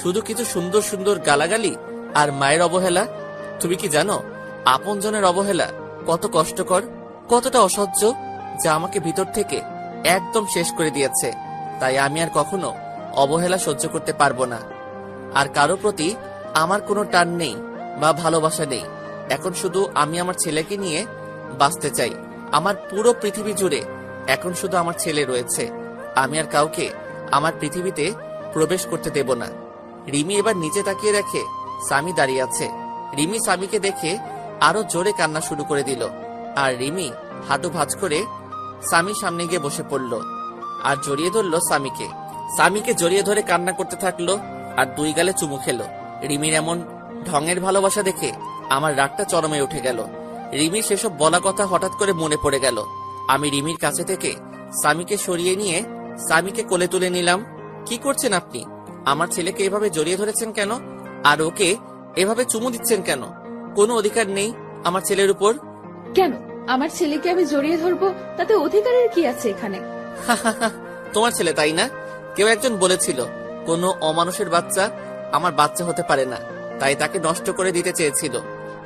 শুধু কিছু সুন্দর সুন্দর গালাগালি আর মায়ের অবহেলা। তুমি কি জানো আপনজনের অবহেলা কত কষ্টকর, কতটা অসহ্য, যা আমাকে ভিতর থেকে একদম শেষ করে দিয়েছে। তাই আমি আর কখনো অবহেলা সহ্য করতে পারবো না। আর কারো প্রতি আমার কোনো টান নেই বা ভালোবাসা নেই। এখন শুধু আমি আমার ছেলেকে নিয়ে বাঁচতে চাই। আমার পুরো পৃথিবী জুড়ে এখন শুধু আমার ছেলে রয়েছে। আমি আর কাউকে আমার পৃথিবীতে প্রবেশ করতে দেব না। রিমি এবার নিচে তাকিয়ে দেখে সামি দাঁড়িয়ে আছে। রিমি সামিকে দেখে আরো জোরে কান্না শুরু করে দিল। আর রিমি হাঁটু ভাঁজ করে সামির সামনে গিয়ে বসে পড়ল আর জড়িয়ে ধরলো সামিকে। সামিকে জড়িয়ে ধরে কান্না করতে থাকলো আর দুই গালে চুমু খেলো। রিমির এমন ঢঙের ভালোবাসা দেখে আমার রাগটা চরমে উঠে গেল। রিমির সেসব বলা কথা হঠাৎ করে মনে পড়ে গেল। আমি রিমির কাছে থেকে সামিকে সরিয়ে নিয়ে সামিকে কোলে তুলে নিলাম। কি করছেন আপনি? আমার ছেলেকে এভাবে জড়িয়ে ধরেছেন কেন? আর ওকে এভাবে চুমু দিচ্ছেন কেন? কোনো অধিকার নেই আমার ছেলের উপর? কেন আমার ছেলেকে আমি জড়িয়ে ধরবো? তাতে অধিকারের কি আছে এখানে? তোমার ছেলে তাই না? কেউ একজন বলেছিল কোনো অমানুষের বাচ্চা আমার বাচ্চা হতে পারে না, তাই তাকে নষ্ট করে দিতে চেয়েছিল।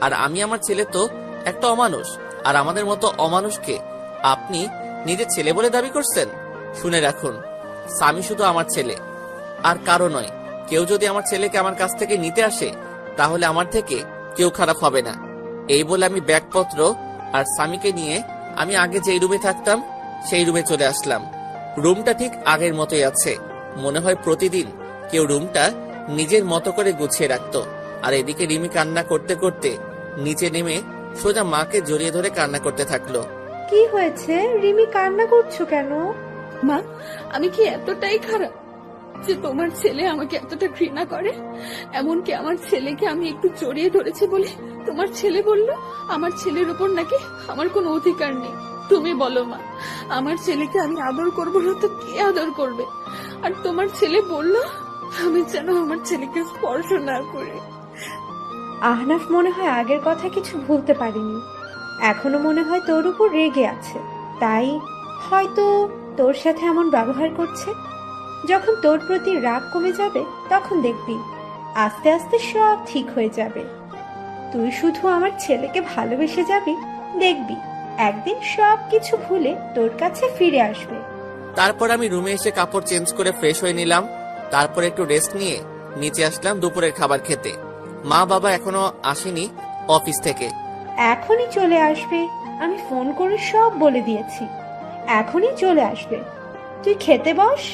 আর আমি আমার ছেলে তো একটা অমানুষ। আর আমাদের মতো অমানুষকে আপনি নিজের ছেলে বলে দাবি করছেন? শুনে রাখুন, সামি শুধু আমার ছেলে আর কারো নয়। কেউ যদি আমার ছেলেকে আমার কাছ থেকে নিতে আসে তাহলে আমার থেকে কেউ খারাপ হবে না। এই বলে আমি ব্যাগপত্র আর সামিকে নিয়ে আমি আগে যেই রুমে থাকতাম সেই রুমে চলে আসলাম। রুমটা ঠিক আগের মতোই আছে। মনে হয় প্রতিদিন কেউ রুমটা নিজের মতো করে গুছিয়ে রাখতো। আর এদিকে রিমি কান্না করতে করতে নিচে নেমে সোজা মাকে জড়িয়ে ধরে কান্না করতে থাকলো। কি হয়েছে রিমি, কান্না করছো কেন? মা, আমি কি এতটাই খারাপ যে তোমার ছেলে আমাকে এতটা ঘৃণা করে? এমনকি আমার ছেলেকে আমি একটু জড়িয়ে ধরেছি বলে তোমার ছেলে বলল আমার ছেলের উপর নাকি আমার কোনো অধিকার নেই। তুমি বলো মা, আমার ছেলেকে আমি আদর করবো না তো কে আদর করবে? আর তোমার ছেলে বলল আমি যেন আমার ছেলেকে স্পর্শ না করি। আহনাফ মনে হয় আগের কথা কিছু ভুলতে পারিনি। এখনো মনে হয় তোর উপর রেগে আছে, তাই হয়তো তোর সাথে এমন ব্যবহার করছে। যখন তোর প্রতি রাগ কমে যাবে তখন দেখবি আস্তে আস্তে সব ঠিক হয়ে যাবে। তুই শুধু আমার ছেলেকে ভালোবেসে যাবি, দেখবি একদিন সব কিছু ভুলে তোর কাছে ফিরে আসবে। তারপর আমি রুমে এসে কাপড় চেঞ্জ করে ফ্রেশ হয়ে নিলাম। তারপর একটু রেস্ট নিয়ে নিচে আসলাম দুপুরের খাবার খেতে। মা বাবা এখনো আসেনি অফিস থেকে। এখনই চলে আসবে, আমি ফোন করে সব বলে দিয়েছি। এখনই চলে আসবে, তুই খেতে বস।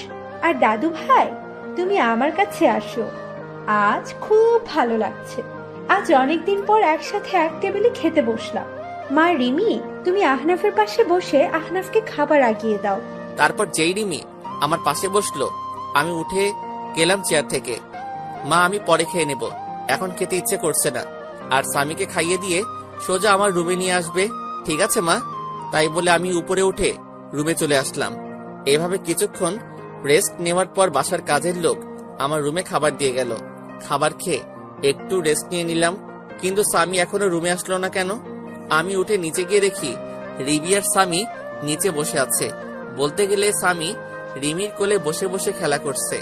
আর দাদু ভাই, তুমি আমার কাছে আসো, আজ খুব ভালো লাগছে। আজ অনেকদিন পর একসাথে এক টেবিলে খেতে বসলাম। মা রিমি, তুমি আহনাফের পাশে বসে আহনাফকে খাবার আগিয়ে দাও। তারপর যেই রিমি আমার পাশে বসলো আমি উঠে গেলাম চেয়ার থেকে। মা, আমি পরে খেয়ে নেব, এখন খেতে ইচ্ছে করছে না। আর স্বামীকে খাইয়ে দিয়ে সোজা আমার রুমে নিয়ে আসবে, ঠিক আছে মা? তাই বলে আমি উপরে উঠে রুমে চলে আসলাম। এভাবে কিছুক্ষণ রেস্ট নেওয়ার পর বাসার কাজের লোক আমার রুমে খাবার দিয়ে গেল। খাবার খেয়ে একটু রেস্ট নিয়ে নিলাম, কিন্তু স্বামী এখনো রুমে আসলো না কেন? আমি উঠে নিচে গিয়ে দেখি রিমি আর স্বামী নিচে বসে আছে। বলতে গেলে স্বামী রিমির কোলে বসে বসে খেলা করছে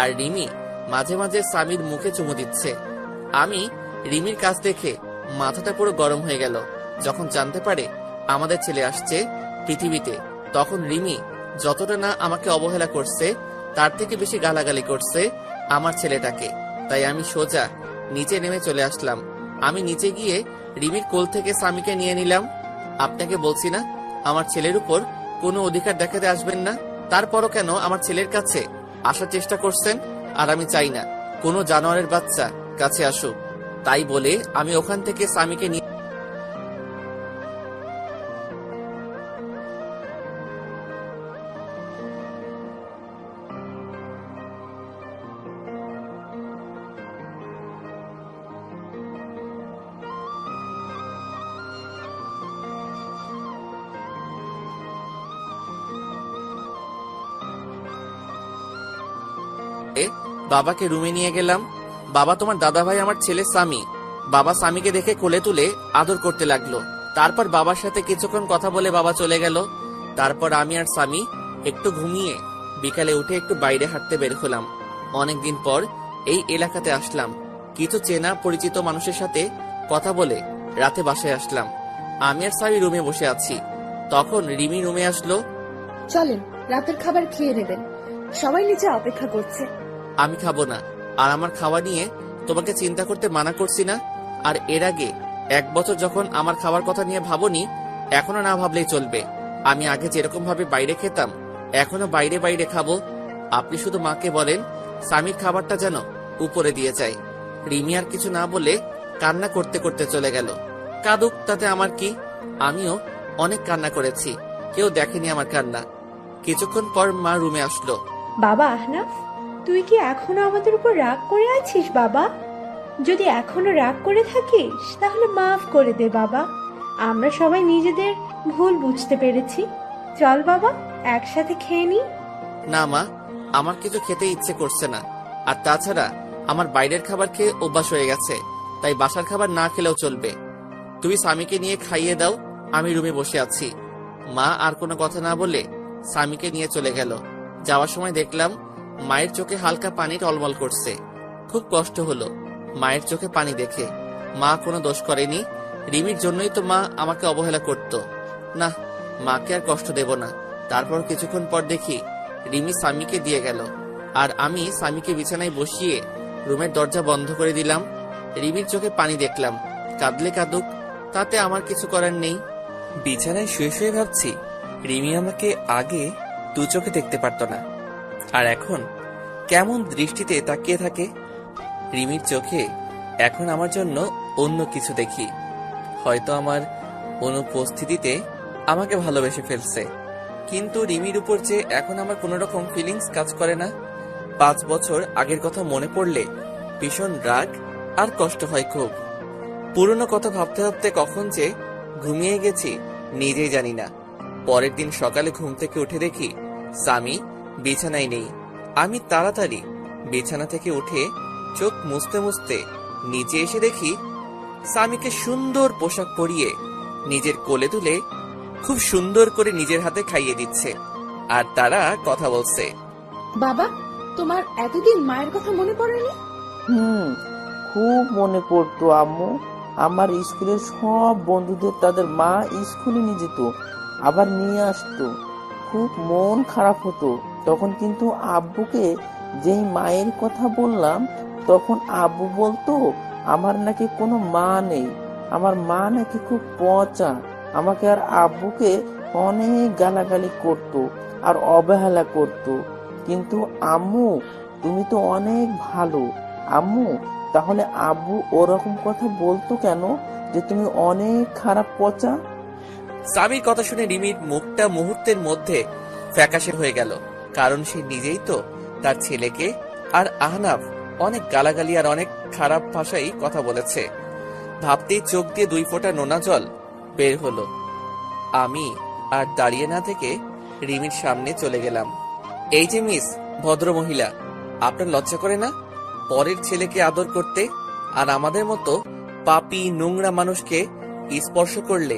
আর রিমি মাঝে মাঝে স্বামীর মুখে চুমু দিচ্ছে। আমি রিমির কাছ দেখে মাথাটা পুরো গরম হয়ে গেল। যখন জানতে পারে আমাদের ছেলে আসছে পৃথিবীতে, তখন রিমি যতটা না আমাকে অবহেলা করছে তার থেকে বেশি গালাগালি করছে আমার ছেলেটাকে। তাই আমি সোজা নিচে নেমে চলে আসলাম। আমি নিচে গিয়ে রিমির কোল থেকে স্বামীকে নিয়ে নিলাম। আপনাকে বলছি না আমার ছেলের উপর কোনো অধিকার দেখাতে আসবেন না? তারপরও কেন আমার ছেলের কাছে আসার চেষ্টা করছেন? আর আমি চাই না কোনো জানোয়ারের বাচ্চা কাছে আসুক। তাই বলে আমি ওখান থেকে স্বামীকে নিয়ে বাবাকে রুমে নিয়ে গেলাম। বাবা, তোমার দাদা ভাই আমার ছেলে স্বামী। বাবা স্বামীকে দেখে কোলে তুলে আদর করতে লাগলো। তারপর বাবার সাথে কিছুক্ষণ কথা বলে বাবা চলে গেল। তারপর আমি আর স্বামী একটু ঘুমিয়ে বিকালে উঠে একটু বাইরে হাঁটতে বের হলাম। অনেকদিন পর এই এলাকাতে আসলাম। কিছু চেনা পরিচিত মানুষের সাথে কথা বলে রাতে বাসায় আসলাম। আমি আর স্বামী রুমে বসে আছি, তখন রিমি রুমে আসলো। চলেন রাতের খাবার খেয়ে নেবেন, সবাই নিচে অপেক্ষা করছে। আমি খাবো না। আর আমার খাওয়া নিয়ে তোমাকে চিন্তা করতে মানা করছি না? আর এর আগে 1 বছর যখন আমার খাবার কথা নিয়ে ভাবনি, এখনো না ভাবলেই চলবে। আমি আগে যেরকম ভাবে বাইরে খেতাম, এখনো বাইরে বাইরে খাবো। আপনি শুধু মাকে বলেন স্বামীর খাবারটা যেন উপরে দিয়ে যায়। রিমি আর কিছু না বলে কান্না করতে করতে চলে গেল। কাঁদুক, তাতে আমার কি? আমিও অনেক কান্না করেছি, কেউ দেখেনি আমার কান্না। কিছুক্ষণ পর মা রুমে আসলো। বাবা আহনাফ, তুই কি এখনো আমাদের উপর রাগ করে আছিস বাবা? যদি এখনো রাগ করে থাকিস তাহলে মাফ করে দে বাবা। আমরা সবাই নিজেদের ভুল বুঝতে পেরেছি। চল বাবা, একসাথে খেয়ে নি। না মা, আমার কিছু খেতে ইচ্ছে করছে না। আর তাছাড়া আমার বাইরের খাবার খেয়ে অভ্যাস হয়ে গেছে, তাই বাসার খাবার না খেলেও চলবে। তুমি স্বামীকে নিয়ে খাইয়ে দাও, আমি রুমে বসে আছি। মা আর কোনো কথা না বলে স্বামীকে নিয়ে চলে গেল। যাওয়ার সময় দেখলাম মায়ের চোখে হালকা পানি টলমল করছে। খুব কষ্ট হলো মায়ের চোখে পানি দেখে। মা কোনো দোষ করেনি, রিমির জন্যই তো মা আমাকে অবহেলা করত। না, মাকে আর কষ্ট দেব না। তারপর কিছুক্ষণ পর দেখি রিমি স্বামীকে দিয়ে গেল, আর আমি স্বামীকে বিছানায় বসিয়ে রুমের দরজা বন্ধ করে দিলাম। রিমির চোখে পানি দেখলাম, কাঁদলে কাঁদুক, তাতে আমার কিছু করার নেই। বিছানায় শুয়ে শুয়ে ভাবছি, রিমি আমাকে আগে দু চোখে দেখতে পারত না, আর এখন কেমন দৃষ্টিতে তাকিয়ে থাকে। রিমির চোখে এখন আমার জন্য অন্য কিছু দেখি। হয়তো আমার অনুপস্থিতিতে আমাকে ভালোবেসে ফেলছে, কিন্তু রিমির উপর যে এখন আমার কোনো রকম ফিলিংস কাজ করে না। 5 বছর আগের কথা মনে পড়লে ভীষণ রাগ আর কষ্ট হয় খুব। পুরনো কথা ভাবতে ভাবতে কখন যে ঘুমিয়ে গেছি নিজেই জানি না। পরের দিন সকালে ঘুম থেকে উঠে দেখি স্বামী বিছানায় নেই। আমি তাড়াতাড়ি বিছানা থেকে উঠে চোখ মুছতে মুছতে নিচে এসে দেখি স্বামীকে সুন্দর পোশাক পরিয়ে নিজের কোলে তুলে খুব সুন্দর করে নিজের হাতে খাইয়ে দিচ্ছে, আর তারা কথা বলছে। বাবা, তোমার এতদিন মায়ের কথা মনে পড়েনি? খুব মনে পড়তো আম্মু। আমার স্কুলের সব বন্ধুদের তাদের মা স্কুলে নিয়ে যেত, আবার নিয়ে আসতো। খুব মন খারাপ হতো তখন, কিন্তু আব্বুকে যেই মায়ের কথা বললাম তখন আব্বু বলতো আমার নাকি কোনো মা নেই, আমার মা নাকি খুব পচা। আমাকে আর আব্বুকে অনেক গালাগালি করতো আর অবহেলা করতো। কিন্তু আম্মু, তুমি তো অনেক ভালো। আম্মু, তাহলে আব্বু ওরকম কথা বলতো কেন যে তুমি অনেক খারাপ পচা? স্বামীর কথা শুনে রিমির মুখটা মুহূর্তের মধ্যে ফ্যাকাশে হয়ে গেল, কারণ সে নিজেই তো তার ছেলেকে আর আহনাফ অনেক গালাগালি আর অনেক খারাপ ভাষায় কথা বলেছে। ভাবতেই চোখ দিয়ে 2 ফোঁটা নোনা জল বের হলো। আমি আর দাঁড়িয়ে না থেকে রিমির সামনে চলে গেলাম। এই যে মিস, ভদ্র মহিলা, আপনার লজ্জা করে না পরের ছেলেকে আদর করতে? আর আমাদের মতো পাপী নোংরা মানুষকে স্পর্শ করলে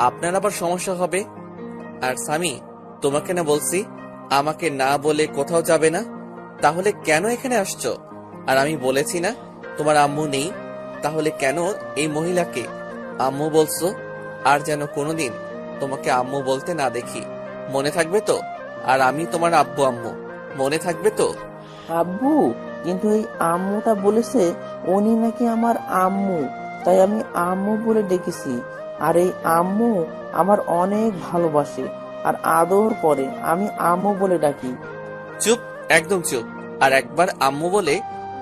আপনার আবার সমস্যা হবে। আর স্বামী, তোমাকে না বলছি আমাকে না বলে কোথাও যাবে না? তাহলে কেন এখানে আসছো? আর আমি বলেছি না তোমার আম্মু নেই, তাহলে কেন এই মহিলাকে আম্মু বলছো? আর যেন কোনোদিন তোমাকে আম্মু বলতে না দেখি, মনে থাকবে তো? আর আমি তোমার আব্বু আম্মু, মনে থাকবে তো? আব্বু, কিন্তু এই আম্মুটা বলেছে উনি নাকি আমার আম্মু, তাই আমি আম্মু বলে ডেকেছি। আর এই আম্মু আমার অনেক ভালোবাসে আর আদর করে, আমি আম্মু বলে ডাকি। চুপ, একদম চুপ। আর একবার আম্মু বলে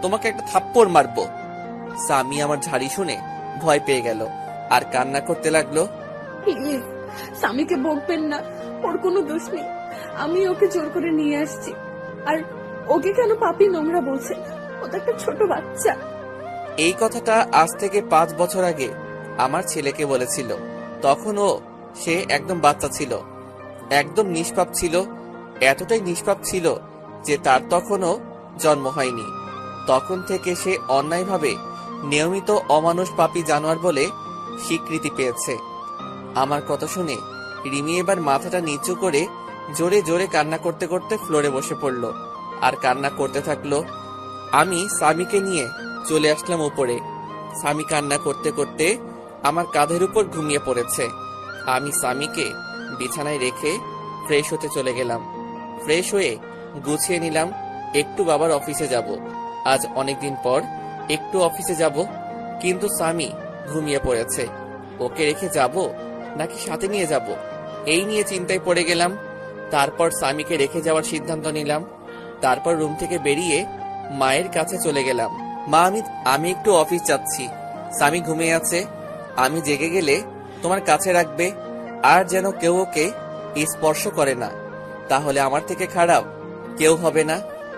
তোমাকে একটা থাপ্পড় মারবো। স্বামী আমার ঝাড়ি শুনে ভয় পেয়ে গেল আর কান্না করতে লাগলো। প্লিজ স্বামীকে বকবেন না, ওর কোনো দোষ নেই। আমি ওকে জোর করে নিয়ে আসছি। আর ওকে কেন পাপী নোংরা বলছেন? ও তো একটা ছোট বাচ্চা। এই কথাটা আজ থেকে 5 বছর আগে আমার ছেলেকে বলেছিল। তখন সে একদম বাচ্চা ছিল, একদম নিষ্পাপ ছিল। এতটাই নিষ্পাপ ছিল যে তার তখনও জন্ম হয়নি। তখন থেকে সে অন্যায়ভাবে নিয়মিত অমানুষ পাপী জানোয়ার বলে স্বীকৃতি পেয়েছে। আমার কথা শুনে রিমি এবার মাথাটা নিচু করে জোরে জোরে কান্না করতে করতে ফ্লোরে বসে পড়ল আর কান্না করতে থাকলো। আমি স্বামীকে নিয়ে চলে আসলাম উপরে। স্বামী কান্না করতে করতে আমার কাঁধের উপর ঘুমিয়ে পড়েছে। আমি স্বামীকে বিছানায় রেখে ফ্রেশ হতে চলে গেলাম। ফ্রেশ হয়ে গুছিয়ে নিলাম, একটু বাবার অফিসে যাব। আজ অনেকদিন পর একটু অফিসে যাব, কিন্তু স্বামী ঘুমিয়ে পড়েছে। ওকে রেখে যাব নাকি সাথে নিয়ে যাব, এই নিয়ে চিন্তায় পড়ে গেলাম। তারপর স্বামীকে রেখে যাওয়ার সিদ্ধান্ত নিলাম। তারপর রুম থেকে বেরিয়ে মায়ের কাছে চলে গেলাম। মা, আমি একটু অফিস যাচ্ছি। স্বামী ঘুমিয়ে আছে, আমি জেগে গেলে তোমার কাছে রাখবে, আর যেন কেউ ওকে স্পর্শ করে না, তাহলে আমার থেকে খারাপ কেউ হবে না।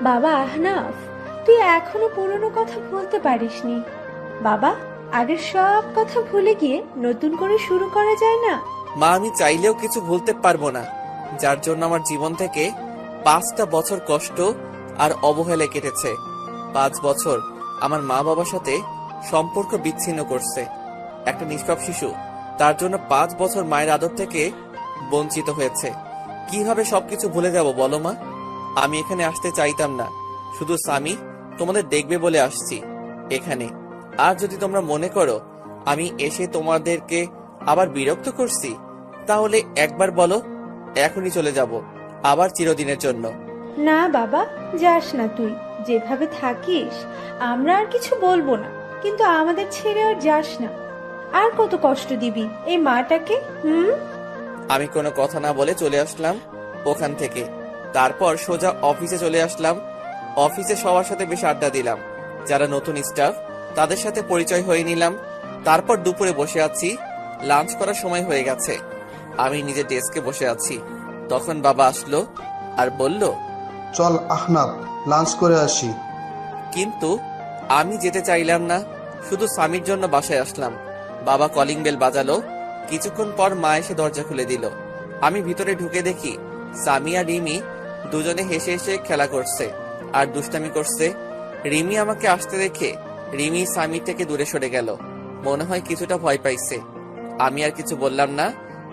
বাবা আহনাফ, তুই এখনো পুরনো কথা ভুলতে পারিসনি। বাবা, আগের সব কথা ভুলে গিয়ে নতুন করে শুরু করা যায় না? মা, আমি চাইলেও কিছু ভুলতে পারবো না, যার জন্য আমার জীবন থেকে 5টা বছর কষ্ট আর অবহেলায় কেটেছে। 5 বছর আমার মা বাবার সাথে সম্পর্ক বিচ্ছিন্ন করছে একটা নিষ্পাপ শিশু, তার জন্য 5 বছর মায়ের আদর থেকে বঞ্চিত হয়েছে। কিভাবে সবকিছু ভুলে যাব বলো মা? আমি এখানে আসতে চাইতাম না, শুধু স্বামী তোমাদের দেখবে বলে আসছি এখানে। আর যদি তোমরা মনে করো আমি এসে তোমাদেরকে আবার বিরক্ত করছি, তাহলে একবার বলো, এখনই চলে যাব, আবার চিরদিনের জন্য। না বাবা, যাস না তুই। যেভাবে থাকিস আমরা আর কিছু বলবো না, কিন্তু আমাদের ছেড়ে আর যাস না। আর কত কষ্ট দিবি এই মাটাকে? আমি কোনো কথা না বলে চলে আসলাম ওখান থেকে। তারপর সোজা অফিসে চলে আসলাম। অফিসে সবার সাথে বেশ আড্ডা দিলাম, যারা নতুন স্টাফ তাদের সাথে পরিচয় হয়ে নিলাম। তারপর দুপুরে বসে আছি, লাঞ্চ করার সময় হয়ে গেছে। আমি নিজের ডেস্কে বসে আছি, তখন বাবা আসলো আর বলল, চল আহনাফ, লাঞ্চ করে আসি। কিন্তু আমি যেতে চাইলাম না, শুধু স্বামীর জন্য বাসায় আসলাম। বাবা কলিং বেল বাজালো, কিছুক্ষণ পর মা এসে দরজা খুলে দিল। আমি ভিতরে ঢুকে দেখি স্বামী আর রিমি দুজনে হেসে হেসে খেলা করছে আর দুষ্টামি করছে। রিমি আমাকে আসতে দেখে রিমি স্বামী থেকে দূরে সরে গেল, মনে হয় কিছুটা ভয় পাইছে। আমি আর কিছু বললাম না,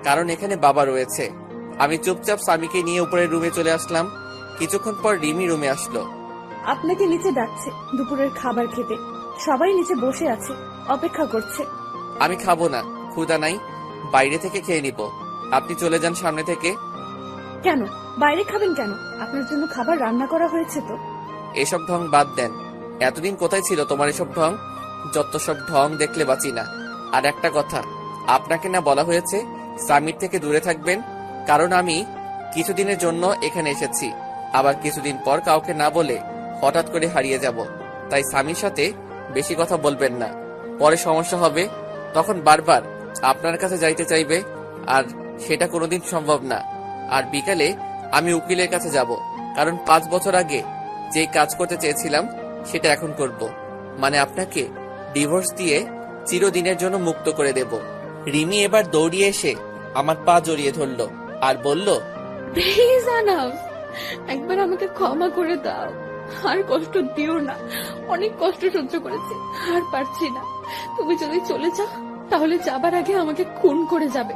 কারণ এখানে বাবা রয়েছে। আমি চুপচাপ স্বামীকে নিয়ে উপরের রুমে চলে আসলাম। কিছুক্ষণ পর রিমি রুমে আসলো। আপনাকে নিচে ডাকছে দুপুরের খাবার খেতে। সবাই নিচে বসে আছে, অপেক্ষা করছে। আমি খাবো না, ক্ষুধা নাই, বাইরে থেকে খেয়ে নিব। আপনি চলে যান সামনে থেকে। কেন বাইরে খাবেন কেন? আপনার জন্য খাবার রান্না করা হয়েছে তো। এসব ঢং বাদ দেন। এতদিন কোথায় ছিল তোমার এসব ঢং? যত সব ঢং দেখলে বাঁচি না। আর একটা কথা, আপনাকে না বলা হয়েছে স্বামীর থেকে দূরে থাকবেন? কারণ আমি কিছুদিনের জন্য এখানে এসেছি, আবার কিছুদিন পর কাউকে না বলে হঠাৎ করে হারিয়ে যাব। তাই স্বামীর সাথে বেশি কথা বলবেন না, পরে সমস্যা হবে। তখন বারবার আপনার কাছে যাইতে চাইবে, আর সেটা কোনোদিন সম্ভব না। আর বিকালে আমি উকিলের কাছে যাব, কারণ 5 বছর আগে যে কাজ করতে চেয়েছিলাম সেটা এখন করব। মানে আপনাকে ডিভোর্স দিয়ে চিরদিনের জন্য মুক্ত করে দেব। রিমি এবার দৌড়িয়ে এসে আমার পা জড়িয়ে ধরল আর বলল, প্লিজ আনাফ, একবার আমাকে ক্ষমা করে দাও। আর কষ্ট দিও না, অনেক কষ্ট সহ্য করেছি, আর পারছি না। তুমি যদি চলে যাও তাহলে যাবার আগে আমাকে খুন করে যাবে,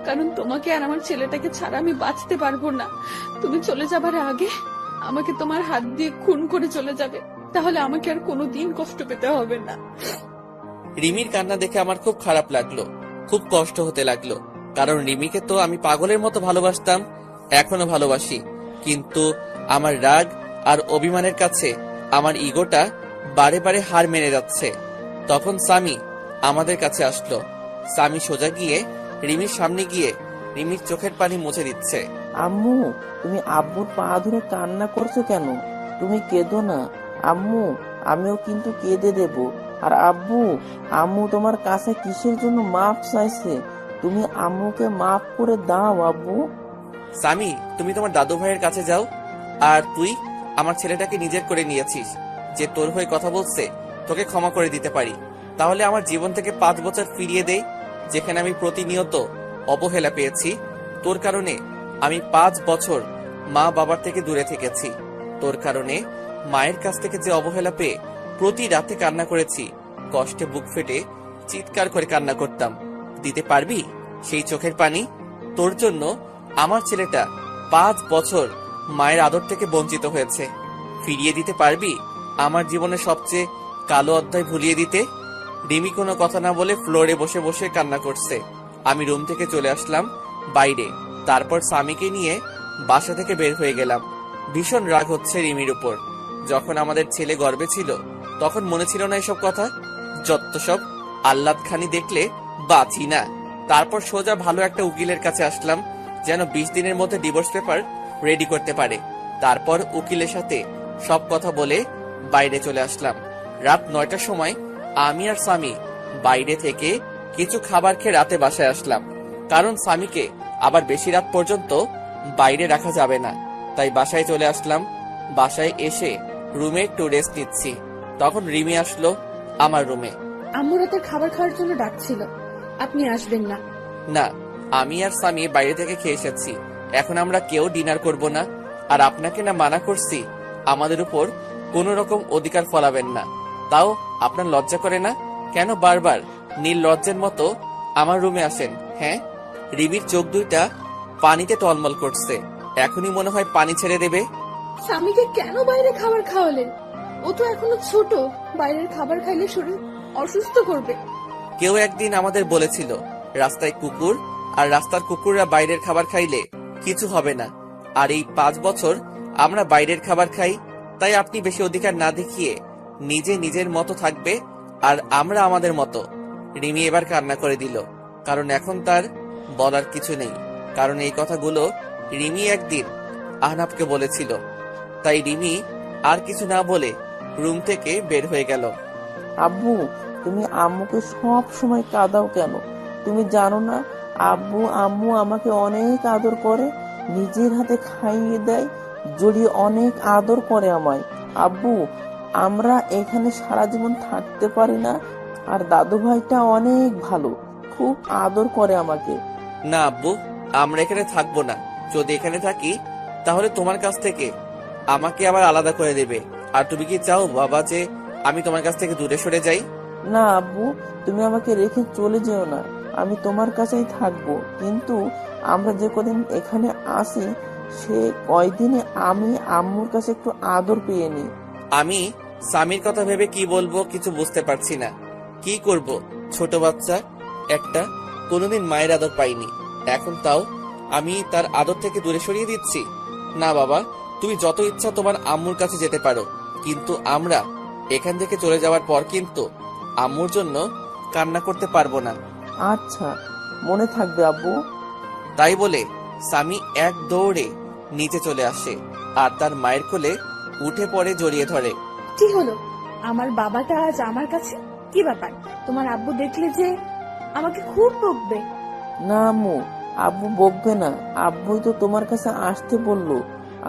কারণ তোমাকে আর আমার ছেলেটাকে ছাড়া আমি বাঁচতে পারবো না। তুমি চলে যাবার আগে আমাকে তোমার হাত দিয়ে খুন করে চলে যাবে, তাহলে আমাকে আর কোনোদিন কষ্ট পেতে হবে না। রিমির কান্না দেখে আমার খুব খারাপ লাগলো, খুব কষ্ট হতে লাগলো। কারণ রিমিকে তো আমি পাগলের মতো ভালোবাসতাম, এখনো ভালোবাসি। কিন্তু আমার রাগ আর অভিমানের কাছে আমার ইগোটা বারে বারে হার মেনে যাচ্ছে। তখন স্বামী আমাদের কাছে আসলো। স্বামী সোজা গিয়ে রিমির সামনে গিয়ে রিমির চোখের পানি মুছে দিচ্ছে। আম্মু, তুমি আব্বুর পা ধরে কান্না করছো কেন? তুমি কেঁদো না আম্মু, আমিও কিন্তু কেঁদে দেব। আর আব্বু, আম্মু তোমার কাছে কিসের জন্য মাফ চাইছে? তুমি আম্মুকে মাফ করে দাও আব্বু। স্বামী, তুমি তোমার দাদু ভাইয়ের কাছে যাও। আর তুই আমার ছেলেটাকে নিজের করে নিয়েছিস, যে তোর হয়ে কথা বলছে তোকে ক্ষমা করে দিতে পারি। তাহলে আমার জীবন থেকে 5 বছর ফিরিয়ে দে, যেখানে আমি প্রতিনিয়ত অবহেলা পেয়েছি। তোর কারণে আমি 5 বছর মা বাবার থেকে দূরে থেকেছি। তোর কারণে মায়ের কাছ থেকে যে অবহেলা পেয়ে প্রতি রাতে কান্না করেছি, কষ্টে বুক ফেটে চিৎকার করে কান্না করতাম। দিতে পারবি সেই চোখের পানি? তোর জন্য আমার ছেলেটা 5 বছর মায়ের আদর থেকে বঞ্চিত হয়েছে। ফিরিয়ে দিতে পারবি আমার জীবনের সবচেয়ে কালো অধ্যায় ভুলিয়ে দিতে? রিমি কোনো কথা না বলে ফ্লোরে বসে বসে কান্না করছে। আমি রুম থেকে চলে আসলাম বাইরে। তারপর স্বামীকে নিয়ে বাসা থেকে বের হয়ে গেলাম। ভীষণ রাগ হচ্ছে রিমির উপর। যখন আমাদের ছেলে গর্বে ছিল তখন মনে ছিল না এসব কথা? যত সব আহ্লাদ খানি দেখলে বাঁচি না। তারপর সোজা ভালো একটা উকিলের কাছে আসলাম, যেন 20 দিনের মধ্যে ডিভোর্স পেপার রেডি করতে পারে। তারপর উকিলের সাথে সব কথা বলে বাইরে চলে আসলাম। রাত 9টার সময় আমি আর স্বামী বাইরে থেকে কিছু খাবার খেয়ে রাতে বাসায় আসলাম, কারণ স্বামীকে আবার বেশি রাত পর্যন্ত বাইরে রাখা যাবে না। তাই বাসায় চলে আসলাম। বাসায় এসে রুমে একটু রেস্ট নিচ্ছি, তখন রিমি আসলো আমার রুমে। আম্মু রাতের খাবার খাওয়ার জন্য ডাকছিল, আপনি আসবেন না? না, আমি আর স্বামী বাইরে থেকে খেয়ে এসেছি, এখন আমরা কেউ ডিনার করব না। আর আপনাকে না মানা করছি আমাদের উপর কোনো রকম অধিকার ফলাবেন না, তাও আপনার লজ্জা করে না? কেন বারবার নীল লজ্জের মতো আমার রুমে আসেন? হ্যাঁ? রিমির চোখ দুইটা পানিতে টলমল করছে, এখনই মনে হয় পানি ছেড়ে দেবে। স্বামীকে কেন বাইরে খাবার খাওয়ালেন? ও তো এখনো ছোট, বাইরের খাবার খাইলে শরীর অসুস্থ করবে। কেউ একদিন আমাদের বলেছিল রাস্তায় কুকুর, আর রাস্তার কুকুররা বাইরের খাবার খাইলে কিছু হবে না। আর এই 5 বছর আমরা বাইরের খাবার খাই, তাই আপনি বেশি অধিকার না দেখিয়ে নিজে নিজের মতো থাকবে, আর আমরা আমাদের মতো। রিমি এবার কান্না করে দিল, কারণ এখন তার বলার কিছু নেই, কারণ এই কথাগুলো রিমি একদিন আহনাফকে বলেছিল। তাই রিমি আর কিছু না বলে রুম থেকে বের হয়ে গেল। আব্বু, তুমি আম্মুকে সব সময় কাঁদাও কেন? তুমি জানো না আব্বু আম্মু আমাকে অনেক আদর করে, নিজের হাতে খাইয়ে দেয়, জড়িয়ে অনেক আদর করে আমায়। আব্বু, আমরা এখানে সারা জীবন থাকতে পারি না, আর দাদু ভাইটা অনেক ভালো, খুব আদর করে আমাকে। না আব্বু, আমরা এখানে থাকবো না। যদি এখানে থাকি তাহলে তোমার কাছ থেকে আমাকে আবার আলাদা করে দেবে। আর তুমি কি চাও বাবা যে আমি তোমার কাছ থেকে দূরে সরে যাই? না আব্বু, তুমি আমাকে রেখে চলে যেও না, আমি তোমার কাছেই থাকবো। কিন্তু আমরা যে কদিন এখানে আসি সে কয়দিনে আমি আম্মুর কাছে একটু আদর পেয়ে নি। আমি স্বামীর কথা ভেবে কি বলবো কিছু বুঝতে পারছি না। কি করব, ছোট বাচ্চা একটা, কোনোদিন মায়ের আদর পাইনি, এখন তাও আমি তার আদর থেকে দূরে সরিয়ে দিচ্ছি? না বাবা, তুমি যত ইচ্ছা তোমার আম্মুর কাছে যেতে পারো, কিন্তু আমরা এখান থেকে চলে যাওয়ার পর কিন্তু আম্মুর জন্য কান্না করতে পারবো না। আচ্ছা, মনে থাকবে আব্বু। তাই বলে স্বামী এক দৌড়ে নিচে চলে আসে আর তার মায়ের কোলে উঠে পড়ে জড়িয়ে ধরে। কি হলো? আমার বাবাটা আজ আমার কাছে? কি ব্যাপার? তোমার আব্বু দেখলে যে আমাকে খুব বকবে। না আম্মু, আব্বু বকবে না, আব্বুই তো তোমার কাছে আসতে বললো,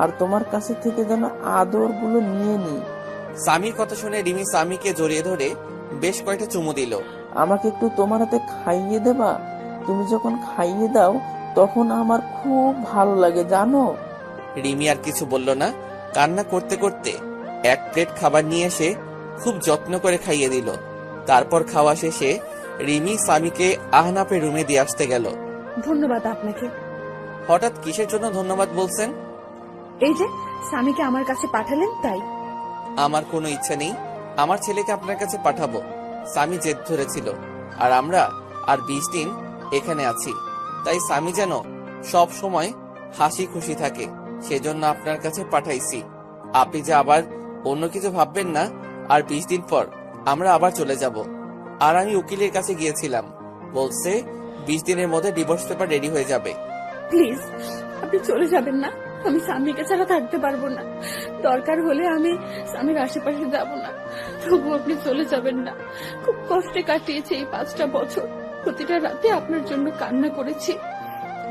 আর তোমার কাছে থেকে যেন আদর গুলো নিয়ে নি। স্বামীর কথা শুনে রিমি স্বামীকে জড়িয়ে ধরে বেশ কয়েকটা চুমু দিল। আমাকে একটু তোমার হাতে খাইয়ে দেবা? তুমি যখন খাইয়ে দাও তখন আমার খুব ভালো লাগে জানো। রিমি আর কিছু বলল না, কান্না করতে করতে এক প্লেট খাবার নিয়ে এসে খুব যত্ন করে খাইয়ে দিল। তারপর খাওয়া শেষে রিমি স্বামীকে আহনাফের রুমে দিয়ে আসতে গেল। ধন্যবাদ আপনাকে। হঠাৎ কিসের জন্য ধন্যবাদ বলছেন? এই যে স্বামীকে আমার কাছে পাঠালেন তাই। আমার কোনো ইচ্ছা নেই আমার ছেলেকে আপনার কাছে পাঠাবো। স্বামী জেদ ধরেছিল, আর আমরা আর 20 দিন এখানে আছি, তাই স্বামী যেন সব সময় হাসি খুশি থাকে, সেজন্য আপনার কাছে পাঠাইছি। আপনি যে আবার অন্য কিছু ভাববেন না। আর 20 দিন পর আমরা আবার চলে যাব। আর আমি উকিলের কাছে গিয়েছিলাম, বলছে 20 দিনের মধ্যে ডিভোর্স পেপার রেডি হয়ে যাবে। প্লিজ আপনি চলে যাবেন না, আমি স্বামীকে ছাড়া থাকতে পারবো না। দরকার হলে আমি স্বামীর আশেপাশে যাব না, তবু আপনি চলে যাবেন না। খুব কষ্টে কাটিয়েছে এই 5টা বছর, প্রতিটা রাতে আপনার জন্য কান্না করেছি,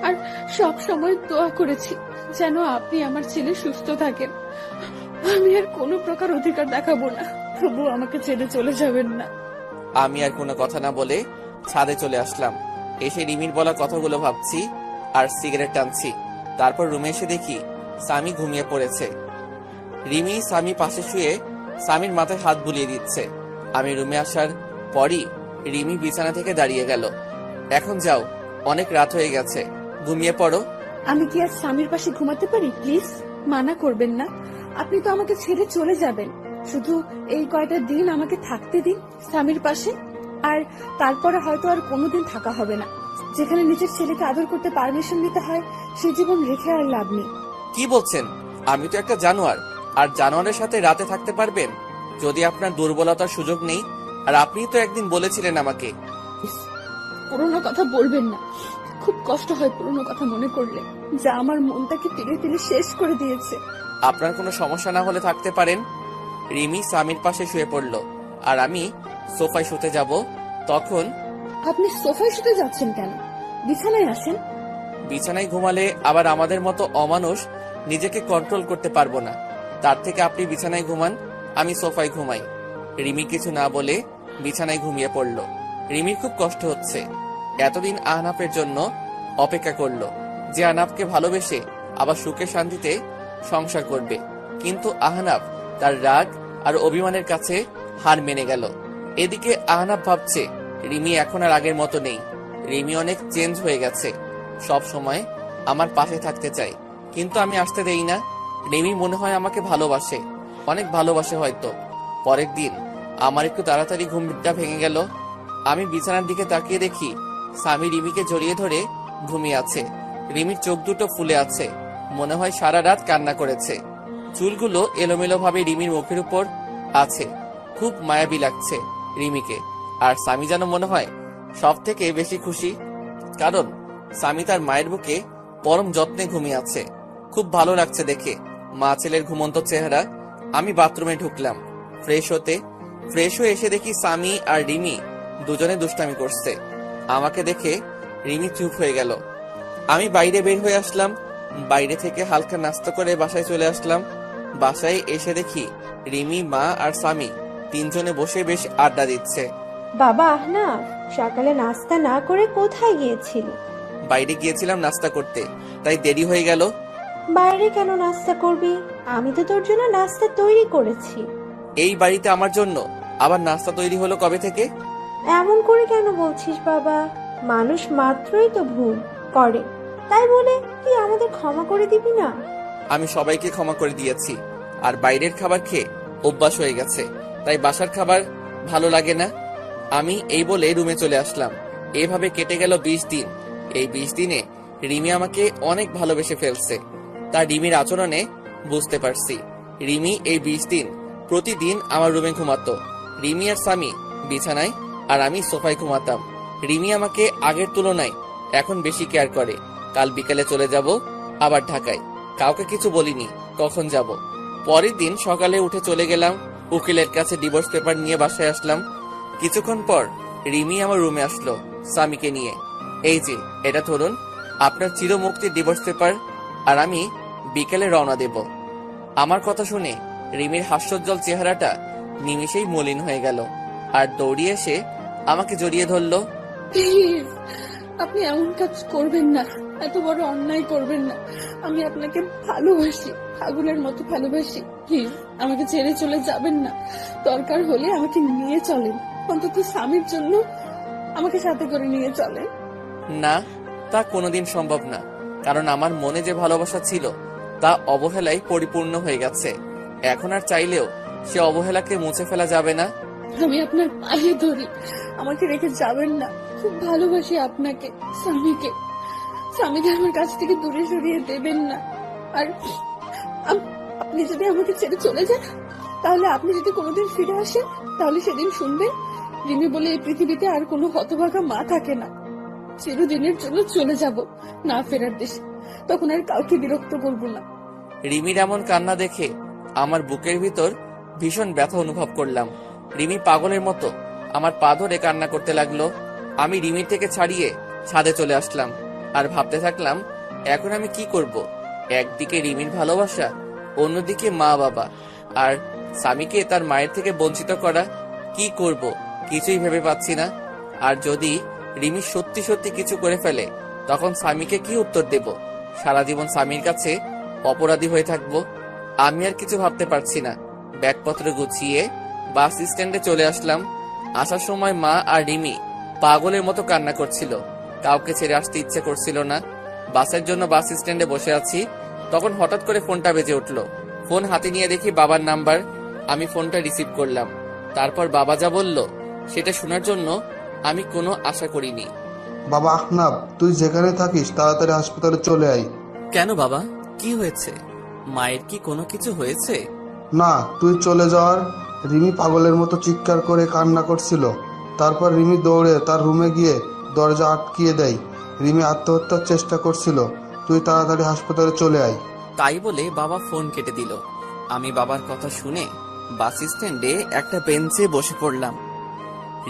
আর সব সময় দোয়া করেছি যেন আপনি আমার ছেলে সুস্থ থাকেন। আমি আর কোনো প্রকার অধিকার দেখাবো না, তবু আমাকে ছেড়ে চলে যাবেন না। আমি আর কোনো কথা না বলে ছাদে চলে আসলাম। এসে রিমির বলা কথাগুলো ভাবছি আর সিগারেট টানছি। তারপর রুমে এসে দেখি স্বামী ঘুমিয়ে পড়েছে। রিমি স্বামী পাশে শুয়ে স্বামীর মাথায় হাত বুলিয়ে দিচ্ছে। আমি রুমে আসার পরই রিমি বিছানা থেকে দাঁড়িয়ে গেল। এখন যাও, অনেক রাত হয়ে গেছে, ঘুমিয়ে পড়ো। আমি কি আর স্বামীর পাশে ঘুমাতে পারি? প্লিজ মানা করবেন না, আপনি তো আমাকে ছেড়ে চলে যাবেন। শুধু এই কয়টা দিন আমাকে থাকতে দিন স্বামীর পাশে, আর তারপরে হয়তো আর কোনোদিন থাকা হবে না। যেখানে নিজের ছেলেকে আদর করতে পারমিশন নিতে হয় সে জীবন রেখে আর লাভ নেই। কি বলছেন? আমি তো একটা জানোয়ার, আর জানোয়ারের সাথে রাতে থাকতে পারবেন? যদি আপনার দুর্বলতার সুযোগ নেই, আর আপনি তো একদিন বলেছিলেন আমাকে। পুরোনো কথা বলবেন না, খুব কষ্ট হয় পুরোনো কথা মনে করলে, যা আমার মনটাকে টেনে টেনে শেষ করে দিয়েছে। আপনার কোনো সমস্যা না হলে থাকতে পারেন। রিমি স্বামীর পাশে শুয়ে পড়ল, আর আমি সোফায় শুতে যাব। তখন আপনি সোফায় শুতে যাচ্ছেন কেন? বিছানায় আসেন। বিছানায় ঘুমালে আবার আমাদের মতো অমানুষ নিজেকে কন্ট্রোল করতে পারবো না। তার থেকে আপনি বিছানায় ঘুমান, আমি সোফায় ঘুমাই। রিমি কিছু না বলে বিছানায় ঘুমিয়ে পড়ল। রিমির খুব কষ্ট হচ্ছে। এতদিন আহনাফের জন্য অপেক্ষা করলো, যে আহনাফকে ভালোবেসে আবার সুখে শান্তিতে সংসার করবে। কিন্তু আহনাফ তার রাগ আর অভিমানের কাছে হার মেনে গেল। এদিকে আহনাফ ভাবছে রিমি এখন আর আগের মতো নেই। রিমি অনেক চেঞ্জ হয়ে গেছে। সব সময় আমার পাশে থাকতে চাই, কিন্তু আমি আসতে দেই না। রিমি মনে হয় আমাকে ভালোবাসে, অনেক ভালোবাসে হয়তো। পরের দিন আমার একটু তাড়াতাড়ি ঘুমটা ভেঙে গেল। আমি বিছানার দিকে তাকিয়ে দেখি স্বামী রিমিকে জড়িয়ে ধরে ঘুমিয়ে আছে। রিমির চোখ দুটো ফুলে আছে, মনে হয় সারা রাত কান্না করেছে। চুলগুলো এলোমেলো ভাবে রিমির মুখের উপর আছে। খুব মায়াবী লাগছে রিমিকে। আর স্বামী যেন মনে হয় সব থেকে বেশি খুশি, কারণ স্বামী তার মায়ের বুকে পরম যত্নে ঘুমিয়ে আছে। খুব ভালো লাগছে দেখে মা ছেলের ঘুমন্ত চেহারা। আমি বাথরুমে ঢুকলাম ফ্রেশ হয়ে এসে দেখি স্বামী আর রিমি দুজনে দুষ্টামি করছে। আমাকে দেখে রিমি চুপ হয়ে গেল। আমি বাইরে বের হয়ে আসলাম। বাইরে থেকে হালকা নাস্তা করে বাসায় চলে আসলাম। বাসায় এসে দেখি রিমি, মা আর স্বামী তিনজনে বসে বেশ আড্ডা দিচ্ছে। বাবা আহনাফ, সকালে নাস্তা না করে কোথায় গিয়েছিলি? বাইরে গিয়েছিলাম নাস্তা করতে, তাই দেরি হয়ে গেল। বাইরে কেন নাস্তা করবি? আমি তো তোর জন্য নাস্তা তৈরি করেছি। এই বাড়িতে আমার জন্য আবার নাস্তা তৈরি হলো কবে থেকে? এমন করে কেন বলছিস বাবা? মানুষ মাত্রই তো ভুল করে, তাই বলে তুই আমাদের ক্ষমা করে দিবি না? আমি সবাইকে ক্ষমা করে দিয়েছি, আর বাইরের খাবার খেয়ে অভ্যাস হয়ে গেছে, তাই বাসার খাবার ভালো লাগে না। আমি এই বলে রুমে চলে আসলাম। এভাবে কেটে গেল 20 দিন। এই 20 দিনে রিমি আমাকে অনেক ভালোবেসে ফেলছে, তা রিমির আচরণে বুঝতে পারছি। রিমি এই 20 দিন প্রতিদিন আমার রুমে ঘুমাতো। রিমি আর স্বামী বিছানায়, আর আমি সোফায় ঘুমাতাম। রিমি আমাকে আগের তুলনায় এখন বেশি কেয়ার করে। কাল বিকালে চলে যাব আবার ঢাকায়। কাউকে কিছু বলিনি কখন যাব। পরের দিন সকালে উঠে চলে গেলাম উকিলের কাছে, ডিভোর্স পেপার নিয়ে বাসায় আসলাম। কিছুক্ষণ পর রিমি আমার রুমে আসলো স্বামীকে নিয়ে। এই যে এটা ধরুন, আপনার চিরমুক্তির ডিভোর্স পেপার, আর আমি বিকেলে রওনা দেব। আমার কথা শুনে রিমির হাস্যোজ্জ্বল চেহারাটা নিমিষেই মলিন হয়ে গেল, আর দৌড়িয়ে এসে আমাকে জড়িয়ে ধরলো। প্লিজ, আপনি এমন কাজ করবেন না, এত বড় অন্যায় করবেন না। আমি আপনাকে ভালোবাসি, আগুনের মতো ভালোবাসি। প্লিজ আমাকে ছেড়ে চলে যাবেন না। দরকার হলে আমাকে নিয়ে চলেন, অন্তত স্বামীর জন্য আমাকে সাথে করে নিয়ে চলেন। না, তা কোনোদিন সম্ভব না, কারণ আমার মনে যে ভালোবাসা ছিল তা অবহেলায় পরিপূর্ণ হয়ে গেছে। এখন আর চাইলেও সে অবহেলাকে মুছে ফেলা যাবে না। আমি আপনার পায়ে ধরি, আমাকে রেখে যাবেন না। খুব ভালোবাসি আপনাকে, স্বামীকে আমার কাছ থেকে দূরে সরিয়ে দেবেন না। আর আপনি যদি আমাকে ছেড়ে চলে যান, তাহলে আপনি যদি কোনোদিন ফিরে আসেন, তাহলে সেদিন শুনবেন রিমি বলে এই পৃথিবীতে আর কোনো হতভাগা মা থাকে না। চিরদিনের জন্য চলে যাব না ফেরার দেশে, তখন আর কাউকে বিরক্ত করব না। রিমির এমন কান্না দেখে আমার বুকের ভিতর ভীষণ ব্যথা অনুভব করলাম। রিমি পাগলের মতো আমার পা ধরে কান্না করতে লাগলো। আমি রিমির থেকে ছাড়িয়ে ছাদে চলে আসলাম, আর ভাবতে থাকলাম এখন আমি কি করব। একদিকে রিমির ভালোবাসা, অন্যদিকে মা বাবা, আর স্বামীকে তার মায়ের থেকে বঞ্চিত করা। কি করব কিছুই ভেবে পাচ্ছি না। আর যদি রিমি সত্যি সত্যি কিছু করে ফেলে, তখন স্বামীকে কি উত্তর দেব? সারা জীবন স্বামীর কাছে অপরাধী হয়ে থাকবো। আমি আর কিছু ভাবতে পারছি না। ব্যাগপত্র গুছিয়ে বাস স্ট্যান্ডে চলে আসলাম। আসার সময় মা আর রিমি পাগলের মতো কান্না করছিল, কাউকে ছেড়ে আসতে ইচ্ছে করছিল না। বাসের জন্য বাস স্ট্যান্ডে বসে আছি, তখন হঠাৎ করে ফোনটা বেজে উঠলো। ফোন হাতে নিয়ে দেখি বাবার নাম্বার। আমি ফোনটা রিসিভ করলাম। তারপর বাবা যা বলল সেটা শোনার জন্য আমি কোনো আশা করিনি। বাবা আহনাফ, তুই যেখানে থাকিস তাড়াতাড়ি হাসপাতালে চলে আয়। কেন বাবা, কি হয়েছে? মায়ের কি কোনো কিছু হয়েছে? না, তুই চলে যাওয়ার রিমি পাগলের মতো চিৎকার করে কান্না করছিল। তারপর রিমি দৌড়ে তার রুমে গিয়ে দরজা আটকিয়ে দেয়। রিমি আত্মহত্যার চেষ্টা করছিল। তুই তাড়াতাড়ি হাসপাতালে চলে আয়। তাই বলে বাবা ফোন কেটে দিল। আমি বাবার কথা শুনে বাস স্ট্যান্ডে একটা বেঞ্চে বসে পড়লাম।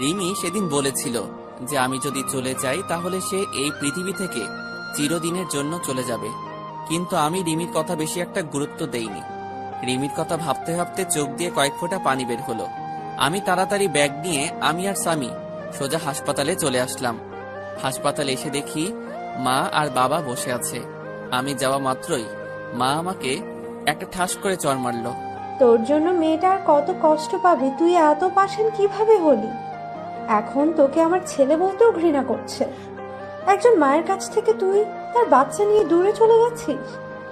রিমি সেদিন বলেছিল যে আমি যদি চলে যাই তাহলে সে এই পৃথিবী থেকে চিরদিনের জন্য চলে যাবে, কিন্তু আমি রিমির কথা বেশি একটা গুরুত্ব দেইনি। রিমির কথা ভাবতে ভাবতে চোখ দিয়ে কয়েক ফোঁটা পানি বের হলো। আমি তাড়াতাড়ি ব্যাগ নিয়ে আমি আর স্বামী সোজা হাসপাতালে চলে আসলাম। হাসপাতালে এসে দেখি মা আর বাবা বসে আছে। আমি যাওয়া মাত্রই মা আমাকে একটা ঠাস করে চড় মারলো। তোর জন্য মেয়েটা আর কত কষ্ট পাবে, তুই এত পাষাণ কিভাবে হলি? এখন তোকে আমার ছেলে বলতেও ঘৃণা করছে। একজন মায়ের কাছ থেকে তুই তার বাচ্চা নিয়ে দূরে চলে গেছিস।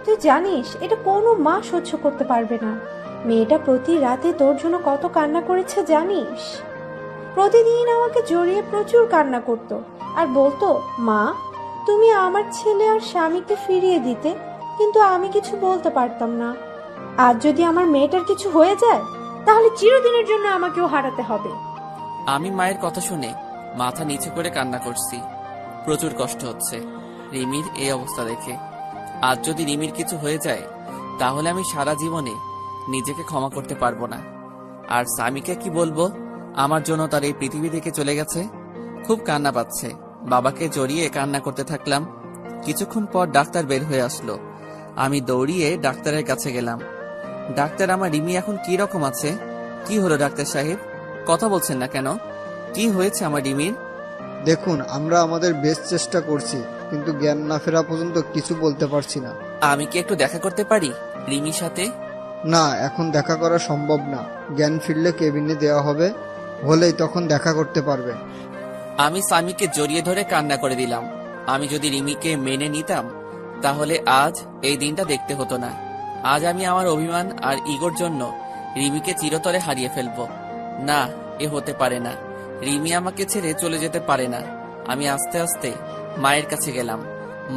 তুই জানিস এটা কোনো মা সহ্য করতে পারবে না। মেয়েটা প্রতি রাতে তোর জন্য কত কান্না করেছে জানিস? প্রতিদিন আমাকে জড়িয়ে প্রচুর কান্না করত আর বলতো, মা তুমি আমার ছেলে আর স্বামীকে ফিরিয়ে দিতে, কিন্তু আমি কিছু বলতে পারতাম না। আজ যদি আমার মেয়েটার কিছু হয়ে যায় তাহলে চিরদিনের জন্য আমাকেও হারাতে হবে। আমি মায়ের কথা শুনে মাথা নিচু করে কান্না করছি। প্রচুর কষ্ট হচ্ছে রিমির এই অবস্থা দেখে। আজ যদি রিমির কিছু হয়ে যায় তাহলে আমি সারা জীবনে নিজেকে ক্ষমা করতে পারবো না। আর স্বামীকে কি বলবো আমার জন্য তার এই পৃথিবী থেকে চলে গেছে। খুব কান্না পাচ্ছে। বাবাকে জড়িয়ে কান্না করতে থাকলাম। কিছুক্ষণ পর ডাক্তার বের হয়ে আসলো। আমি দৌড়িয়ে ডাক্তারের কাছে গেলাম। ডাক্তার, আমার রিমি এখন কি রকম আছে? কি হলো ডাক্তার সাহেব, কথা বলছেন না কেন? কি হয়েছে আমার রিমির? দেখুন, আমরা আমাদের বেস্ট চেষ্টা করছি, কিন্তু জ্ঞান না ফেরা পর্যন্ত কিছু বলতে পারছি না। আমি কি একটু দেখা করতে পারি রিমির সাথে? না, এখন দেখা করা সম্ভব না। জ্ঞান ফিরলে কেবিনে দেওয়া হবে, হলেই তখন দেখা করতে পারবে। আমি স্বামীকে জড়িয়ে ধরে কান্না করে দিলাম। আমি যদি রিমিকে মেনে নিতাম তাহলে আজ এই দিনটা দেখতে হতো না। আজ আমি আমার অভিমান আর ইগোর জন্য রিমিকে চিরতরে হারিয়ে ফেলবো। না, এ হতে পারে না। রিমি আমাকে ছেড়ে চলে যেতে পারে না। আমি আস্তে আস্তে মায়ের কাছে গেলাম।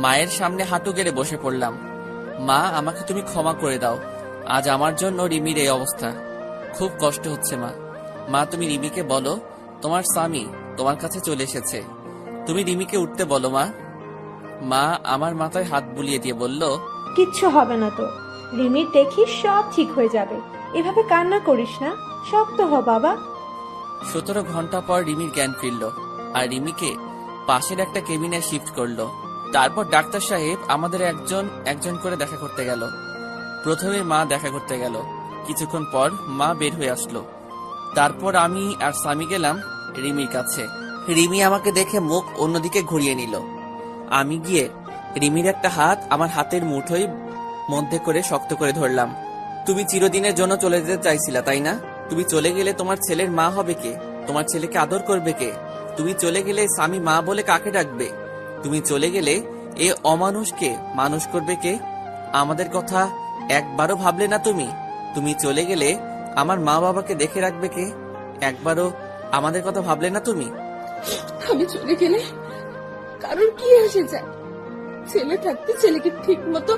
মায়ের সামনে হাঁটু গেড়ে বসে পড়লাম। মা, আমাকে তুমি ক্ষমা করে দাও। আজ আমার জন্য রিমির এই অবস্থা। খুব কষ্ট হচ্ছে মা। মা, তুমি রিমিকে বলো তোমার স্বামী তোমার কাছে চলে এসেছে। তুমি রিমিকে উঠতে বলো মা। মা আমার মাথায় হাত বুলিয়ে দিয়ে বলল, কিচ্ছু হবে না তো, রিমির দেখিস সব ঠিক হয়ে যাবে। এভাবে কান্না করিস না, শক্ত হ বাবা। 17 ঘন্টা পর রিমির জ্ঞান ফিরল আর রিমিকে পাশের একটা কেবিনে শিফট করলো। তারপর ডাক্তার সাহেব আমাদের একজন একজন করে দেখা করতে গেল। প্রথমে মা দেখা করতে গেল। কিছুক্ষণ পর মা বের হয়ে আসলো। তারপর আমি আর স্বামী গেলাম রিমির কাছে। রিমি আমাকে দেখে মুখ অন্যদিকে ঘুরিয়ে নিল। আমি গিয়ে রিমির একটা হাত আমার হাতের মুঠোয় মধ্যে করে শক্ত করে ধরলাম। তুমি চিরদিনের জন্য চলে যেতে চাইছিলা, তাই না? তুমি চলে গেলে তোমার ছেলের মা হবে কে? তোমার ছেলেকে আদর করবে কে? তুমি চলে গেলে স্বামী মা বলে কাকে ডাকবে? তুমি চলে গেলে এ অমানুষকে মানুষ করবে কে? আমাদের কথা একবারও ভাবলে না তুমি? তুমি চলে গেলে আমার মা বাবাকে দেখে রাখবে কে? একবারও আমাদের কথা ভাবলে না তুমি? আমি চলে গেলে কারণ কি এসে যায়? ছেলে থাকতে ছেলেকে ঠিক মতো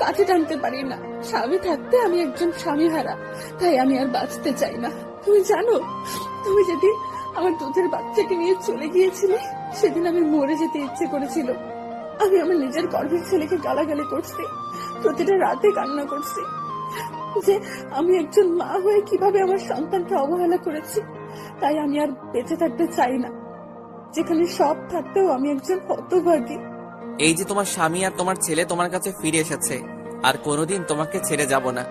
কাছে টানতে পারি না। স্বামী থাকতে আমি একজন স্বামী হারা, তাই আমি আর বাঁচতে চাই না। তুমি জানো, তুমি যেদিন আমার দুধের বাচ্চাকে নিয়ে চলে গিয়েছিলে সেদিন আমি মরে যেতে ইচ্ছে করেছিল। আমি আমার নিজের গর্ভের ছেলেকে গালাগালি করছি, প্রতিটা রাতে কান্না করছি যে আমি একজন মা হয়ে কিভাবে আমার সন্তানকে অবহেলা করেছি। তাই আমি আর বেঁচে থাকতে চাই না, যেখানে সব থাকতেও আমি একজন হতভাগী। এই যে তোমার স্বামী আর তোমার ছেলে তোমার কাছে ফিরে এসেছে, আর কোনোদিন তোমাকে ছেড়ে যাব না,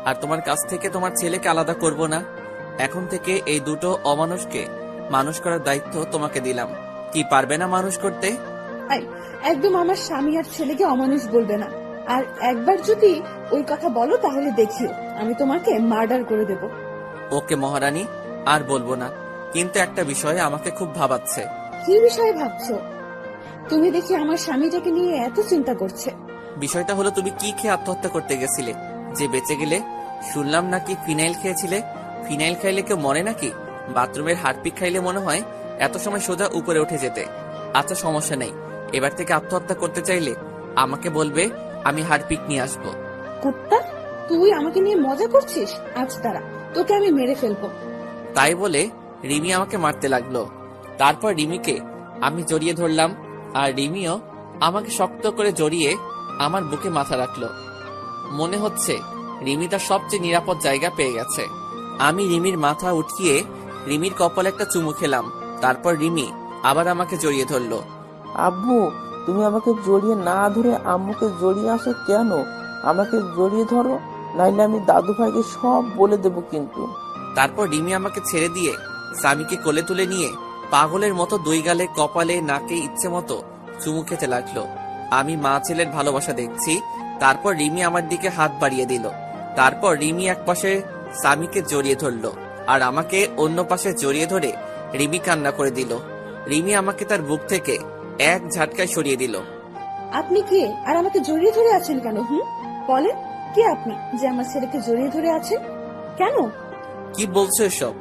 আর তোমার কাছ থেকে তোমার ছেলেকে আলাদা করব না। এখন থেকে এই দুটো অমানুষকে মানুষ করার দায়িত্ব তোমাকে দিলাম। কি পারবে না মানুষ করতে? একদম আমার স্বামী আর ছেলেকে অমানুষ বলবে না। আর একবার যদি ওই কথা বলো তাহলে দেখিও আমি তোমাকে মার্ডার করে দেব। ওকে মহারানী, আর বলবো না, কিন্তু একটা বিষয়ে আমাকে খুব ভাবাচ্ছে। কি বিষয়ে ভাবছো? তুমি দেখি আমার স্বামীটাকে নিয়ে এত চিন্তা করছে। বিষয়টা হলো, তুমি কি খেয়ে আত্মহত্যা করতে গেছিলে যে বেঁচে গেলে? শুনলাম নাকি ফিনাইল খেয়েছিলে। ফিনাইল খাইলে কেউ মরে নাকি? বাথরুমের হারপিক খাইলে মনে হয় এত সময় সোজা উপরে উঠে যেতে। আচ্ছা, সমস্যা নেই, এবার থেকে আত্মহত্যা করতে চাইলে আমাকে বলবে, আমি হারপিক নিয়ে আসবো। কুত্তা, তুই আমাকে নিয়ে মজা করছিস? আজ দাঁড়া, তোকে আমি মেরে ফেলবো। তাই বলে রিমি আমাকে মারতে লাগলো। তারপর রিমিকে আমি জড়িয়ে ধরলাম, আর রিমিও আমাকে শক্ত করে জড়িয়ে আমার বুকে মাথা রাখলো। মনে হচ্ছে রিমি তার সবচেয়ে নিরাপদ জায়গা পেয়ে গেছে। আমি রিমির মাথা উঠিয়ে রিমির কপালে একটা চুমু খেলাম। তারপর রিমি আবার আমাকে জড়িয়ে ধরলো। আব্বু, তুমি আমাকে জড়িয়ে না ধরে আম্মুকে জড়িয়ে আসো কেন? আমাকে জড়িয়ে ধরো, নাইলে আমি দাদু ভাইকে সব বলে দেবো কিন্তু। তারপর রিমি আমাকে ছেড়ে দিয়ে স্বামীকে কোলে তুলে নিয়ে পাগলের মতো দুই গালে, কপালে, নাকে ইচ্ছে মতো চুমু খেতে লাগলো। আমি মা ছেলের ভালোবাসা দেখছি। তারপর রিমি আমার দিকে হাত বাড়িয়ে দিল। তারপর রিমি এক পাশে স্বামীকে জড়িয়ে ধরলো, আর আমাকে অন্য পাশে জড়িয়ে ধরে রিমি কান্না করে দিল। রিমি আমাকে তার বুক থেকে এক ঝাটকায় সরিয়ে দিল। আপনি কে, আর আমাকে জড়িয়ে ধরে আছেন কেন? বলেন, কে আপনি যে আমার ছেলেকে জড়িয়ে ধরে আছেন কেন? কি বলছো এসব?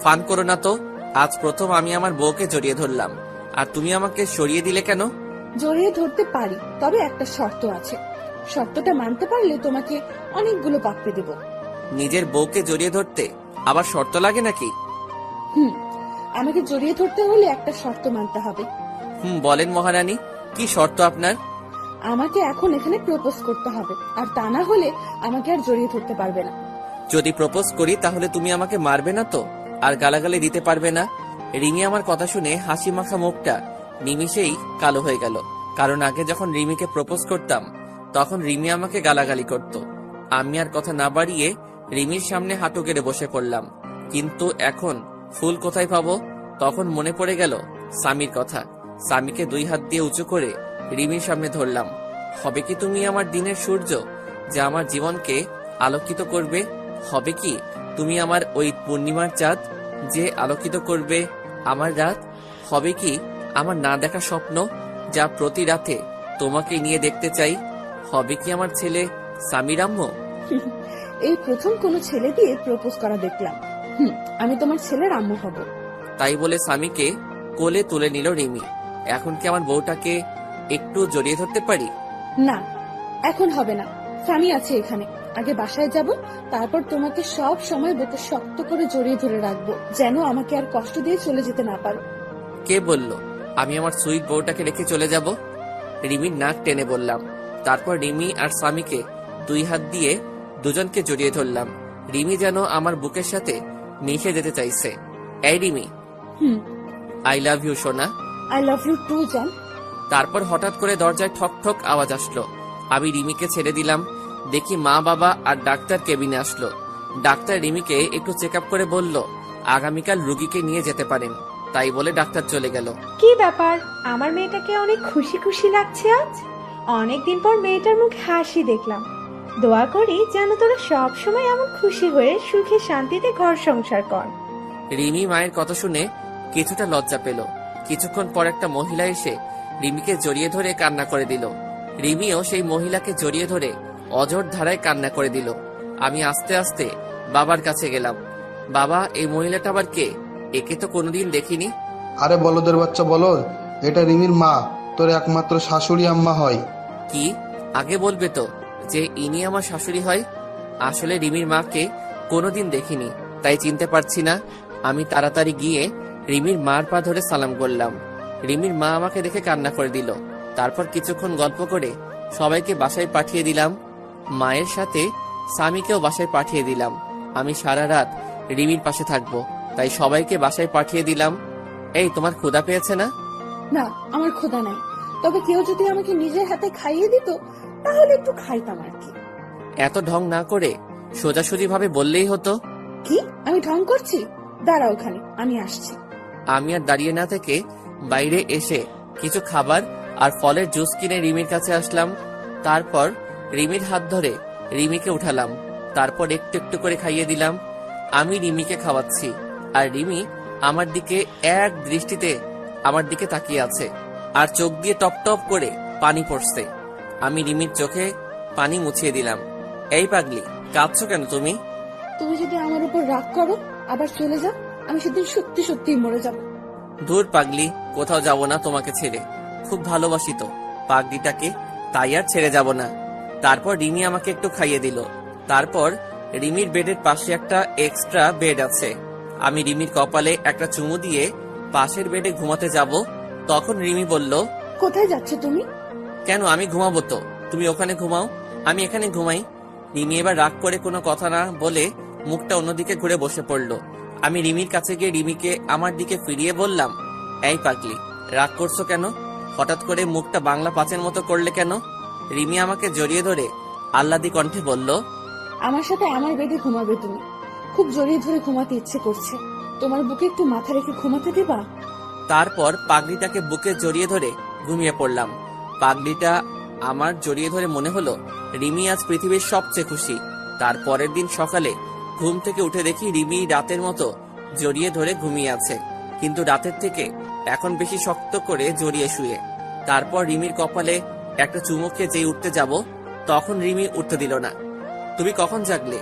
ফান করো না তো। আজ প্রথম আমি আমার বউকে জড়িয়ে ধরলাম, আর তুমি আমাকে সরিয়ে দিলে কেন? জড়িয়ে ধরতে পারি, তবে একটা শর্ত আছে। শর্তটা মানতে পারলে তোমাকে অনেকগুলো পাপ্পি দেব। নিজের বউকে জড়িয়ে ধরতে আবার শর্ত লাগে নাকি? আমাকে জড়িয়ে ধরতে হলে একটা শর্ত মানতে হবে। বলেন মহারানী, কি শর্ত আপনার? আমাকে এখন এখানে প্রপোজ করতে হবে, আর তা না হলে আমাকে আর জড়িয়ে ধরতে পারবে না। যদি প্রপোজ করি তাহলে তুমি আমাকে মারবে না তো, আর গালাগালি দিতে পারবে না? রিমি আমার কথা শুনে হাসি মাখা মুখটা নিমিষেই কালো হয়ে গেল। কারণ আগে যখন রিমিকে প্রপোজ করতাম তখন রিমি আমাকে গালাগালি করত। আমি আর কথা না বাড়িয়ে রিমির সামনে হাঁটু গেড়ে বসে পড়লাম। কিন্তু এখন ফুল কোথায় পাবো? তখন মনে পড়ে গেল স্বামীর কথা। স্বামীকে দুই হাত দিয়ে উঁচু করে রিমির সামনে ধরলাম। হবে কি তুমি আমার দিনের সূর্য, যা আমার জীবনকে আলোকিত করবে? হবে কি তুমি আমার ওই পূর্ণিমার চাঁদ, যে আলোকিত করবে আমার রাত? হবে কি আমার না দেখা স্বপ্ন, যা প্রতি রাতে তোমাকে নিয়ে দেখতে চাই? হবে কি আমার ছেলে স্বামীর আম্মু? এই প্রথম কোনো ছেলে দিয়ে প্রপোজ করা দেখলাম। আমি তোমার ছেলের আম্মু হব। তাই বলে স্বামীকে কোলে তুলে নিল রিমি। এখন কি আমার বউটাকে একটু জড়িয়ে ধরতে পারি? না, এখন হবে না। স্বামী আছে এখানে, আগে বাসায় যাব, তারপর তোমাকে সব সময় বুকে শক্ত করে জড়িয়ে ধরে রাখবো, যেন আমাকে আর কষ্ট দিয়ে চলে যেতে না পারো। কে বলল আমি আমার সুইট বউটাকে রেখে চলে যাব? রিমির নাক টেনে বললাম। তারপর রিমি আর স্বামীকে দুই হাত দিয়ে দুজনকে জড়িয়ে ধরলাম। রিমি যেন আমার বুকের সাথে মিশে যেতে চাইছে। এই রিমি, আই লাভ ইউ সোনা। আই লাভ ইউ টু জান। তারপর হঠাৎ করে দরজায় ঠক ঠক আওয়াজ আসলো। আমি রিমিকে ছেড়ে দিলাম। দেখি মা, বাবা আর ডাক্তার কেবিনে আসলো। ডাক্তার রিমিকে একটু চেক আপ করে বলল আগামীকাল রুগীকে নিয়ে যেতে পারেন। তাই বলে ডাক্তার চলে গেল। কি ব্যাপার, আমার মেয়েটাকে অনেক খুশি খুশি লাগছে আজ। অনেকদিন পর মেয়েটার মুখে হাসি দেখলাম। দোয়া করি যেন তোরা সব সময় এমন খুশি হয়ে সুখে শান্তিতে ঘর সংসার কর। রিমি মায়ের কথা শুনে কিছুটা লজ্জা পেল। কিছুক্ষণ পর একটা মহিলা এসে রিমিকে জড়িয়ে ধরে কান্না করে দিল। রিমিও সেই মহিলাকে জড়িয়ে ধরে অঝোর ধারায় কান্না করে দিল। আমি আস্তে আস্তে বাবার কাছে গেলাম। বাবা, এই মহিলাটা আবার কে? একে তো কোনোদিন দেখিনি। আরে বলদের বাচ্চা বলদ, এটা রিমির মা, তোর একমাত্র শাশুড়ি আম্মা হয়। কি? আগে বলবে তো যে ইনি আমার শাশুড়ি হয়। আসলে রিমির মাকে কোনোদিন দেখিনি, তাই চিনতে পারছি না। আমি তাড়াতাড়ি গিয়ে রিমির মার পা ধরে সালাম করলাম। রিমির মা আমাকে দেখে কান্না করে দিল। তারপর কিছুক্ষণ গল্প করে সবাইকে বাসায় পাঠিয়ে দিলাম। মায়ের সাথে স্বামীকেও বাসায় পাঠিয়ে দিলাম। আমি সারা রাত রিমির পাশে থাকবো, তাই সবাইকে বাসায় পাঠিয়ে দিলাম। এই, তোমার ক্ষুধা পেয়েছে না? না, আমার ক্ষুধা নাই, তবে কেউ যদি আমাকে নিজের হাতে খাইয়ে দিত তাহলে একটু খাইতাম আর কি। এত ঢং না করে সোজাসুজি ভাবে বললেই হতো। কি আমি ঢং করছি? দাঁড়া, ওখানে আমি আসছি। আমি আর দাঁড়িয়ে না থেকে বাইরে এসে কিছু খাবার আর ফলের জুস কিনে রিমির কাছে আসলাম। তারপর রিমির হাত ধরে রিমিকে উঠালাম। তারপর একটু একটু করে খাইয়ে দিলাম। আমি রিমিকে খাওয়াচ্ছি, আর রিমি আমার দিকে এক দৃষ্টিতে আমার দিকে তাকিয়ে আছে, আর চোখ দিয়ে টপ টপ করে পানি পড়ছে। আমি রিমির চোখে পানি মুছিয়ে দিলাম। এই পাগলি, কাঁদছো কেন তুমি? তুমি যদি আমার উপর রাগ করো আবার চলে যাও, আমি সেদিন সত্যি সত্যি মরে যাব। দূর পাগলি, কোথাও যাব না তোমাকে ছেড়ে। খুব ভালোবাসি তো পাগলিটাকে, তাই আর ছেড়ে যাব না। তারপর রিমি আমাকে একটু খাইয়ে দিল। তারপর রিমির বেডের পাশে একটা এক্সট্রা বেড আছে। আমি রিমির কপালে একটা চুমু দিয়ে পাশের বেডে ঘুমাতে যাব, তখন রিমি বলল, কোথায় যাচ্ছ তুমি? কেন, আমি ঘুমাবো তো, তুমি ওখানে ঘুমাও, আমি এখানে ঘুমাই। রিমি এবার রাগ করে কোনো কথা না বলে মুখটা অন্যদিকে ঘুরে বসে পড়লো। আমি রিমির কাছে গিয়ে রিমিকে আমার দিকে ফিরিয়ে বললাম, এই পাগলি, রাগ করছো কেন? হঠাৎ করে মুখটা বাংলা পাঁচের মতো করলে কেন? রিমি আমাকে জড়িয়ে ধরে আহ্লাদি কণ্ঠে বলল, আমার সাথে আমার বেডে ঘুমাবে তুমি? খুব জড়িয়ে ধরে ঘুমাতে ইচ্ছে করছে। তোমার বুকে একটু মাথা রেখে ঘুমাতে দেবা? তারপর পাগলিটাকে বুকে জড়িয়ে ধরে ঘুমিয়ে পড়লাম। পাগলিটা আমার জড়িয়ে ধরে মনে হলো রিমি আজ পৃথিবীর সবচেয়ে খুশি। তার পরের দিন সকালে ঘুম থেকে উঠে দেখি রিমি রাতের মতো জড়িয়ে ধরে ঘুমিয়ে আছে, কিন্তু রাতের থেকে এখন বেশি শক্ত করে জড়িয়ে শুয়ে। তারপর রিমির কপালে একটা চুমু খেয়ে যেই উঠতে যাব, তখন রিমি উঠতে দিল না। তুমি কখন জাগলে?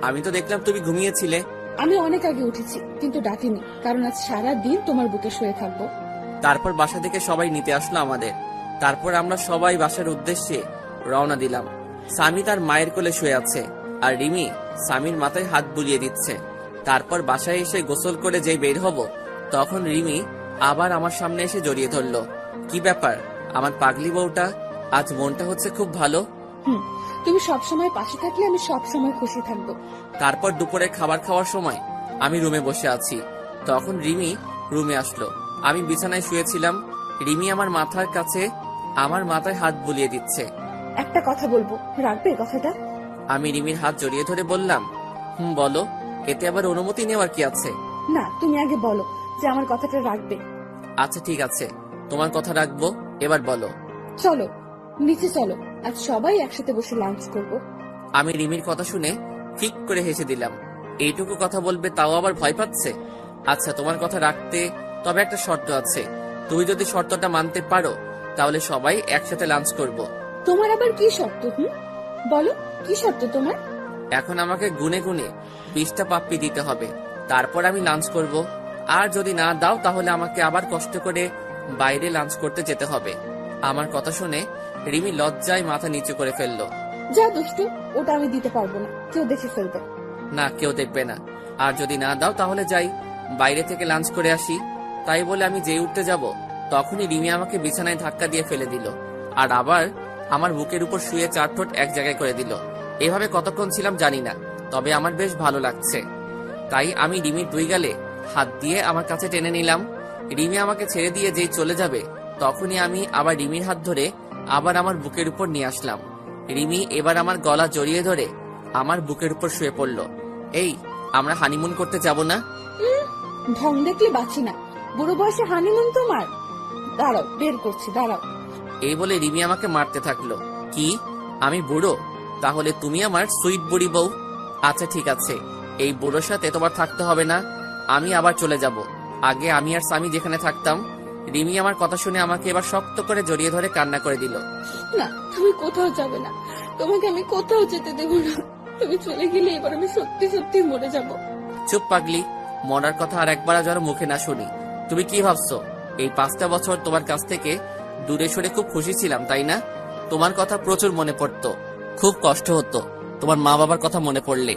আমি তো দেখলাম তুমি ঘুমিয়েছিলে। আমি অনেক আগে উঠেছি, কিন্তু ডাকিনি, কারণ আজ সারা দিন তোমার বুকে শুয়ে থাকবো। তারপর বাসা থেকে সবাই নিতে আসলো আমাদের। তারপর আমরা সবাই বাসার উদ্দেশ্যে রওনা দিলাম। সামি তার মায়ের কোলে শুয়ে আছে, আর রিমি সামির মাথায় হাত বুলিয়ে দিচ্ছে। তারপর বাসায় এসে গোসল করে যেই বের হব, তখন রিমি আবার আমার সামনে এসে জড়িয়ে ধরলো। কি ব্যাপার, আমার পাগলি বউটা আজ মনটা হচ্ছে খুব ভালো। তুমি সবসময় পাশে থাকলে আমি সবসময় খুশি থাকবো। তারপর দুপুরে খাবার খাওয়ার সময় আমি রুমে বসে আছি, তখন রিমি রুমে আসলো। আমি বিছানায় শুয়েছিলাম, রিমি আমার মাথার কাছে আমার মাথায় হাত বুলিয়ে দিচ্ছে। একটা কথা বলবো, রাখবে কথাটা? আমি রিমির হাত জড়িয়ে ধরে বললাম, বলো। এতে আবার অনুমতি নেওয়ার কি আছে? না, তুমি আগে বলো যে আমার কথাটা রাখবে। আচ্ছা ঠিক আছে, তোমার কথা রাখবো, এবার বলো। চলো নিচে চলো, আজ সবাই একসাথে বসে লাঞ্চ করব। আমি রিমির কথা শুনে ঠিক করে হেসে দিলাম। এইটুকু কথা বলবে তাও আবার ভয় পাচ্ছে। আচ্ছা, তোমার কথা রাখতে তবে একটা শর্ত আছে। তুমি যদি শর্তটা মানতে পারো তাহলে সবাই একসাথে লাঞ্চ করব। তোমার আবার কি শর্ত? বলো, কি শর্ত তোমার? এখন আমাকে গুনে গুনে 20টা পাপ্পি দিতে হবে, তারপর আমি লাঞ্চ করব। আর যদি না দাও তাহলে আমাকে আবার কষ্ট করে বাইরে লাঞ্চ করতে যেতে হবে। আমার কথা শুনে রিমি লজ্জায় মাথা নিচু করে ফেললো। যা দুষ্টু, ওটা আমি দিতে পারবো না, কেউ দেখে ফেলবে। না, কেউ দেখবে না। আর যদি না দাও তাহলে যাই বাইরে থেকে লাঞ্চ করে আসি। তাই বলে আমি যেই উঠতে যাব, তখনই রিমি আমাকে বিছানায় ধাক্কা দিয়ে ফেলে দিল, আর আবার আমার বুকের উপর শুয়ে 4 ঠোঁট এক জায়গায় করে দিল। এভাবে কতক্ষণ ছিলাম জানি না, তবে আমার বেশ ভালো লাগছে। তাই আমি রিমির 2 গালে হাত দিয়ে আমার কাছে টেনে নিলাম। রিমি আমাকে ছেড়ে দিয়ে যেই চলে যাবে, তখনই আমি আবার রিমির হাত ধরে আবার আমার বুকের উপর নিয়ে আসলাম। রিমি এবার আমার গলা জড়িয়ে ধরে আমার বুকের উপর শুয়ে পড়ল। এই, আমরা হানিমুন করতে যাব না? ঢং দেখলে বাঁচি না, বুড়ো বয়সে হানিমুন তোমার? দাঁড়াও, বের করছি, দাঁড়াও। এই বলে রিমি আমাকে মারতে থাকলো। কি, আমি বুড়ো? তাহলে তুমি আমার সুইট বুড়ি বউ। আচ্ছা ঠিক আছে, এই বুড়োর সাথে তোমার থাকতে হবে না, আমি আবার চলে যাব। আগে আমি আর স্বামী যেখানে থাকতাম। রিমি আমার কথা শুনে আমাকে এবার শক্ত করে জড়িয়ে ধরে কান্না করে দিল। না, তুমি কোথাও যাবে না, তোমাকে আমি কোথাও যেতে দেবো না। তুমি চলে গেলে এবার আমি সত্যি সত্যি মরে যাব। চুপ পাগলি, মরার কথা আর একবার যেন মুখে না শুনি। তুমি কি ভাবছো এই 5টা বছর তোমার কাছ থেকে দূরে সরে খুব খুশি ছিলাম, তাই না? তোমার কথা প্রচুর মনে পড়তো, খুব কষ্ট হতো তোমার মা বাবার কথা মনে পড়লে।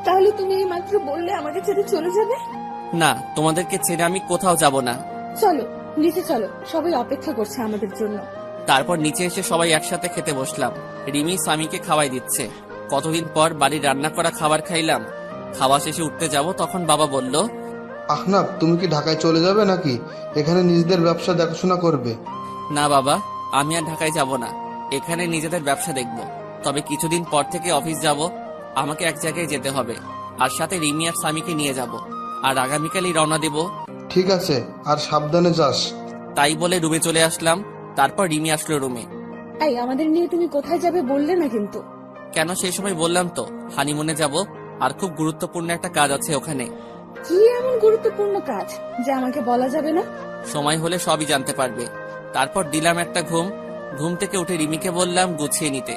তাহলে তুমি এই মাত্র বললে আমাকে ছেড়ে চলে যাবে? না, তোমাদেরকে ছেড়ে আমি কোথাও যাব না। চলো নিচে চলো, সবাই অপেক্ষা করছে আমাদের জন্য। তারপর নিচে এসে সবাই একসাথে খেতে বসলাম। রিমি স্বামীকে খাওয়াই দিচ্ছে। কতদিন পর বাড়ির রান্না করা খাবার খাইলাম। খাওয়া শেষে উঠতে যাব, তখন বাবা বলল, আহনাফ, তুমি কি ঢাকায় চলে যাবে নাকি এখানে নিজেদের ব্যবসা দেখাশোনা করবে? না বাবা, আমি আর ঢাকায় যাব না, এখানে নিজেদের ব্যবসা দেখব। তবে কিছুদিন পর থেকে অফিস যাব, আমাকে এক জায়গায় যেতে হবে, আর সাথে রিমি আর স্বামীকে নিয়ে যাব, আর আগামীকালই রওনা দেব। ঠিক আছে, আর সাবধানে যাস। তাই বলে রুমে চলে আসলাম। তারপর রিমি আসলো রুমে। এই, আমাদের নিয়ে তুমি কোথায় যাবে বললে না কিন্তু। কেন, সেই সময় বললাম তো হানিমুনে যাব, আর খুব গুরুত্বপূর্ণ একটা কাজ আছে ওখানে। কি এমন গুরুত্বপূর্ণ কাজ যে আমাকে বলা যাবে না? সময় হলে সবই জানতে পারবে। তারপর দিলাম একটা ঘুম। ঘুম থেকে উঠে রিমিকে বললাম গুছিয়ে নিতে,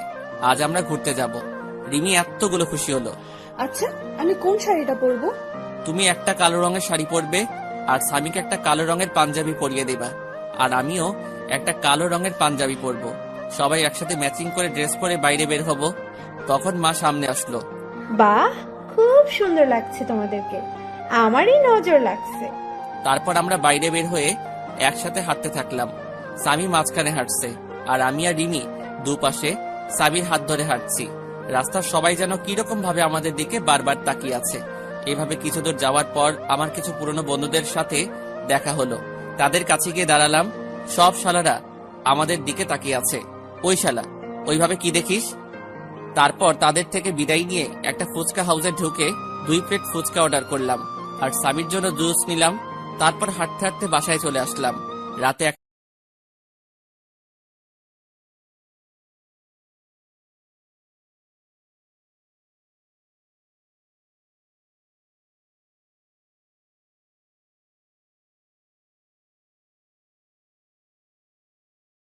আজ আমরা ঘুরতে যাব। রিমি এতগুলো খুশি হলো। আচ্ছা, আমি কোন শাড়িটা পরবো? তুমি একটা কালো রঙের শাড়ি পরবে, আর স্বামীকে একটা কালো রঙের পাঞ্জাবি পরিয়ে দেবা, আর আমিও একটা কালো রঙের পাঞ্জাবি পরবো। সবাই একসাথে ম্যাচিং করে ড্রেস পরে বাইরে বের হব। তখন মা সামনে আসলো। বাহ, খুব সুন্দর লাগছে তোমাদেরকে, আমারই নজর লাগছে। তারপর আমরা বাইরে বের হয়ে একসাথে হাঁটতে থাকলাম। সামি মাঝখানে হাঁটছে আর আমি আর রিমি দুপাশে সাবির হাত ধরে হাঁটছি। রাস্তার সবাই যেন কিরকম ভাবে আমাদের দিকে বারবার তাকিয়ে আছে। এভাবে কিছু দূর যাওয়ার পর আমার কিছু পুরনো বন্ধুদের সাথে দেখা হলো। তাদের কাছে গিয়ে দাঁড়ালাম। সব শালারা আমাদের দিকে তাকিয়ে আছে। ওই শালা, ওইভাবে কি দেখিস? তারপর তাদের থেকে বিদায় নিয়ে একটা ফুচকা হাউসে ঢুকে 2 প্লেট ফুচকা অর্ডার করলাম আর সামির জন্য জুস নিলাম। তারপর হাঁটতে হাঁটতে বাসায় চলে আসলাম। রাতে